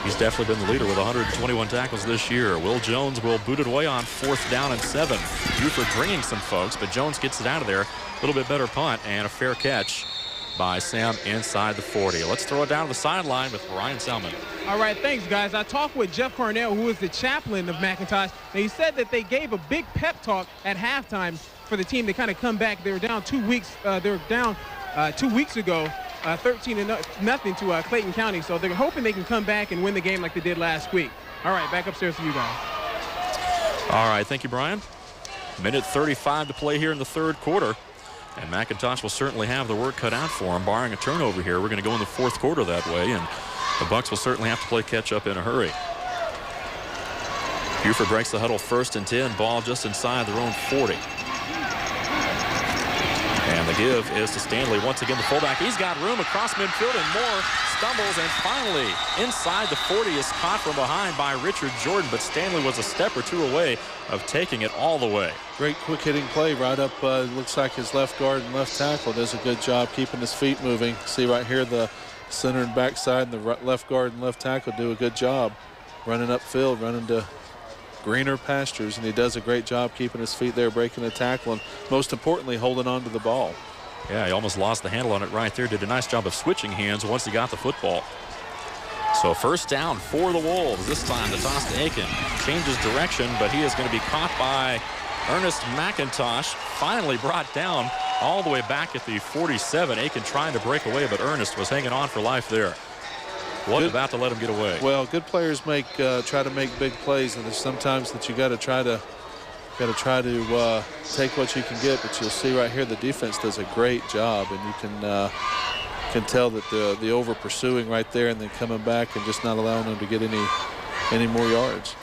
He's definitely been the leader with 121 tackles this year. Will Jones will boot it away on 4th down and 7. Buford bringing some folks, but Jones gets it out of there. A little bit better punt and a fair catch by Sam inside the 40. Let's throw it down to the sideline with Ryan Selman. All right, thanks, guys. I talked with Jeff Cornell, who is the chaplain of McIntosh, and he said that they gave a big pep talk at halftime for the team to kind of come back. They were down 2 weeks. They were down 2 weeks ago, 13-0 to Clayton County. So they're hoping they can come back and win the game like they did last week. All right, back upstairs to you guys. All right, thank you, Brian. Minute 35 to play here in the third quarter. And McIntosh will certainly have the work cut out for him, barring a turnover here. We're going to go in the fourth quarter that way, and the Bucks will certainly have to play catch up in a hurry. Buford breaks the huddle 1st and 10, ball just inside their own 40. And the give is to Stanley. Once again, the fullback. He's got room across midfield and more stumbles. And finally, inside the 40 is caught from behind by Richard Jordan. But Stanley was a step or two away of taking it all the way. Great quick hitting play right up. Looks like his left guard and left tackle does a good job keeping his feet moving. See right here, the center and backside and the left guard and left tackle do a good job running upfield, running to greener pastures, and he does a great job keeping his feet there, breaking the tackle, and most importantly, holding on to the ball. Yeah, he almost lost the handle on it right there. Did a nice job of switching hands once he got the football. So 1st down for the Wolves. This time the toss to Aiken. Changes direction, but he is going to be caught by Ernest McIntosh. Finally brought down all the way back at the 47. Aiken trying to break away, but Ernest was hanging on for life there. Wasn't about to let him get away. Well, good players try to make big plays, and there's sometimes that you got to try to take what you can get. But you'll see right here, the defense does a great job, and you can tell that the over pursuing right there, and then coming back and just not allowing them to get any more yards.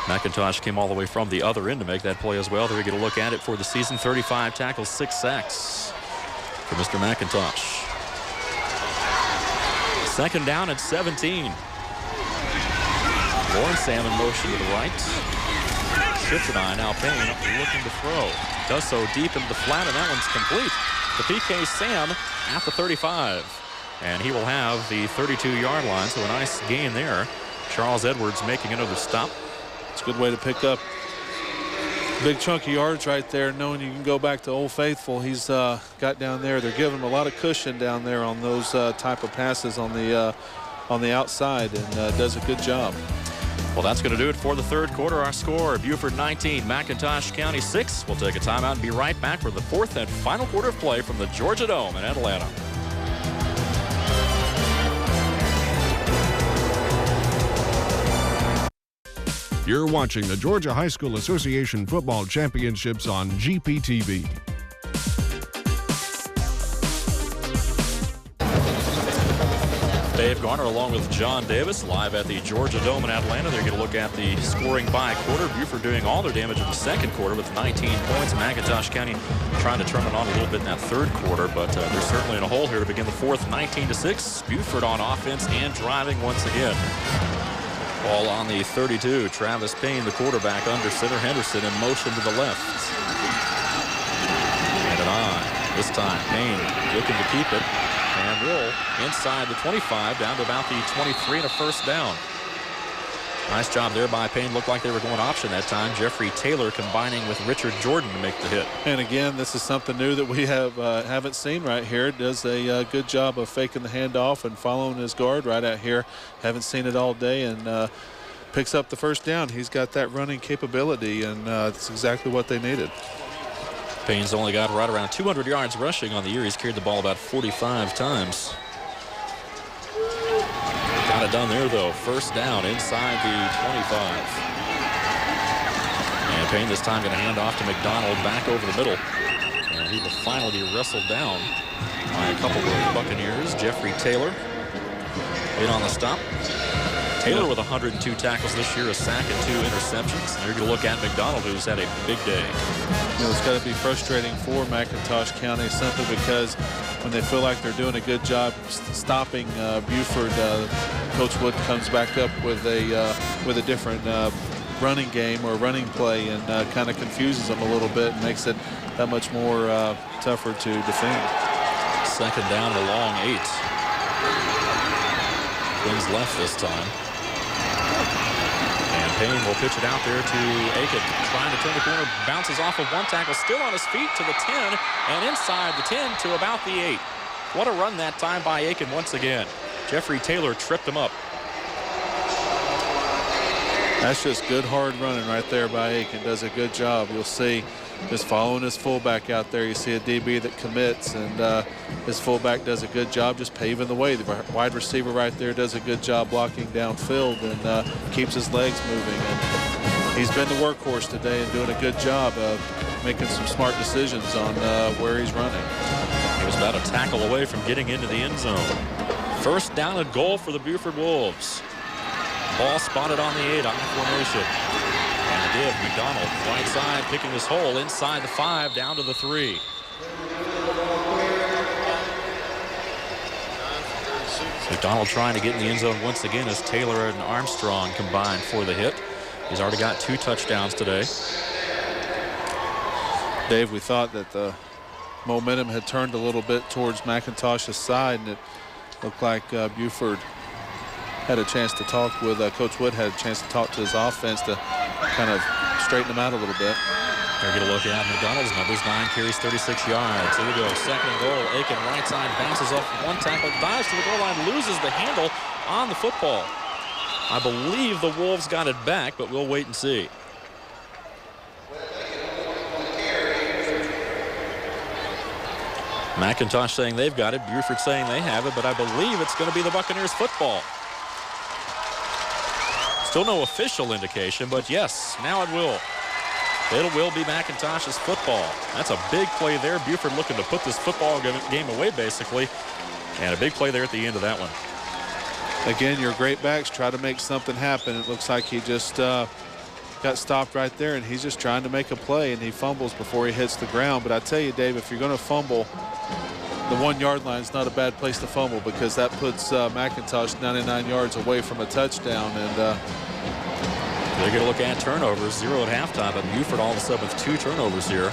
McIntosh came all the way from the other end to make that play as well. There we get a look at it for the season. 35 tackles, 6 sacks for Mr. McIntosh. 2nd down at 17. Lauren Sam in motion to the right. Chippenine now Payne looking to throw. Does so deep into the flat, and that one's complete. The PK Sam at the 35. And he will have the 32-yard line, so a nice gain there. Charles Edwards making another stop. It's a good way to pick up big chunk of yards right there, knowing you can go back to Old Faithful. He's got down there. They're giving him a lot of cushion down there on those type of passes on the outside, and does a good job. Well, that's going to do it for the third quarter. Our score, Buford 19, McIntosh County 6. We'll take a timeout and be right back for the fourth and final quarter of play from the Georgia Dome in Atlanta. You're watching the Georgia High School Association Football Championships on GPTV. Dave Garner along with John Davis live at the Georgia Dome in Atlanta. They're going to look at the scoring by quarter. Buford doing all their damage in the second quarter with 19 points. McIntosh County trying to turn it on a little bit in that third quarter, but they're certainly in a hole here to begin the fourth. 19-6. Buford on offense and driving once again. Ball on the 32. Travis Payne, the quarterback, under center. Henderson in motion to the left. And an eye. This time Payne looking to keep it. And roll inside the 25 down to about the 23 and a first down. Nice job there by Payne. Looked like they were going option that time. Jeffrey Taylor combining with Richard Jordan to make the hit. And again, this is something new that we haven't seen right here. Does a good job of faking the handoff and following his guard right out here. Haven't seen it all day, and picks up the first down. He's got that running capability, and that's exactly what they needed. Payne's only got right around 200 yards rushing on the year. He's carried the ball about 45 times. Got it done there, though. First down inside the 25. And Payne this time going to hand off to McDonald back over the middle. And he will finally be wrestled down by a couple of Buccaneers. Jeffrey Taylor in on the stop. Taylor with 102 tackles this year, a sack and 2 interceptions. And you're going to look at McDonald, who's had a big day. You know, it's got to be frustrating for McIntosh County simply because when they feel like they're doing a good job stopping Buford, Coach Wood comes back up with a different running game or running play and kind of confuses them a little bit and makes it that much more tougher to defend. Second down, a long 8. Twins left this time. And Payne will pitch it out there to Aiken. Trying to turn the corner, bounces off of one tackle, still on his feet to the 10, and inside the 10 to about the 8. What a run that time by Aiken once again. Jeffrey Taylor tripped him up. That's just good hard running right there by Aiken. Does a good job. You'll see just following his fullback out there. You see a DB that commits, and his fullback does a good job just paving the way. The wide receiver right there does a good job blocking downfield and keeps his legs moving. And he's been the workhorse today and doing a good job of making some smart decisions on where he's running. He was about a tackle away from getting into the end zone. First down and goal for the Buford Wolves. Ball spotted on the 8 on the formation. And a give. McDonald right side picking his hole inside the 5 down to the 3. McDonald trying to get in the end zone once again as Taylor and Armstrong combined for the hit. He's already got 2 touchdowns today. Dave, we thought that the momentum had turned a little bit towards McIntosh's side, and it looked like Buford had a chance to talk with Coach Wood, had a chance to talk to his offense to kind of straighten them out a little bit. They're going to look at McDonald's numbers. 9 carries, 36 yards. Here we go. Second and goal. Aiken right side bounces off one tackle, dives to the goal line, loses the handle on the football. I believe the Wolves got it back, but we'll wait and see. McIntosh saying they've got it. Buford saying they have it, but I believe it's going to be the Buccaneers football. Still no official indication, but yes, now it will. It will be McIntosh's football. That's a big play there. Buford looking to put this football game away, basically. And a big play there at the end of that one. Again, your great backs try to make something happen. It looks like he just got stopped right there, and he's just trying to make a play, and he fumbles before he hits the ground. But I tell you, Dave, if you're going to fumble, the 1-yard line is not a bad place to fumble because that puts McIntosh 99 yards away from a touchdown. And they're going to look at turnovers. 0 at halftime, but Buford all of a sudden with 2 turnovers here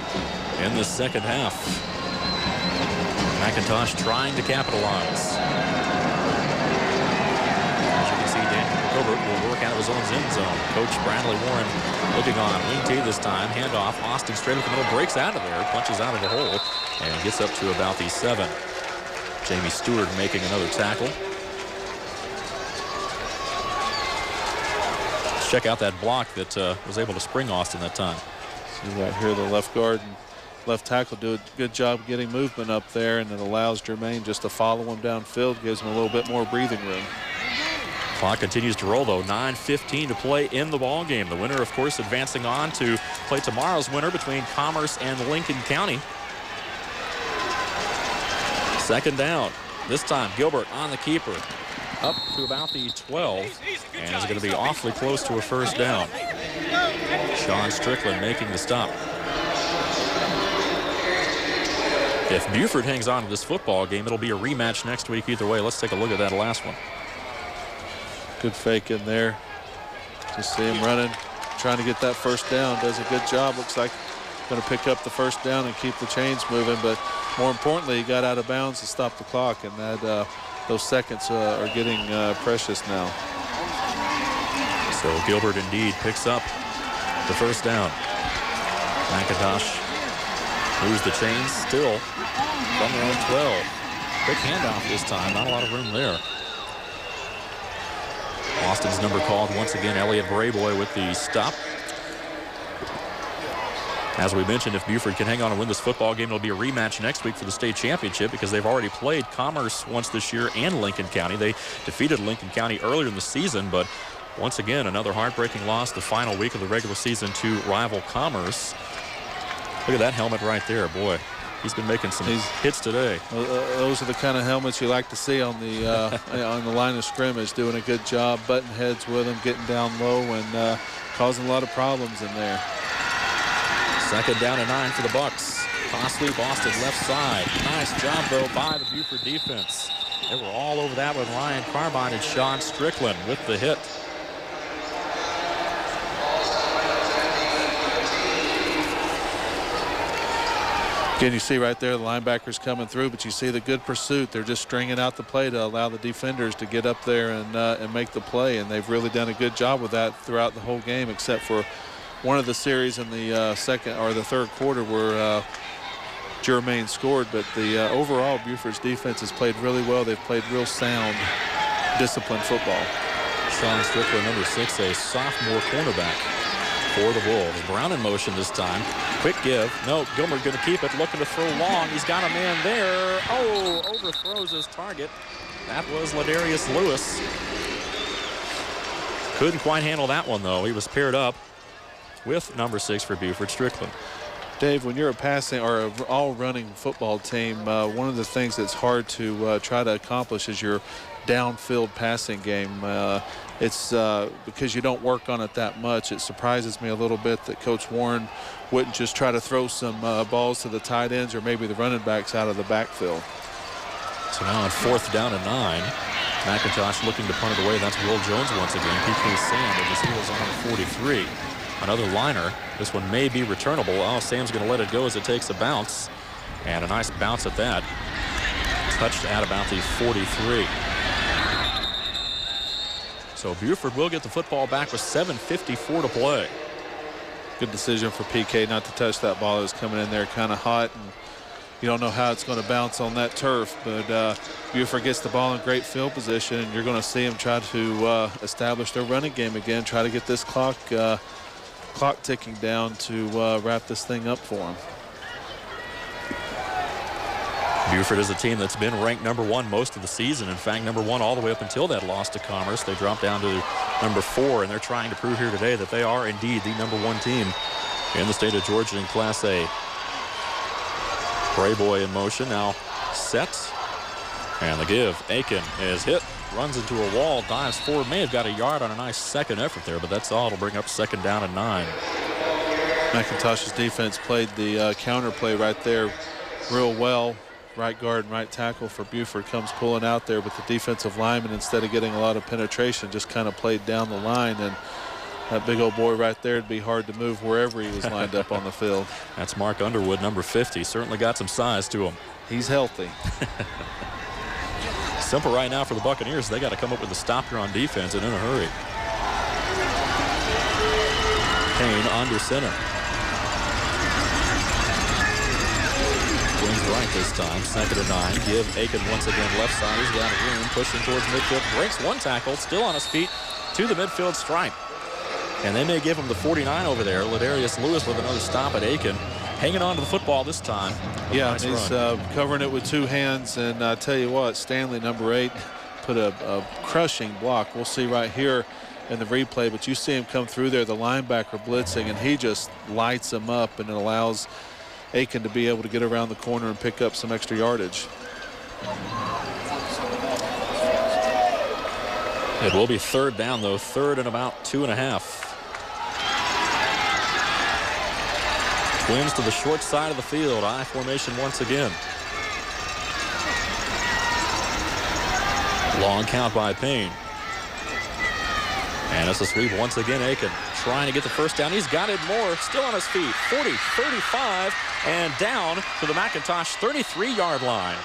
in the second half. McIntosh trying to capitalize. As you can see, Daniel Gilbert will work out of his own end zone. Coach Bradley Warren looking on. Wing T this time. Handoff. Austin straight up the middle. Breaks out of there. Punches out of the hole. And gets up to about the 7. Jamie Stewart making another tackle. Let's check out that block that was able to spring Austin that time. See right here, the left guard and left tackle do a good job getting movement up there, and it allows Jermaine just to follow him downfield, gives him a little bit more breathing room. Clock continues to roll, though. 9:15 to play in the ball game. The winner, of course, advancing on to play tomorrow's winner between Commerce and Lincoln County. Second down. This time, Gilbert on the keeper. Up to about the 12, and is going to be awfully close to a first down. Sean Strickland making the stop. If Buford hangs on to this football game, it'll be a rematch next week either way. Let's take a look at that last one. Good fake in there. Just see him running, trying to get that first down. Does a good job. Looks like going to pick up the first down and keep the chains moving, but more importantly, he got out of bounds to stop the clock, and that those seconds are getting precious now. So Gilbert indeed picks up the first down. McIntosh moves the chains still from their own 12. Quick handoff this time, not a lot of room there. Austin's number called once again. Elliot Brayboy with the stop. As we mentioned, if Buford can hang on and win this football game, it'll be a rematch next week for the state championship because they've already played Commerce once this year and Lincoln County. They defeated Lincoln County earlier in the season, but once again, another heartbreaking loss the final week of the regular season to rival Commerce. Look at that helmet right there. Boy, he's been making some hits today. Those are the kind of helmets you like to see on the on the line of scrimmage, doing a good job, butting heads with them, getting down low, and causing a lot of problems in there. Second down and 9 for the Bucks. Costly, Boston left side. Nice job, though, by the Buford defense. They were all over that with Ryan Carbine and Sean Strickland with the hit. Again, you see right there the linebackers coming through, but you see the good pursuit. They're just stringing out the play to allow the defenders to get up there and make the play, and they've really done a good job with that throughout the whole game, except for one of the series in the second or the third quarter where Germain scored. But the overall Buford's defense has played really well. They've played real sound, disciplined football. Sean Strickland, number 6, a sophomore cornerback for the Wolves. Brown in motion this time. Quick give. No, Gilbert going to keep it, looking to throw long. He's got a man there. Oh, overthrows his target. That was Ladarius Lewis. Couldn't quite handle that one, though. He was paired up with number 6 for Buford, Strickland. Dave, when you're a passing or an all-running football team, one of the things that's hard to try to accomplish is your downfield passing game. It's because you don't work on it that much. It surprises me a little bit that Coach Warren wouldn't just try to throw some balls to the tight ends or maybe the running backs out of the backfield. So now on 4th down and 9, McIntosh looking to punt it away. That's Will Jones once again. PK Sand at his heels on 43. Another liner. This one may be returnable. Oh, Sam's going to let it go as it takes a bounce. And a nice bounce at that. Touched at about the 43. So Buford will get the football back with 7:54 to play. Good decision for PK not to touch that ball. It was coming in there kind of hot, and you don't know how it's going to bounce on that turf. But Buford gets the ball in great field position, and you're going to see him try to establish their running game again, try to get this clock ticking down to wrap this thing up for him. Buford is a team that's been ranked number 1 most of the season. In fact, number 1 all the way up until that loss to Commerce. They dropped down to number 4, and they're trying to prove here today that they are indeed the number 1 team in the state of Georgia in Class A. Brayboy in motion, now set, and the give. Aiken is hit, runs into a wall, dives forward, may have got a yard on a nice second effort there, but that's all. It'll bring up 2nd down and 9. McIntosh's defense played the counter play right there real well. Right guard and right tackle for Buford comes pulling out there, but the defensive lineman, instead of getting a lot of penetration, just kind of played down the line, and that big old boy right there, it'd be hard to move wherever he was lined up on the field. That's Mark Underwood, number 50. Certainly got some size to him. He's healthy. Simple right now for the Buccaneers. They got to come up with a stop here on defense and in a hurry. Kane under center. Wings right this time. 2nd and 9. Give Aiken once again left side. He's got room. Pushing towards midfield. Breaks one tackle. Still on his feet to the midfield stripe. And they may give him the 49 over there. Ladarius Lewis with another stop at Aiken. Hanging on to the football this time. Yeah, nice he's covering it with 2 hands. And I tell you what, Stanley, number 8, put a crushing block. We'll see right here in the replay, but you see him come through there, the linebacker blitzing, and he just lights him up, and it allows Aiken to be able to get around the corner and pick up some extra yardage. It will be third down, though. Third and about 2.5. Twins to the short side of the field. I formation once again. Long count by Payne. And it's a sweep once again. Aiken trying to get the first down. He's got it. Moore still on his feet. 40, 35, and down to the McIntosh 33-yard line.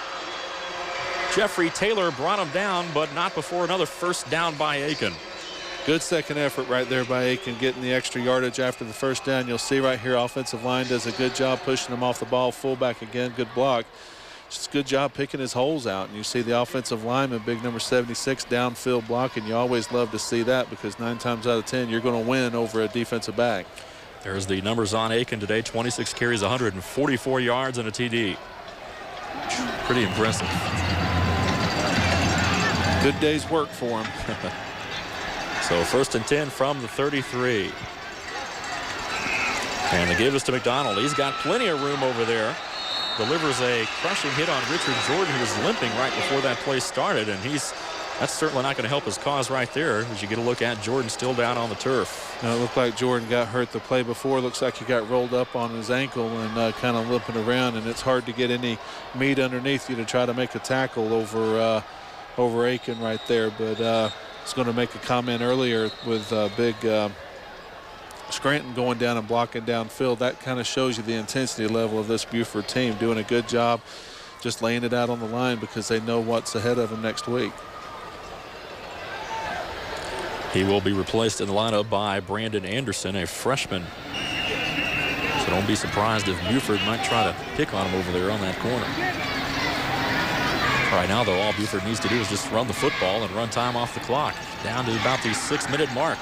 Jeffrey Taylor brought him down, but not before another first down by Aiken. Good second effort right there by Aiken, getting the extra yardage after the first down. You'll see right here, offensive line does a good job pushing him off the ball. Fullback again, good block. Just a good job picking his holes out. And you see the offensive lineman, big number 76, downfield blocking. You always love to see that because 9 times out of 10, you're going to win over a defensive back. There's the numbers on Aiken today. 26 carries, 144 yards, and a TD. Pretty impressive. Good day's work for him. So first and 10 from the 33. And they give us to McDonald. He's got plenty of room over there. Delivers a crushing hit on Richard Jordan, who was limping right before that play started. And that's certainly not going to help his cause right there as you get a look at Jordan still down on the turf. Now, it looked like Jordan got hurt the play before. Looks like he got rolled up on his ankle and kind of limping around. And it's hard to get any meat underneath you to try to make a tackle over Aiken right there. But I was going to make a comment earlier with big Scranton going down and blocking downfield. That kind of shows you the intensity level of this Buford team, doing a good job just laying it out on the line because they know what's ahead of them next week. He will be replaced in the lineup by Brandon Anderson, a freshman. So don't be surprised if Buford might try to pick on him over there on that corner. Right now, though, all Buford needs to do is just run the football and run time off the clock. Down to about the 6-minute mark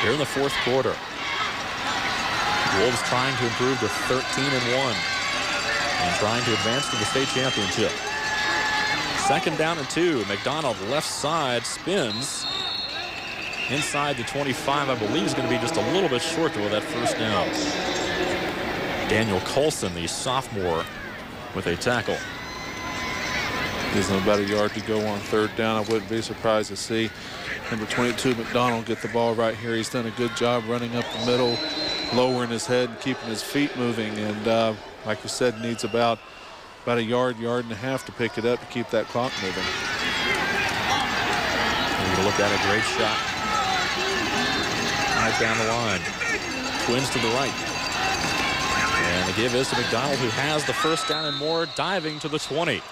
here in the fourth quarter. Wolves trying to improve to 13-1 and trying to advance to the state championship. Second down and 2. McDonald left side spins inside the 25. I believe is going to be just a little bit short though of that first down. Daniel Colson, the sophomore, with a tackle. Gives them about a yard to go on third down. I wouldn't be surprised to see number 22 McDonald get the ball right here. He's done a good job running up the middle, lowering his head and keeping his feet moving. And like you said, needs about a yard and a half to pick it up to keep that clock moving. We're going to look at a great shot right down the line. Twins to the right. And the give is to McDonald, who has the first down and more, diving to the 20.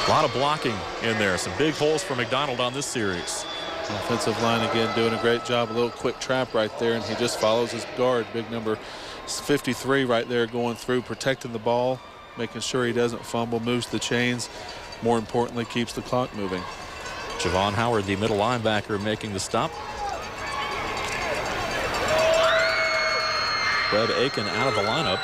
A lot of blocking in there. Some big holes for McDonald on this series. Offensive line again doing a great job. A little quick trap right there, and he just follows his guard. Big number 53 right there going through, protecting the ball, making sure he doesn't fumble, moves the chains. More importantly, keeps the clock moving. Javon Howard, the middle linebacker, making the stop. Brad Aiken out of the lineup.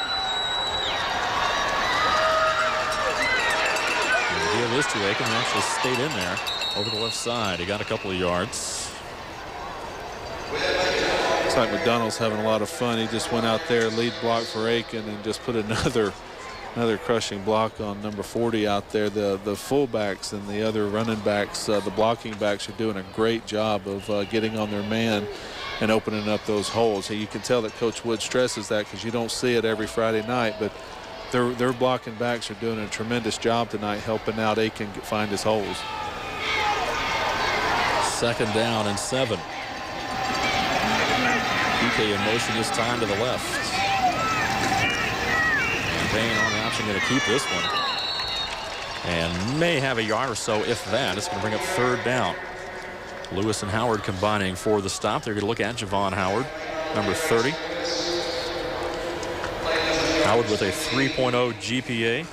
Give this to Aiken, who actually stayed in there over the left side. He got a couple of yards. Looks like McDonald's having a lot of fun. He just went out there, lead block for Aiken, and just put another crushing block on number 40 out there. The fullbacks and the other running backs, the blocking backs, are doing a great job of getting on their man and opening up those holes. So you can tell that Coach Wood stresses that because you don't see it every Friday night, but their blocking backs are doing a tremendous job tonight, helping out Aiken find his holes. Second down and 7. PK in motion this time to the left. And Payne on the option, going to keep this one. And may have a yard or so, if that. It's going to bring up third down. Lewis and Howard combining for the stop. They're going to look at Javon Howard, number 30. Howard with a 3.0 GPA.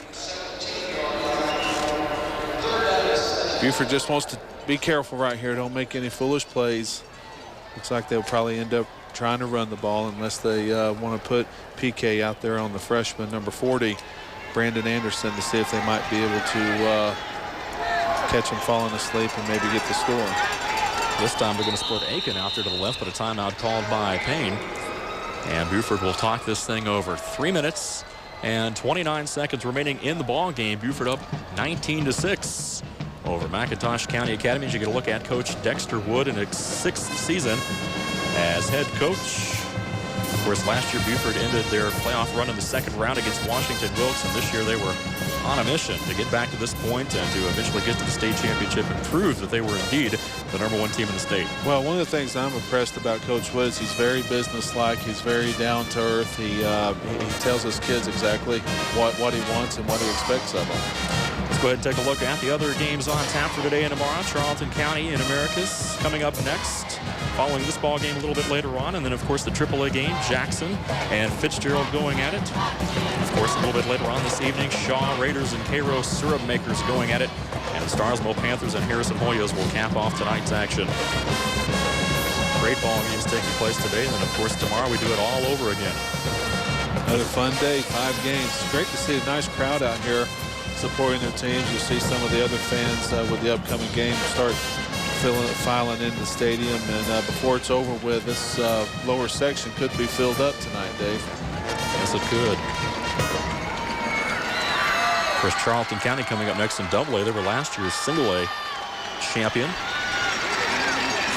Buford just wants to be careful right here. Don't make any foolish plays. Looks like they'll probably end up trying to run the ball unless they want to put PK out there on the freshman, number 40. Brandon Anderson to see if they might be able to catch him falling asleep and maybe get the score. This time they're going to split Aiken out there to the left, but a timeout called by Payne. And Buford will talk this thing over. 3 minutes and 29 seconds remaining in the ball game. Buford up 19-6 over McIntosh County Academy. As you get a look at Coach Dexter Wood in his 6th season as head coach. Of course, last year Buford ended their playoff run in the 2nd round against Washington Wilkes, and this year they were on a mission to get back to this point and to eventually get to the state championship and prove that they were indeed the #1 team in the state. Well, one of the things I'm impressed about Coach Wood is he's very businesslike. He's very down to earth. He tells his kids exactly what he wants and what he expects of them. Let's go ahead and take a look at the other games on tap for today and tomorrow. Charlton County and Americus coming up next, following this ball game a little bit later on. And then, of course, the AAA game, Jackson and Fitzgerald going at it. Of course, a little bit later on this evening, Shaw Raiders and Cairo Syrup Makers going at it. And the Starsville Panthers and Harrison Hoyas will cap off tonight's action. Great ball games taking place today. And then, of course, tomorrow we do it all over again. Another fun day, 5 games. It's great to see a nice crowd out here supporting their teams. You see some of the other fans with the upcoming game start filing into the stadium, and before it's over with, this lower section could be filled up tonight, Dave. Yes, it could. Of course, Charlton County coming up next in AA. They were last year's single A champion.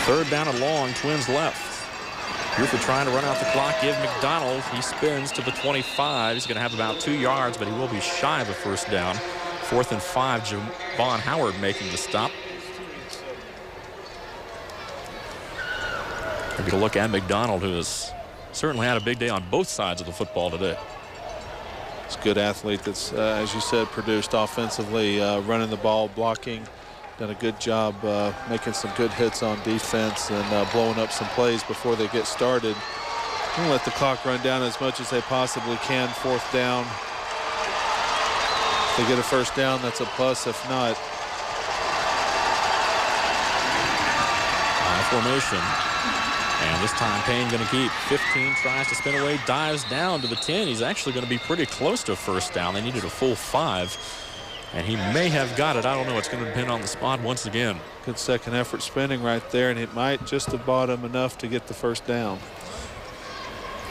3rd down and long, Twins left. Buford trying to run out the clock, give McDonald. He spins to the 25. He's going to have about 2 yards, but he will be shy of a 1st down. 4th and 5, Javon Howard making the stop. We're going to look at McDonald, who has certainly had a big day on both sides of the football today. He's a good athlete that's, as you said, produced offensively, running the ball, blocking. Done a good job making some good hits on defense and blowing up some plays before they get started. We'll let the clock run down as much as they possibly can. 4th down. If they get a 1st down, that's a plus. If not, formation. And this time Payne going to keep. 15, tries to spin away, dives down to the 10. He's actually going to be pretty close to a 1st down. They needed a full 5. And he may have got it. I don't know. It's going to depend on the spot once again. Good second effort spinning right there, and it might just have bought him enough to get the 1st down.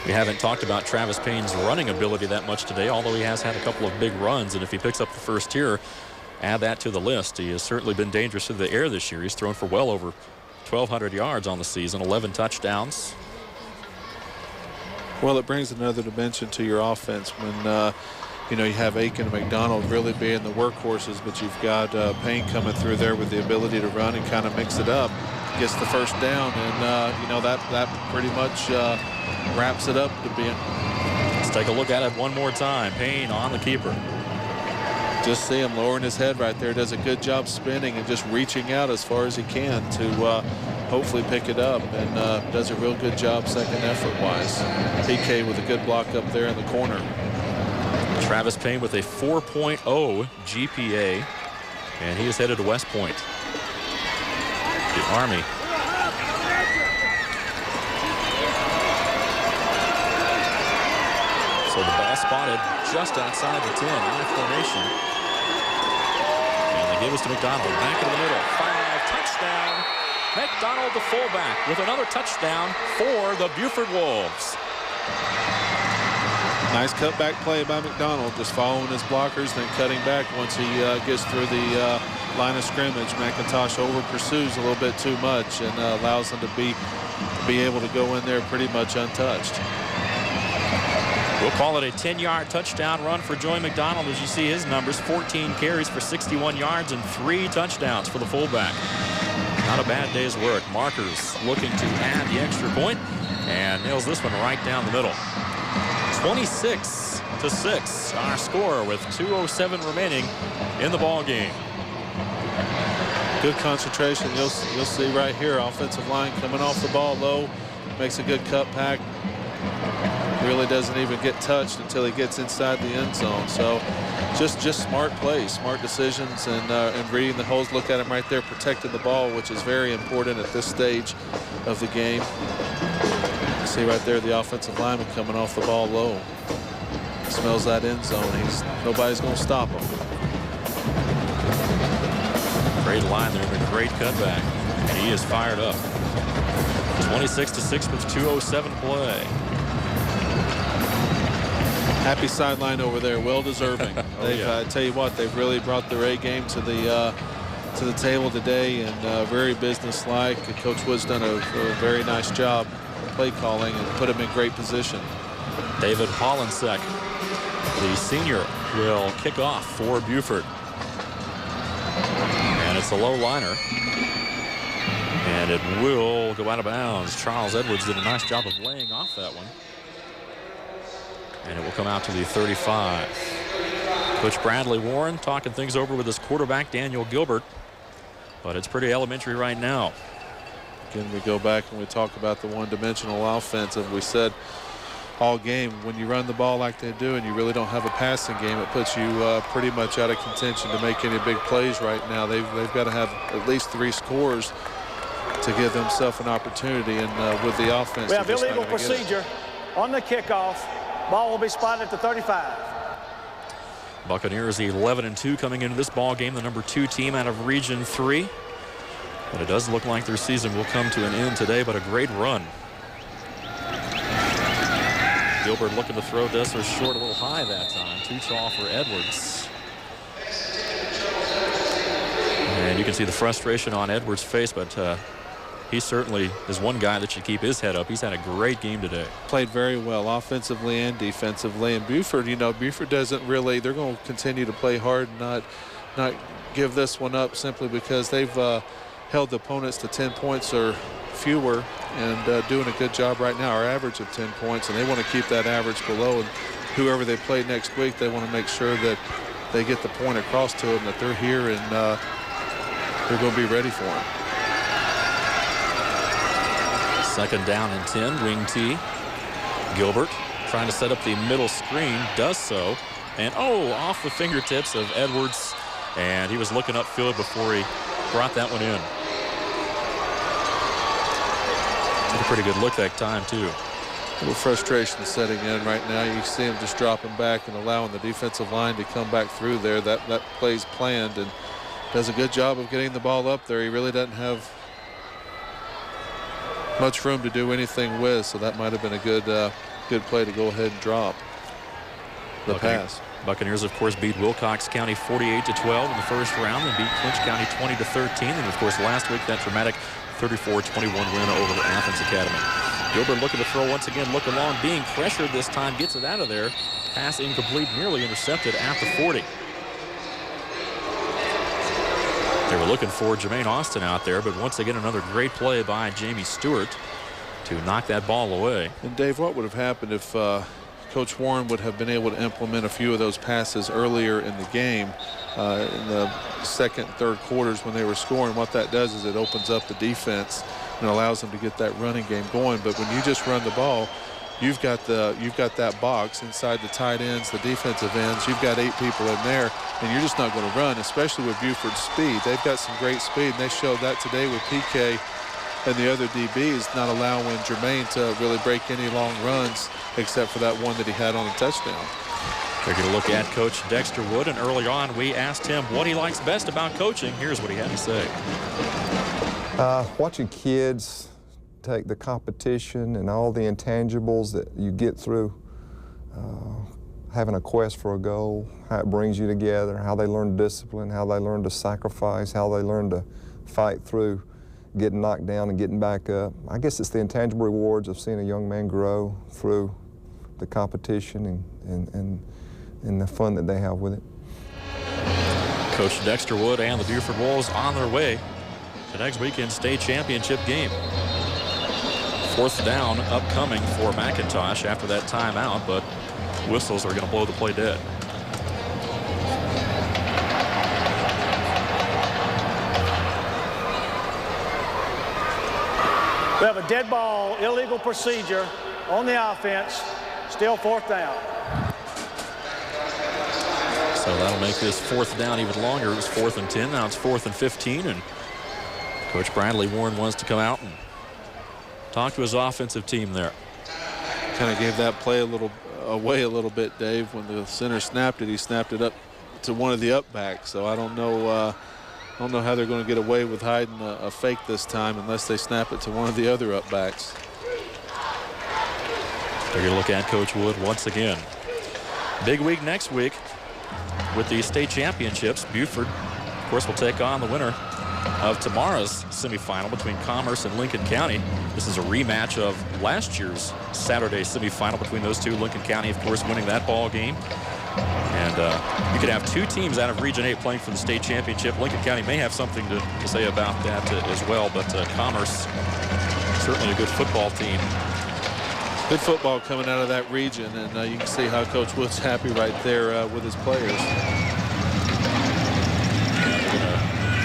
We haven't talked about Travis Payne's running ability that much today, although he has had a couple of big runs. And if he picks up the 1st here, add that to the list. He has certainly been dangerous through the air this year. He's thrown for well over 1,200 yards on the season, 11 touchdowns. Well, it brings another dimension to your offense when you know, you have Aiken and McDonald really being the workhorses, but you've got Payne coming through there with the ability to run and kind of mix it up. Gets the 1st down, and you know, that pretty much wraps it up to being. Let's take a look at it one more time. Payne on the keeper. Just see him lowering his head right there. Does a good job spinning and just reaching out as far as he can to hopefully pick it up, and does a real good job second effort-wise. PK with a good block up there in the corner. Travis Payne with a 4.0 GPA, and he is headed to West Point. The Army. So the ball spotted just outside the 10 in formation. And they give us to McDonald. Back in the middle. 5, touchdown. McDonald, the fullback, with another touchdown for the Buford Wolves. Nice cutback play by McDonald, just following his blockers, then cutting back once he gets through the line of scrimmage. McIntosh over pursues a little bit too much and allows him to be able to go in there pretty much untouched. We'll call it a 10-yard touchdown run for Joey McDonald. As you see his numbers, 14 carries for 61 yards and 3 touchdowns for the fullback. Not a bad day's work. Markers looking to add the extra point and nails this one right down the middle. 26-6, our score with 2:07 remaining in the ball game. Good concentration. You'll see right here, offensive line coming off the ball low, makes a good cut back. Really doesn't even get touched until he gets inside the end zone. So just smart plays, smart decisions, and reading the holes. Look at him right there protecting the ball, which is very important at this stage of the game. You see right there the offensive lineman coming off the ball low. smells that end zone. Nobody's going to stop him. Great line there and a great cutback. And he is fired up. 26-6 with 2:07 play. Happy sideline over there, well deserving. I tell you what, they've really brought their A game to the table today, and very businesslike. And Coach Wood's done a very nice job play calling and put him in great position. David Polensek, the senior, will kick off for Buford. And it's a low liner. And it will go out of bounds. Charles Edwards did a nice job of laying off that one. And it will come out to the 35. Coach Bradley Warren talking things over with his quarterback, Daniel Gilbert. But it's pretty elementary right now. Again, we go back and we talk about the one-dimensional offensive. We said all game, when you run the ball like they do and you really don't have a passing game, it puts you pretty much out of contention to make any big plays right now. They've got to have at least 3 scores to give themselves an opportunity, and with the offense. We have illegal procedure on the kickoff. Ball will be spotted at the 35. Buccaneers 11-2 coming into this ball game, the number 2 team out of Region 3. But it does look like their season will come to an end today, but a great run. Gilbert looking to throw Dessler short, a little high that time. Too tall for Edwards. And you can see the frustration on Edwards' face, but he certainly is one guy that should keep his head up. He's had a great game today. Played very well offensively and defensively. And Buford, Buford doesn't really, they're going to continue to play hard and not give this one up simply because they've held the opponents to 10 points or fewer and doing a good job right now. Our average of 10 points, and they want to keep that average below. And whoever they play next week, they want to make sure that they get the point across to them that they're here and they're going to be ready for them. Second down and 10, wing T. Gilbert trying to set up the middle screen, does so. And off the fingertips of Edwards. And he was looking upfield before he brought that one in. Took a pretty good look that time, too. A little frustration setting in right now. You see him just dropping back and allowing the defensive line to come back through there. That play's planned and does a good job of getting the ball up there. He really doesn't have much room to do anything with, so that might have been a good play to go ahead and drop the pass. Buccaneers, of course, beat Wilcox County 48-12 in the first round and beat Clinch County 20-13. And, of course, last week that dramatic 34-21 win over Athens Academy. Gilbert looking to throw once again, looking long, being pressured this time, gets it out of there. Pass incomplete, nearly intercepted at the 40. They were looking for Jermaine Austin out there, but once again another great play by Jamie Stewart to knock that ball away. And Dave, what would have happened if Coach Warren would have been able to implement a few of those passes earlier in the game in the second, third quarters when they were scoring? What that does is it opens up the defense and allows them to get that running game going. But when you just run the ball, you've got that box inside the tight ends, the defensive ends. You've got 8 people in there, and you're just not going to run, especially with Buford's speed. They've got some great speed, and they showed that today with PK and the other DBs not allowing Jermaine to really break any long runs except for that one that he had on a touchdown. Taking a look at Coach Dexter Wood, and early on we asked him what he likes best about coaching. Here's what he had to say. Watching kids take the competition and all the intangibles that you get through having a quest for a goal, how it brings you together, how they learn discipline, how they learn to sacrifice, how they learn to fight through getting knocked down and getting back up. I guess it's the intangible rewards of seeing a young man grow through the competition and the fun that they have with it. Coach Dexter Wood and the Buford Wolves on their way to next weekend's state championship game. 4th down upcoming for McIntosh after that timeout, but whistles are going to blow the play dead. We have a dead ball, illegal procedure on the offense, still 4th down. So that'll make this 4th down even longer. It was 4th and 10, now it's 4th and 15, and Coach Bradley Warren wants to come out and talk to his offensive team there. Kind of gave that play a little away a little bit, Dave. When the center snapped it, he snapped it up to one of the up backs. So I don't know how they're going to get away with hiding a fake this time unless they snap it to one of the other up backs. Take a look at Coach Wood once again. Big week next week with the state championships. Buford, of course, will take on the winner of tomorrow's semifinal between Commerce and Lincoln County. This is a rematch of last year's Saturday semifinal between those two. Lincoln County, of course, winning that ball game. And you could have two teams out of Region 8 playing for the state championship. Lincoln County may have something to say about that as well, but Commerce, certainly a good football team. Good football coming out of that region, and you can see how Coach Wood's happy right there with his players.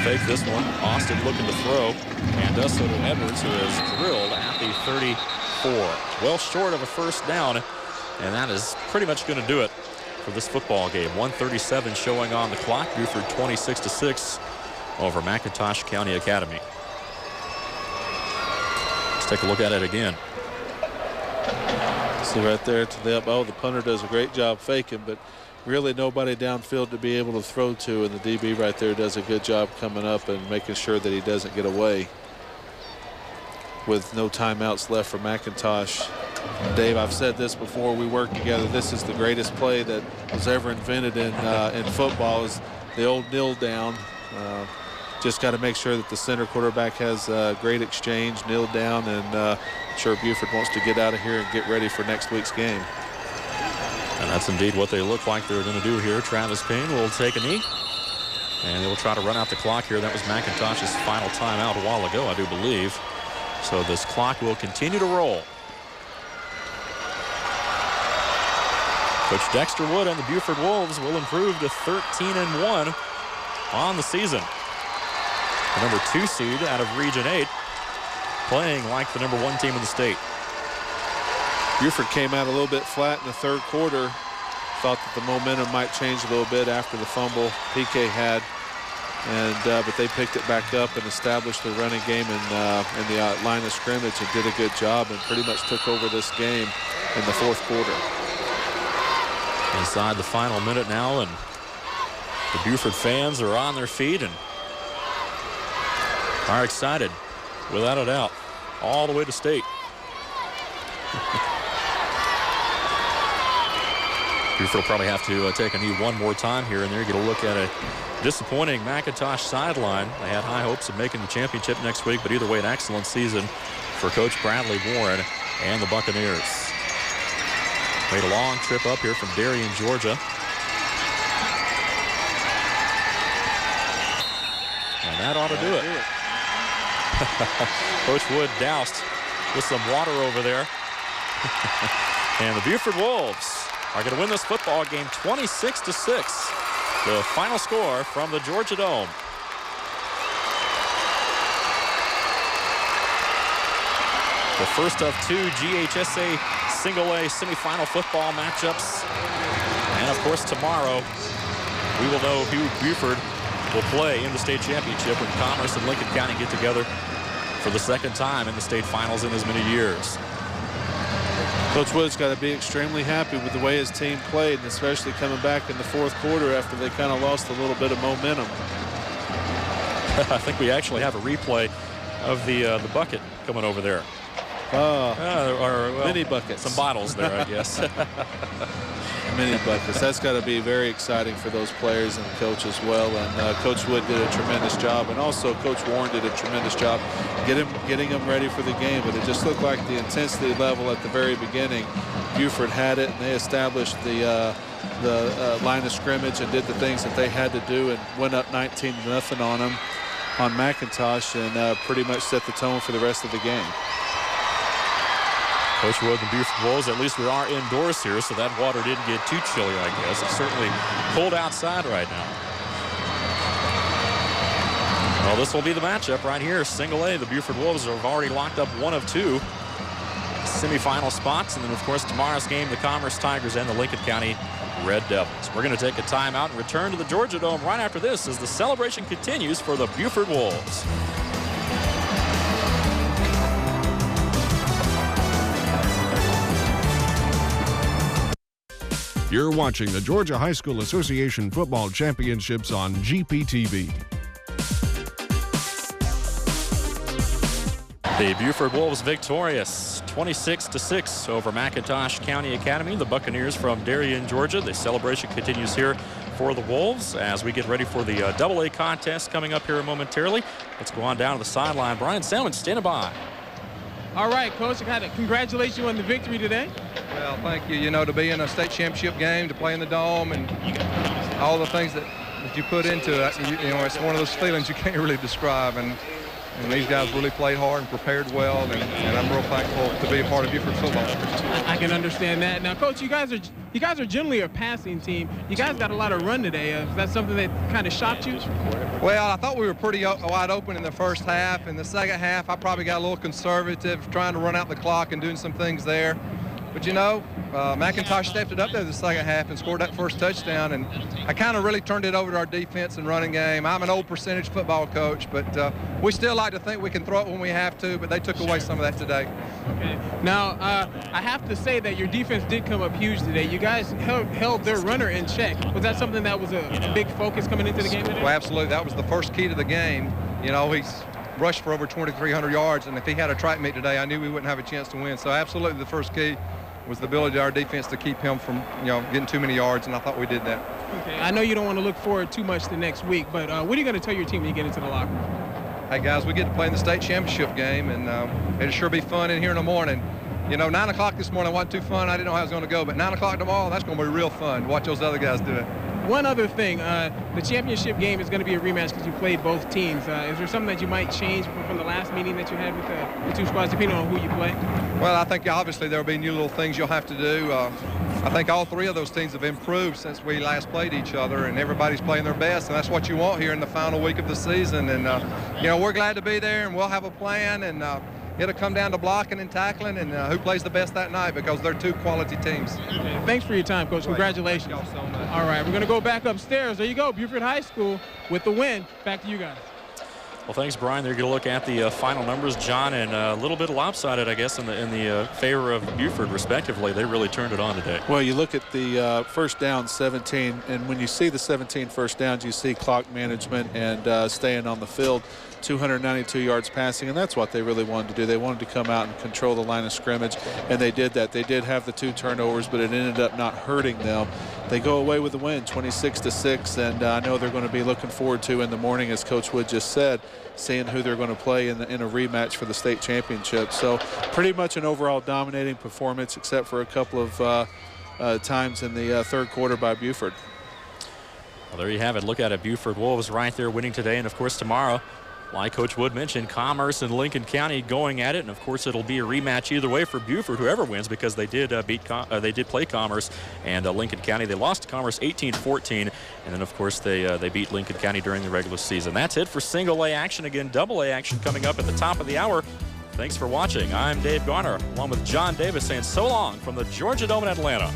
Fake this one. Austin looking to throw, and does so to Edwards, who is drilled at the 34. Well short of a first down, and that is pretty much going to do it for this football game. 1:37 showing on the clock. Buford 26-6 over McIntosh County Academy. Let's take a look at it again. See right there to the up. Oh, the punter does a great job faking, but really nobody downfield to be able to throw to, and the DB right there does a good job coming up and making sure that he doesn't get away. With no timeouts left for McIntosh. Dave, I've said this before, we work together. This is the greatest play that was ever invented in football, is the old kneel down. Just got to make sure that the center quarterback has a great exchange, kneel down, and I'm sure Buford wants to get out of here and get ready for next week's game. And that's indeed what they look like they're going to do here. Travis Payne will take a knee, and they'll try to run out the clock here. That was McIntosh's final timeout a while ago, I do believe. So this clock will continue to roll. Coach Dexter Wood and the Buford Wolves will improve to 13-1 on the season. The number 2 seed out of Region 8, playing like the number 1 team in the state. Buford came out a little bit flat in the third quarter. Thought that the momentum might change a little bit after the fumble PK had, but they picked it back up and established the running game in the line of scrimmage and did a good job and pretty much took over this game in the fourth quarter. Inside the final minute now, and the Buford fans are on their feet and are excited, without a doubt, all the way to state. Buford will probably have to take a knee one more time here and there. Get a look at a disappointing McIntosh sideline. They had high hopes of making the championship next week, but either way, an excellent season for Coach Bradley Warren and the Buccaneers. Made a long trip up here from Darien, Georgia. And that ought to do it. Coach Wood doused with some water over there. And the Buford Wolves are going to win this football game 26-6. The final score from the Georgia Dome. The first of 2 GHSA single-A semifinal football matchups. And of course tomorrow we will know who Buford will play in the state championship when Commerce and Lincoln County get together for the second time in the state finals in as many years. Coach Wood's got to be extremely happy with the way his team played, and especially coming back in the fourth quarter after they kind of lost a little bit of momentum. I think we actually have a replay of the bucket coming over there. Mini buckets. Some bottles there, I guess. Mini buckets. That's got to be very exciting for those players and the coach as well. And Coach Wood did a tremendous job, and also Coach Warren did a tremendous job getting them ready for the game. But it just looked like the intensity level at the very beginning, Buford had it, and they established the line of scrimmage and did the things that they had to do and went up 19-0 on them, on McIntosh, and pretty much set the tone for the rest of the game. Coach Wood and the Buford Wolves, at least we are indoors here, so that water didn't get too chilly, I guess. It's certainly cold outside right now. Well, this will be the matchup right here. Single A, the Buford Wolves have already locked up one of 2 semifinal spots. And then, of course, tomorrow's game, the Commerce Tigers and the Lincoln County Red Devils. We're going to take a timeout and return to the Georgia Dome right after this as the celebration continues for the Buford Wolves. You're watching the Georgia High School Association Football Championships on GPTV. The Buford Wolves victorious 26-6 over McIntosh County Academy. The Buccaneers from Darien, Georgia. The celebration continues here for the Wolves as we get ready for the AA contest coming up here momentarily. Let's go on down to the sideline. Brian Salmon standing by. All right, Coach, I got to congratulate you on the victory today. Well, thank you. You know, to be in a state championship game, to play in the Dome, and all the things that you put into it, you know, it's one of those feelings you can't really describe. And these guys really played hard and prepared well, and I'm real thankful to be a part of Buford football. I can understand that. Now, Coach, you guys are generally a passing team. You guys got a lot of run today. Is that something that kind of shocked you? Well, I thought we were pretty wide open in the first half. In the second half, I probably got a little conservative, trying to run out the clock and doing some things there. But, you know, McIntosh stepped it up there the second half and scored that first touchdown, and I kind of really turned it over to our defense and running game. I'm an old percentage football coach, but we still like to think we can throw it when we have to, but they took away some of that today. Okay. Now, I have to say that your defense did come up huge today. You guys held their runner in check. Was that something that was a big focus coming into the game today? Well, absolutely. That was the first key to the game. You know, he's rushed for over 2,300 yards, and if he had a track meet today, I knew we wouldn't have a chance to win. So absolutely the first key was the ability of our defense to keep him from, you know, getting too many yards, and I thought we did that. Okay. I know you don't want to look forward too much to next week, but what are you going to tell your team when you get into the locker room? Hey, guys, we get to play in the state championship game, and it'll sure be fun in here in the morning. You know, 9 o'clock this morning wasn't too fun. I didn't know how it was going to go, but 9 o'clock tomorrow, that's going to be real fun to watch those other guys do it. One other thing, the championship game is going to be a rematch because you played both teams. Is there something that you might change from the last meeting that you had with the two squads, depending on who you play? Well, I think obviously there will be new little things you'll have to do. I think all three of those teams have improved since we last played each other, and everybody's playing their best, and that's what you want here in the final week of the season. And, you know, we're glad to be there, and we'll have a plan, and it'll come down to blocking and tackling and who plays the best that night, because they're two quality teams. Okay. Thanks for your time, Coach. Congratulations. Thank y'all so much. All right, we're going to go back upstairs. There you go, Buford High School with the win. Back to you guys. Well, thanks, Brian. They're going to look at the final numbers, John, and a little bit lopsided, I guess, in the favor of Buford, respectively. They really turned it on today. Well, you look at the first down, 17, and when you see the 17 first downs, you see clock management and staying on the field. 292 yards passing, and that's what they really wanted to do. They wanted to come out and control the line of scrimmage, and they did that. They did have the 2 turnovers, but it ended up not hurting them. They go away with the win, 26-6, and I know they're going to be looking forward to in the morning, as Coach Wood just said, seeing who they're going to play in a rematch for the state championship. So pretty much an overall dominating performance, except for a couple of times in the third quarter by Buford. Well, there you have it. Look at it. Buford Wolves right there winning today, and of course tomorrow, like Coach Wood mentioned, Commerce and Lincoln County going at it, and of course it'll be a rematch either way for Buford, whoever wins, because they did play Commerce and Lincoln County. They lost to Commerce 18-14, and then of course they beat Lincoln County during the regular season. That's it for single A action. Again, double A action coming up at the top of the hour. Thanks for watching. I'm Dave Garner, along with John Davis, saying so long from the Georgia Dome in Atlanta.